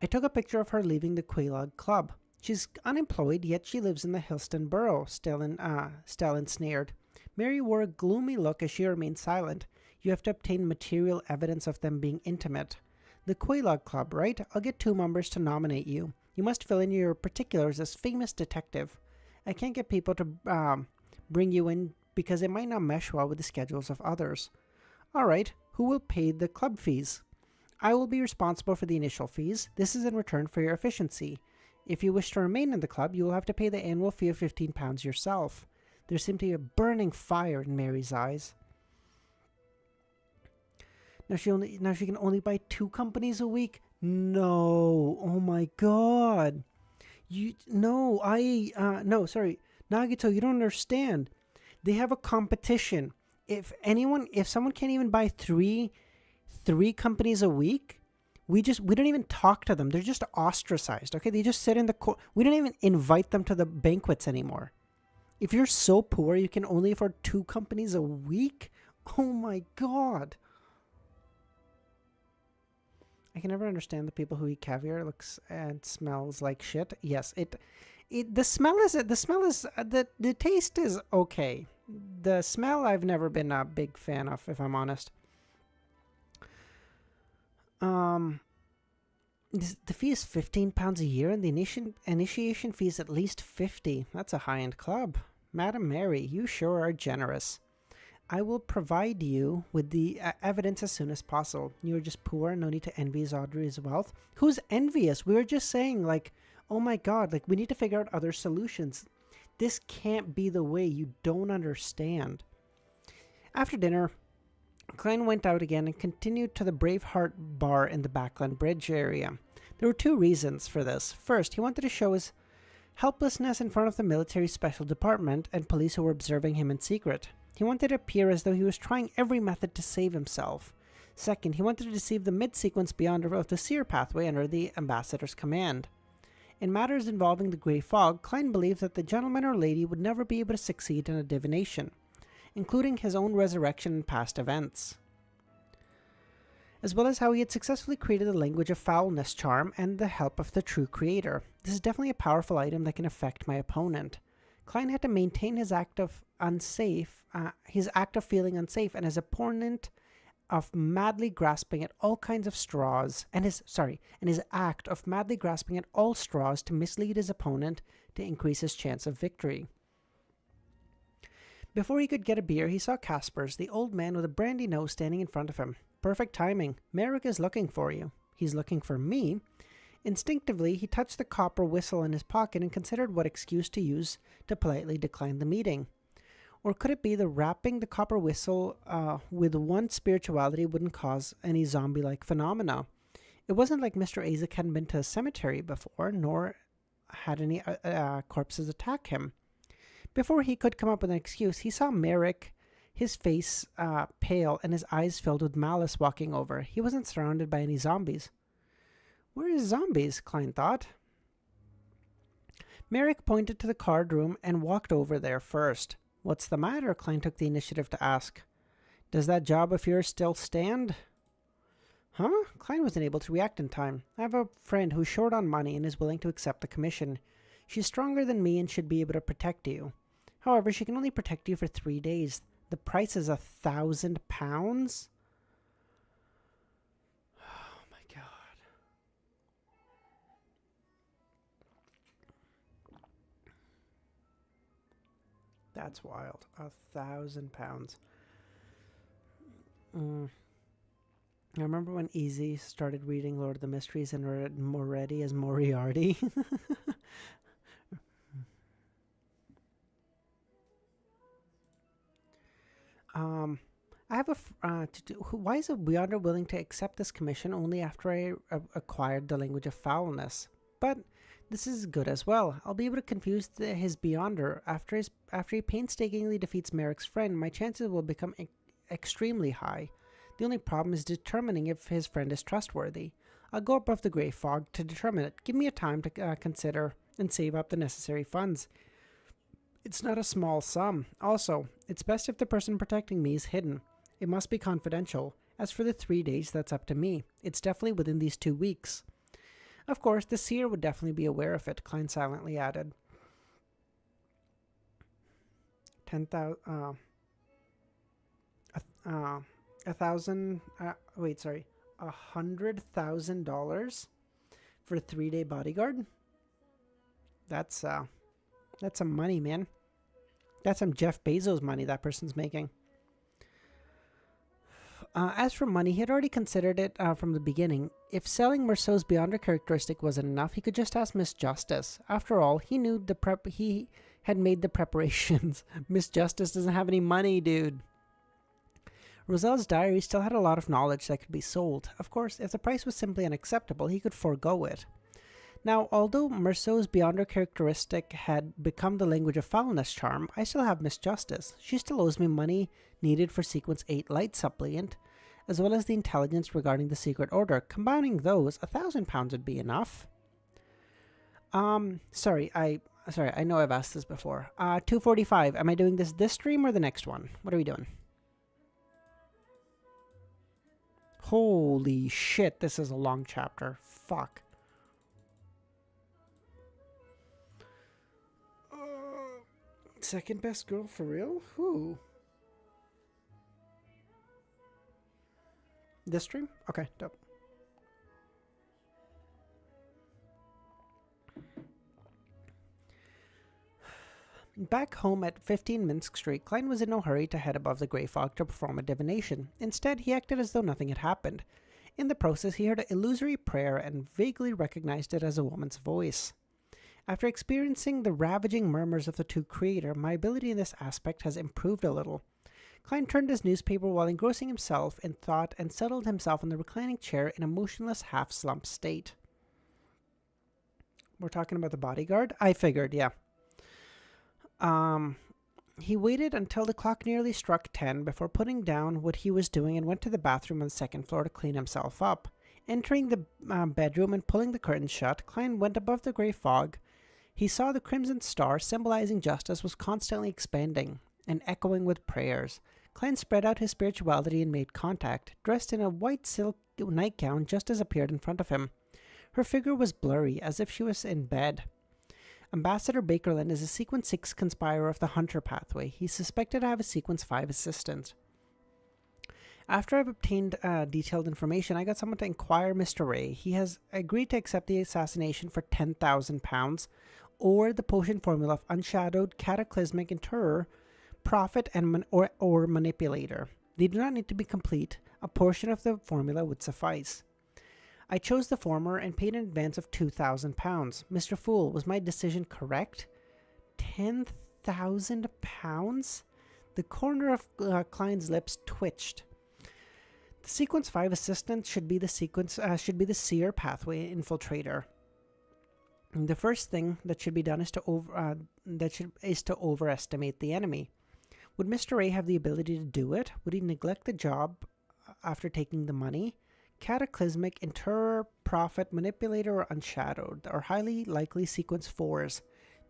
Speaker 1: I took a picture of her leaving the Quelaag Club. She's unemployed, yet she lives in the Helstonborough, Stellan sneered. Mary wore a gloomy look as she remained silent. You have to obtain material evidence of them being intimate. The Quelaag Club, right? I'll get 2 members to nominate you. You must fill in your particulars as famous detective. I can't get people to bring you in because it might not mesh well with the schedules of others. All right, who will pay the club fees? I will be responsible for the initial fees. This is in return for your efficiency. If you wish to remain in the club, you will have to pay the annual fee of £15 yourself. There seemed to be a burning fire in Mary's eyes. Now she can only buy 2 companies a week? No. Oh my god. No, Nagito, you don't understand. They have a competition. If someone can't even buy three companies a week, we don't even talk to them. They're just ostracized. Okay, they just sit in the we don't even invite them to the banquets anymore. If you're so poor you can only afford 2 companies a week, oh my god. I can never understand the people who eat caviar. It looks and smells like shit. Yes, the taste is okay. The smell I've never been a big fan of, if I'm honest. The fee is £15 a year, and the initiation fee is at least $50. That's a high-end club. Madam Mary, you sure are generous. I will provide you with the evidence as soon as possible. You're just poor, no need to envy Audrey's wealth. Who's envious? We were just saying, like, oh my god, like, we need to figure out other solutions. This can't be the way. You don't understand. After dinner, Klein went out again and continued to the Braveheart bar in the Backland Bridge area. There were 2 reasons for this. First, he wanted to show his helplessness in front of the military special department and police who were observing him in secret. He wanted to appear as though he was trying every method to save himself. Second, he wanted to deceive the mid-sequence Beyonder of the Seer pathway under the ambassador's command. In matters involving the Grey Fog, Klein believed that the gentleman or lady would never be able to succeed in a divination, including his own resurrection and past events, as well as how he had successfully created the language of foulness charm and the help of the true creator. This is definitely a powerful item that can affect my opponent. Klein had to maintain his act of feeling unsafe, and his opponent of madly grasping at all kinds of straws, and his act of madly grasping at all straws to mislead his opponent to increase his chance of victory. Before he could get a beer, he saw Caspers, the old man with a brandy nose, standing in front of him. Perfect timing. Merrick is looking for you. He's looking for me. Instinctively, he touched the copper whistle in his pocket and considered what excuse to use to politely decline the meeting. Or could it be that wrapping the copper whistle with one spirituality wouldn't cause any zombie-like phenomena? It wasn't like Mr. Azek hadn't been to a cemetery before, nor had any corpses attack him. Before he could come up with an excuse, he saw Merrick, his face pale and his eyes filled with malice, walking over. He wasn't surrounded by any zombies. Where is zombies? Klein thought. Merrick pointed to the card room and walked over there first. What's the matter? Klein took the initiative to ask. Does that job of yours still stand? Huh? Klein wasn't able to react in time. I have a friend who's short on money and is willing to accept the commission. She's stronger than me and should be able to protect you. However, she can only protect you for 3 days. The price is £1,000? Oh my god. That's wild. £1,000. I remember when Easy started reading Lord of the Mysteries and read Moretti as Moriarty. I have why is a Beyonder willing to accept this commission only after I acquired the language of foulness? But this is good as well. I'll be able to confuse his Beyonder. After he painstakingly defeats Merrick's friend, my chances will become extremely high. The only problem is determining if his friend is trustworthy. I'll go above the Grey Fog to determine it. Give me a time to consider and save up the necessary funds. It's not a small sum. Also, it's best if the person protecting me is hidden. It must be confidential. As for the 3 days, that's up to me. It's definitely within these 2 weeks. Of course, the seer would definitely be aware of it, Klein silently added. 10,000... $100,000 for a 3-day bodyguard. That's some money, man. That's some Jeff Bezos money that person's making. As for money, he had already considered it from the beginning. If selling Merceau's Beyonder characteristic wasn't enough, he could just ask Miss Justice. After all, he knew he had made the preparations. Miss Justice doesn't have any money, dude. Roselle's diary still had a lot of knowledge that could be sold. Of course, if the price was simply unacceptable, he could forego it. Now, although Merceau's Beyonder characteristic had become the language of foulness charm, I still have Miss Justice. She still owes me money needed for Sequence 8 Light Suppliant, as well as the intelligence regarding the Secret Order. Combining those, £1,000 would be enough. Sorry, I know I've asked this before. 2:45. Am I doing this stream or the next one? What are we doing? Holy shit, this is a long chapter. Fuck. Second best girl for real? Who? This stream? Okay, dope. Back home at 15 Minsk Street, Klein was in no hurry to head above the grey fog to perform a divination. Instead, he acted as though nothing had happened. In the process, he heard an illusory prayer and vaguely recognized it as a woman's voice. After experiencing the ravaging murmurs of the two creator, my ability in this aspect has improved a little. Klein turned his newspaper while engrossing himself in thought and settled himself in the reclining chair in a motionless, half-slumped state. We're talking about the bodyguard? I figured, yeah. He waited until the clock nearly struck 10 before putting down what he was doing and went to the bathroom on the second floor to clean himself up. Entering the bedroom and pulling the curtains shut, Klein went above the grey fog. He saw the crimson star, symbolizing justice, was constantly expanding and echoing with prayers. Klein spread out his spirituality and made contact. Dressed in a white silk nightgown, Justice appeared in front of him. Her figure was blurry, as if she was in bed. Ambassador Bakerland is a Sequence 6 conspirer of the Hunter pathway. He's suspected to have a Sequence 5 assistant. After I've obtained detailed information, I got someone to inquire Mr. Ray. He has agreed to accept the assassination for £10,000 or the potion formula of Unshadowed, Cataclysmic Interrer, Prophet, and or Manipulator. They do not need to be complete. A portion of the formula would suffice. I chose the former and paid an advance of £2,000. Mr. Fool, was my decision correct? £10,000? The corner of Klein's lips twitched. The Sequence 5 assistant should be the Seer pathway infiltrator. The first thing that should be done is to overestimate the enemy. Would Mr. A have the ability to do it? Would he neglect the job after taking the money? Cataclysmic, Interrer, Prophet, Manipulator, or Unshadowed are highly likely Sequence 4s,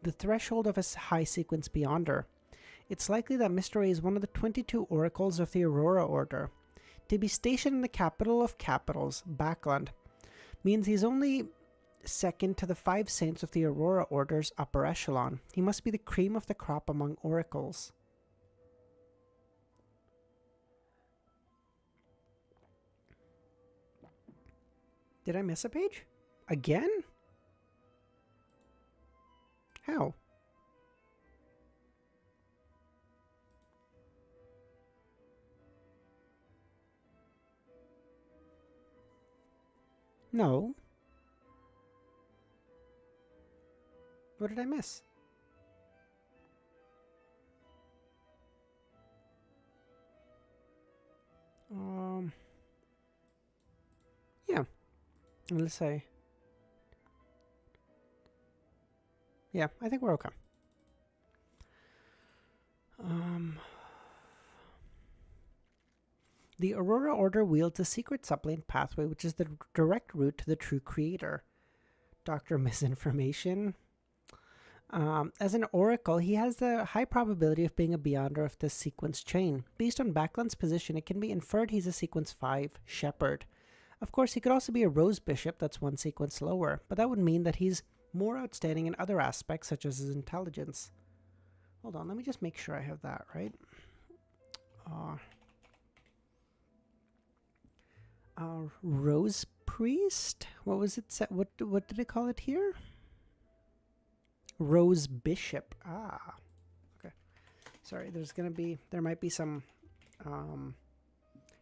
Speaker 1: the threshold of a high Sequence Beyonder. It's likely that Mr. A is one of the 22 oracles of the Aurora Order. To be stationed in the capital of capitals, Backland, means he's only second to the 5 saints of the Aurora Order's upper echelon. He must be the cream of the crop among oracles. Did I miss a page? Again? How? No. What did I miss? Yeah. Let's say. Yeah, I think we're okay. The Aurora Order wields a secret suppliant pathway, which is the direct route to the true creator. Dr. Misinformation. As an oracle, he has the high probability of being a beyonder of this sequence chain. Based on Backland's position, it can be inferred he's a Sequence 5 shepherd. Of course, he could also be a Rose Bishop that's one sequence lower, but that would mean that he's more outstanding in other aspects, such as his intelligence. Hold on, let me just make sure I have that right. Rose Priest? What was it? What did they call it here? Rose Bishop. Ah, okay. Sorry, there might be some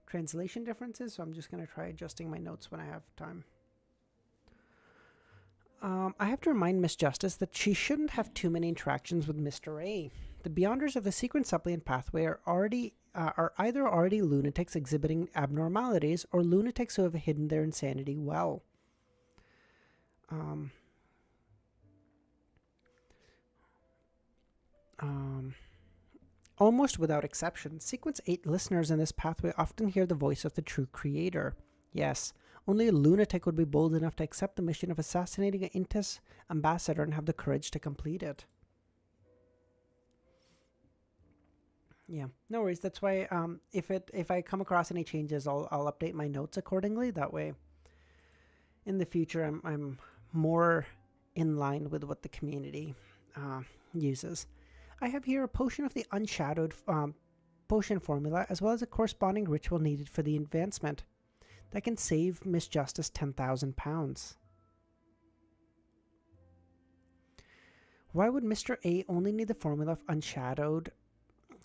Speaker 1: translation differences, so I'm just going to try adjusting my notes when I have time. I have to remind Miss Justice that she shouldn't have too many interactions with Mr. A. The Beyonders of the Secret Suppliant Pathway are either already lunatics exhibiting abnormalities or lunatics who have hidden their insanity well. Almost without exception, Sequence 8 listeners in this pathway often hear the voice of the true creator. Yes, only a lunatic would be bold enough to accept the mission of assassinating an Intis ambassador and have the courage to complete it. Yeah, no worries. That's why if I come across any changes, I'll update my notes accordingly. That way, in the future, I'm more in line with what the community uses. I have here a potion of the unshadowed potion formula, as well as a corresponding ritual needed for the advancement that can save Miss Justice £10,000. Why would Mr. A only need the formula of unshadowed,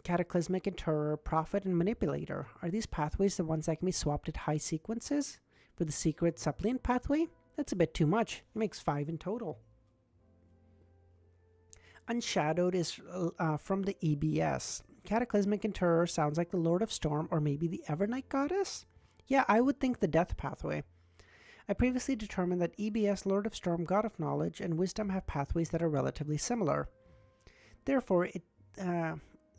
Speaker 1: cataclysmic interrer, prophet, and manipulator? Are these pathways the ones that can be swapped at high sequences? For the secret suppliant pathway? That's a bit too much. It makes 5 in total. Unshadowed is from the EBS. Cataclysmic Interrer sounds like the Lord of Storm or maybe the Evernight Goddess? Yeah, I would think the Death Pathway. I previously determined that EBS, Lord of Storm, God of Knowledge, and Wisdom have pathways that are relatively similar. Therefore,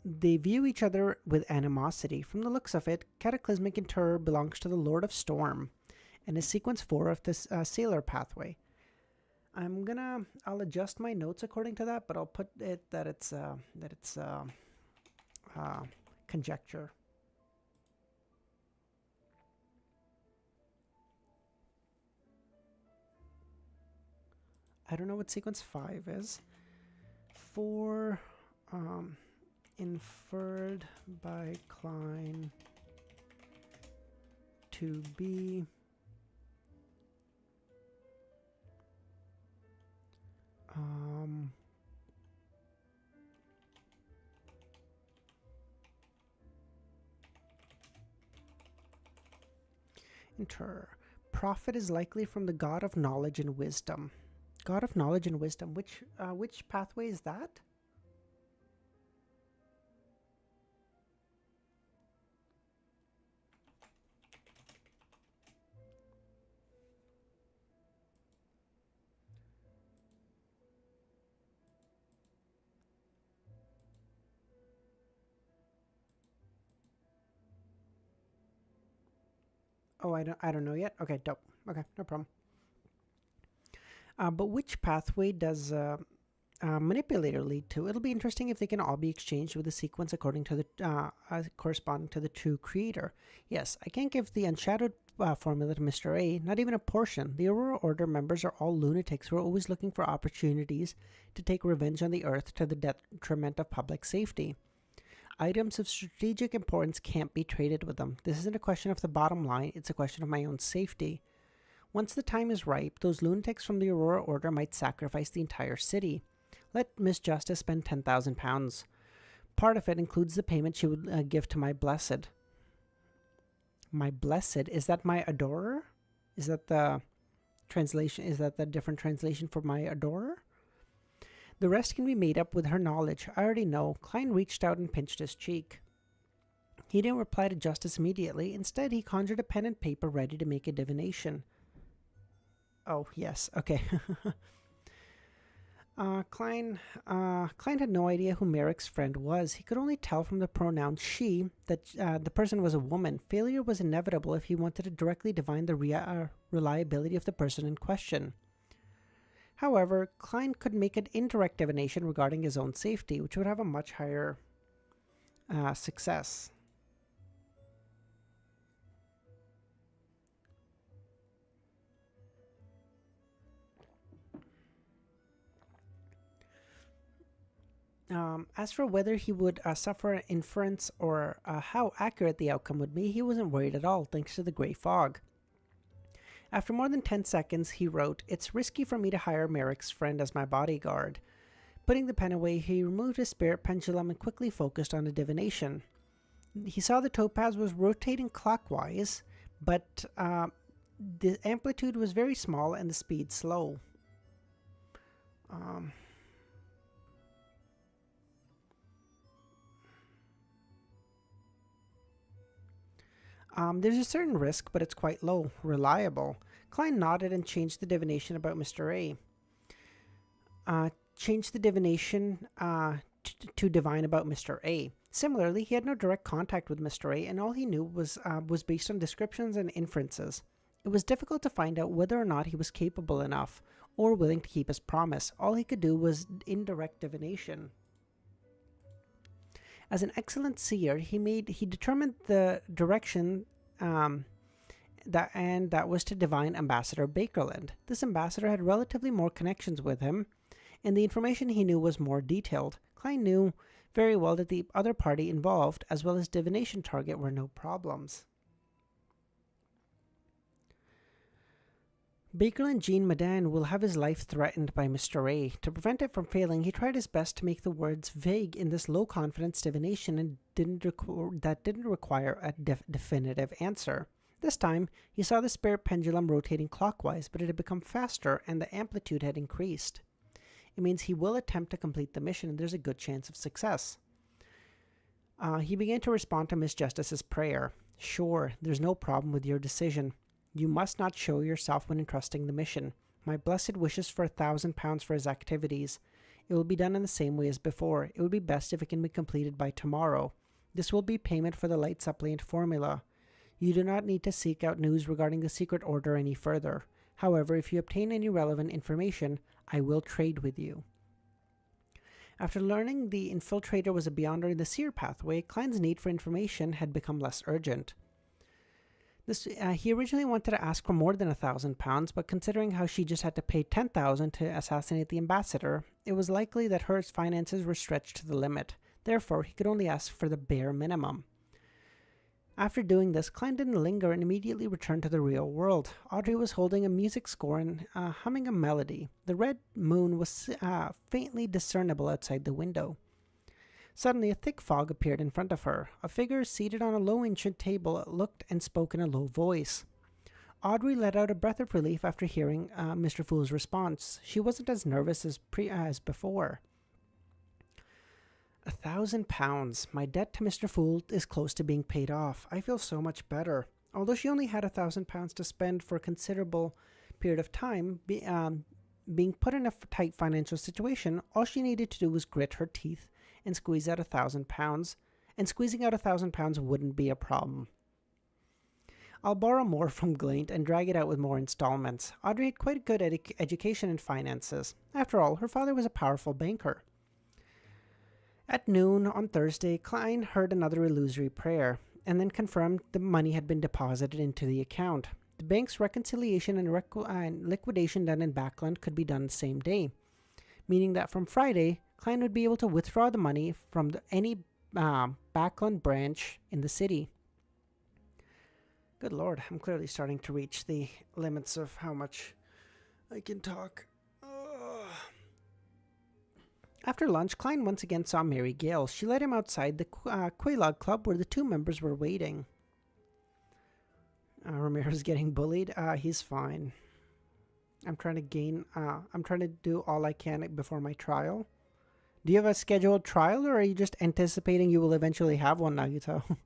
Speaker 1: they view each other with animosity. From the looks of it, Cataclysmic Interrer belongs to the Lord of Storm and is sequence 4 of this Sailor Pathway. I'll adjust my notes according to that, but I'll put it that it's conjecture. I don't know what sequence 5 is. 4, inferred by Klein to be Prophet is likely from the God of Knowledge and Wisdom. God of Knowledge and Wisdom. Which pathway is that? Oh, I don't know yet. Okay, dope. Okay, no problem. But which pathway does manipulator lead to? It'll be interesting if they can all be exchanged with a sequence according to the corresponding to the true creator. Yes, I can't give the unshadowed formula to Mr. A, not even a portion. The Aurora Order members are all lunatics who are always looking for opportunities to take revenge on the Earth to the detriment of public safety. Items of strategic importance can't be traded with them. This isn't a question of the bottom line, it's a question of my own safety. Once the time is ripe, those lunatics from the Aurora Order might sacrifice the entire city. Let Miss Justice spend £10,000. Part of it includes the payment she would give to my blessed. My blessed? Is that my adorer? Is that the translation? Is that the different translation for my adorer? The rest can be made up with her knowledge. I already know. Klein reached out and pinched his cheek. He didn't reply to Justice immediately. Instead, he conjured a pen and paper ready to make a divination. Oh, yes. Okay. Klein had no idea who Merrick's friend was. He could only tell from the pronoun she that the person was a woman. Failure was inevitable if he wanted to directly divine the reliability of the person in question. However, Klein could make an indirect divination regarding his own safety, which would have a much higher success. As for whether he would suffer inference or how accurate the outcome would be, he wasn't worried at all, thanks to the gray fog. After more than 10 seconds, he wrote, "It's risky for me to hire Merrick's friend as my bodyguard." Putting the pen away, he removed his spirit pendulum and quickly focused on a divination. He saw the topaz was rotating clockwise, but the amplitude was very small and the speed slow. There's a certain risk, but it's quite low. Reliable. Klein nodded and changed the divination about Mr. A. Changed the divination to divine about Mr. A. Similarly, he had no direct contact with Mr. A, and all he knew was based on descriptions and inferences. It was difficult to find out whether or not he was capable enough or willing to keep his promise. All he could do was indirect divination. As an excellent seer, he determined the direction that was to divine Ambassador Bakerland. This ambassador had relatively more connections with him, and the information he knew was more detailed. Klein knew very well that the other party involved, as well as divination target, were no problems. Bakerland Jean Madan will have his life threatened by Mr. A. To prevent it from failing, he tried his best to make the words vague in this low-confidence divination and didn't require a definitive answer. This time, he saw the spirit pendulum rotating clockwise, but it had become faster and the amplitude had increased. It means he will attempt to complete the mission, and there's a good chance of success. He began to respond to Miss Justice's prayer. "Sure, there's no problem with your decision. You must not show yourself when entrusting the mission. My blessed wishes for £1,000 for his activities. It will be done in the same way as before. It would be best if it can be completed by tomorrow. This will be payment for the light suppliant formula. You do not need to seek out news regarding the secret order any further. However, if you obtain any relevant information, I will trade with you." After learning the infiltrator was a Beyonder in the Seer pathway, Klein's need for information had become less urgent. He originally wanted to ask for more than £1,000, but considering how she just had to pay £10,000 to assassinate the ambassador, it was likely that her finances were stretched to the limit. Therefore, he could only ask for the bare minimum. After doing this, Klein didn't linger and immediately returned to the real world. Audrey was holding a music score and humming a melody. The red moon was faintly discernible outside the window. Suddenly, a thick fog appeared in front of her. A figure seated on a low ancient table looked and spoke in a low voice. Audrey let out a breath of relief after hearing Mr. Fool's response. She wasn't as nervous as before. £1,000. My debt to Mr. Fool is close to being paid off. I feel so much better. Although she only had £1,000 to spend for a considerable period of time, being put in a tight financial situation, all she needed to do was grit her teeth and squeeze out £1,000, and squeezing out £1,000 wouldn't be a problem. I'll borrow more from Glaint and drag it out with more installments. Audrey had quite a good education in finances. After all, her father was a powerful banker. At noon on Thursday, Klein heard another illusory prayer, and then confirmed the money had been deposited into the account. The bank's reconciliation and liquidation done in Backland could be done the same day, meaning that from Friday, Klein would be able to withdraw the money from any Backland branch in the city. Good Lord, I'm clearly starting to reach the limits of how much I can talk. After lunch, Klein once again saw Mary Gale. She led him outside the Quelaag Club where the two members were waiting. Ramiro's getting bullied. He's fine. I'm trying to do all I can before my trial. Do you have a scheduled trial, or are you just anticipating you will eventually have one, Nagito?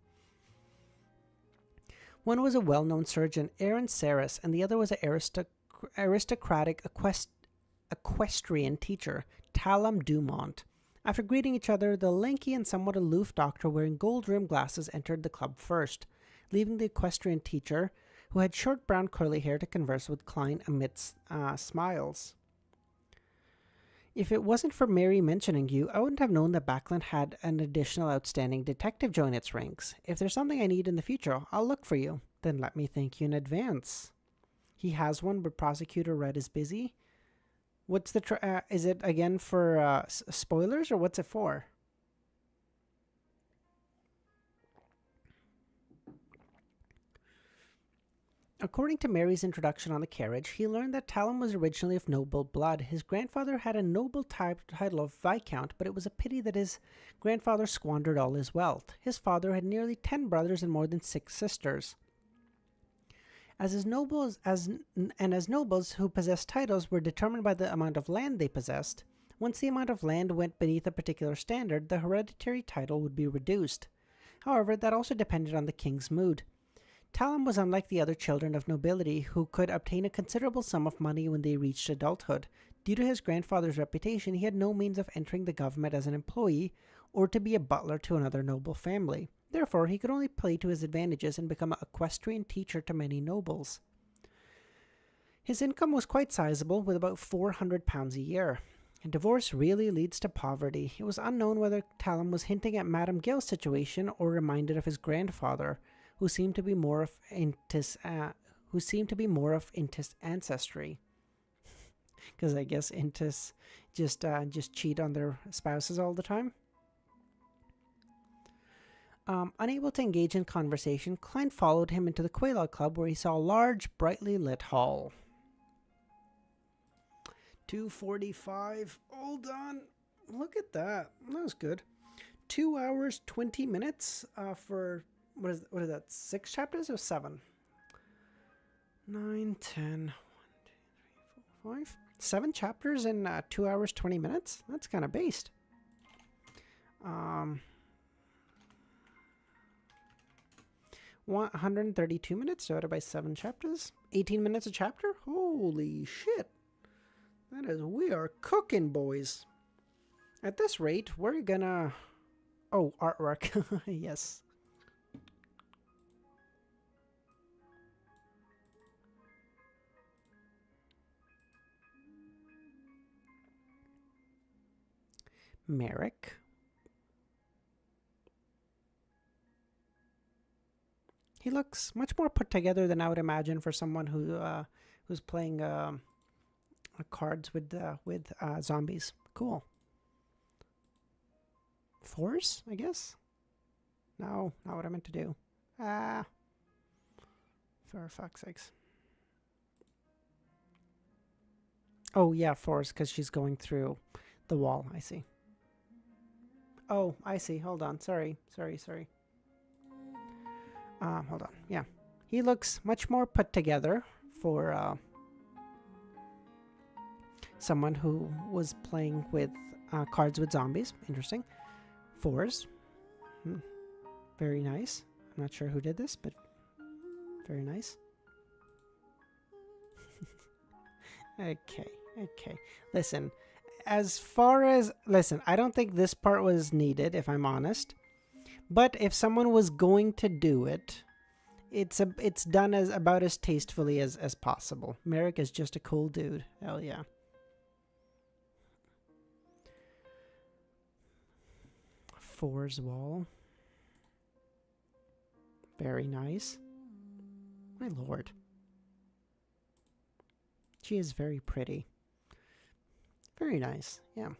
Speaker 1: One was a well-known surgeon, Aaron Saris, and the other was an aristocratic equestrian teacher, Talam Dumont. After greeting each other, the lanky and somewhat aloof doctor wearing gold-rimmed glasses entered the club first, leaving the equestrian teacher, who had short brown curly hair, to converse with Klein amidst smiles. If it wasn't for Mary mentioning you, I wouldn't have known that Backland had an additional outstanding detective join its ranks. If there's something I need in the future, I'll look for you. Then let me thank you in advance. He has one, but Prosecutor Red is busy. What's the is it again for spoilers, or what's it for? According to Mary's introduction on the carriage, he learned that Talon was originally of noble blood. His grandfather had a noble title of Viscount, but it was a pity that his grandfather squandered all his wealth. His father had nearly 10 brothers and more than 6 sisters. As nobles who possessed titles were determined by the amount of land they possessed, once the amount of land went beneath a particular standard, the hereditary title would be reduced. However, that also depended on the king's mood. Talon was unlike the other children of nobility who could obtain a considerable sum of money when they reached adulthood. Due to his grandfather's reputation, he had no means of entering the government as an employee or to be a butler to another noble family. Therefore, he could only play to his advantages and become an equestrian teacher to many nobles. His income was quite sizable, with about £400 a year. Divorce really leads to poverty. It was unknown whether Talon was hinting at Madame Gale's situation or reminded of his grandfather, who seemed to be more of Intis ancestry. Because I guess Intis just cheat on their spouses all the time. Unable to engage in conversation, Klein followed him into the Quelaag Club, where he saw a large, brightly lit hall. 2:45. Hold on. Look at that. That was good. 2 hours, 20 minutes for... What is that? 6 chapters or 7? 9, 10, 1, 2, 3, 4, 5. 7 chapters in 2 hours, 20 minutes? That's kind of based. 132 minutes divided by 7 chapters. 18 minutes a chapter? Holy shit. We are cooking, boys. At this rate, we're gonna... Oh, artwork. Yes. Merrick. He looks much more put together than I would imagine for someone who's playing cards with zombies. Cool. Force, I guess? No, not what I meant to do. For fuck's sakes. Oh, yeah, Force, because she's going through the wall. I see. Oh, I see. Hold on. Sorry. Hold on. Yeah. He looks much more put together for someone who was playing with cards with zombies. Interesting. Fours. Very nice. I'm not sure who did this, but very nice. Okay. Listen, I don't think this part was needed, if I'm honest. But if someone was going to do it, it's done about as tastefully as possible. Merrick is just a cool dude. Hell yeah. Four's wall. Very nice. My lord. She is very pretty. Very nice. Yeah.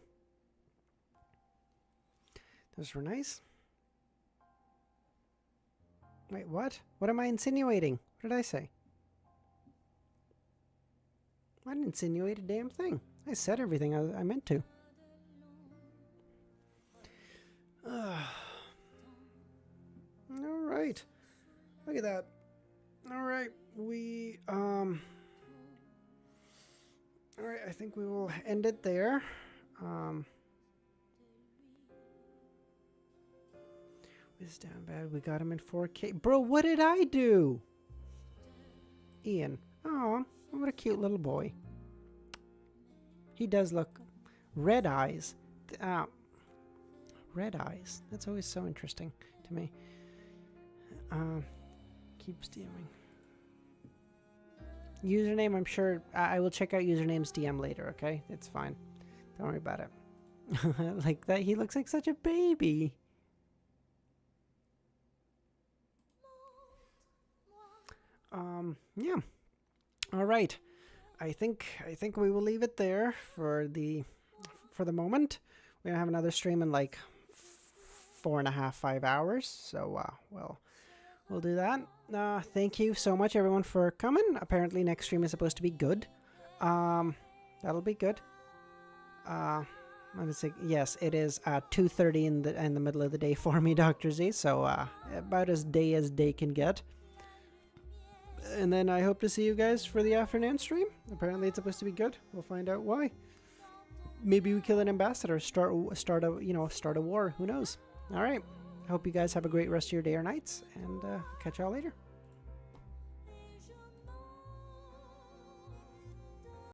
Speaker 1: Those were nice. Wait, what? What am I insinuating? What did I say? I didn't insinuate a damn thing. I said everything I meant to. Alright. Look at that. Alright, Alright, I think we will end it there. It's down bad. We got him in 4K. Bro, what did I do? Ian. Oh, what a cute little boy. He does look... Red eyes. Red eyes. That's always so interesting to me. Keeps DMing. Username, I'm sure... I will check out username's DM later, okay? It's fine. Don't worry about it. Like that, he looks like such a baby. Yeah. All right. I think we will leave it there for the moment. We're gonna have another stream in like 4.5, 5 hours. So we'll do that. Thank you so much, everyone, for coming. Apparently, next stream is supposed to be good. That'll be good. I'm gonna say yes. It is 2:30 in the middle of the day for me, Dr. Z. So about as day can get. And then I hope to see you guys for the afternoon stream. Apparently, it's supposed to be good. We'll find out why. Maybe we kill an ambassador, start a war. Who knows? All right. Hope you guys have a great rest of your day or nights, and catch y'all later.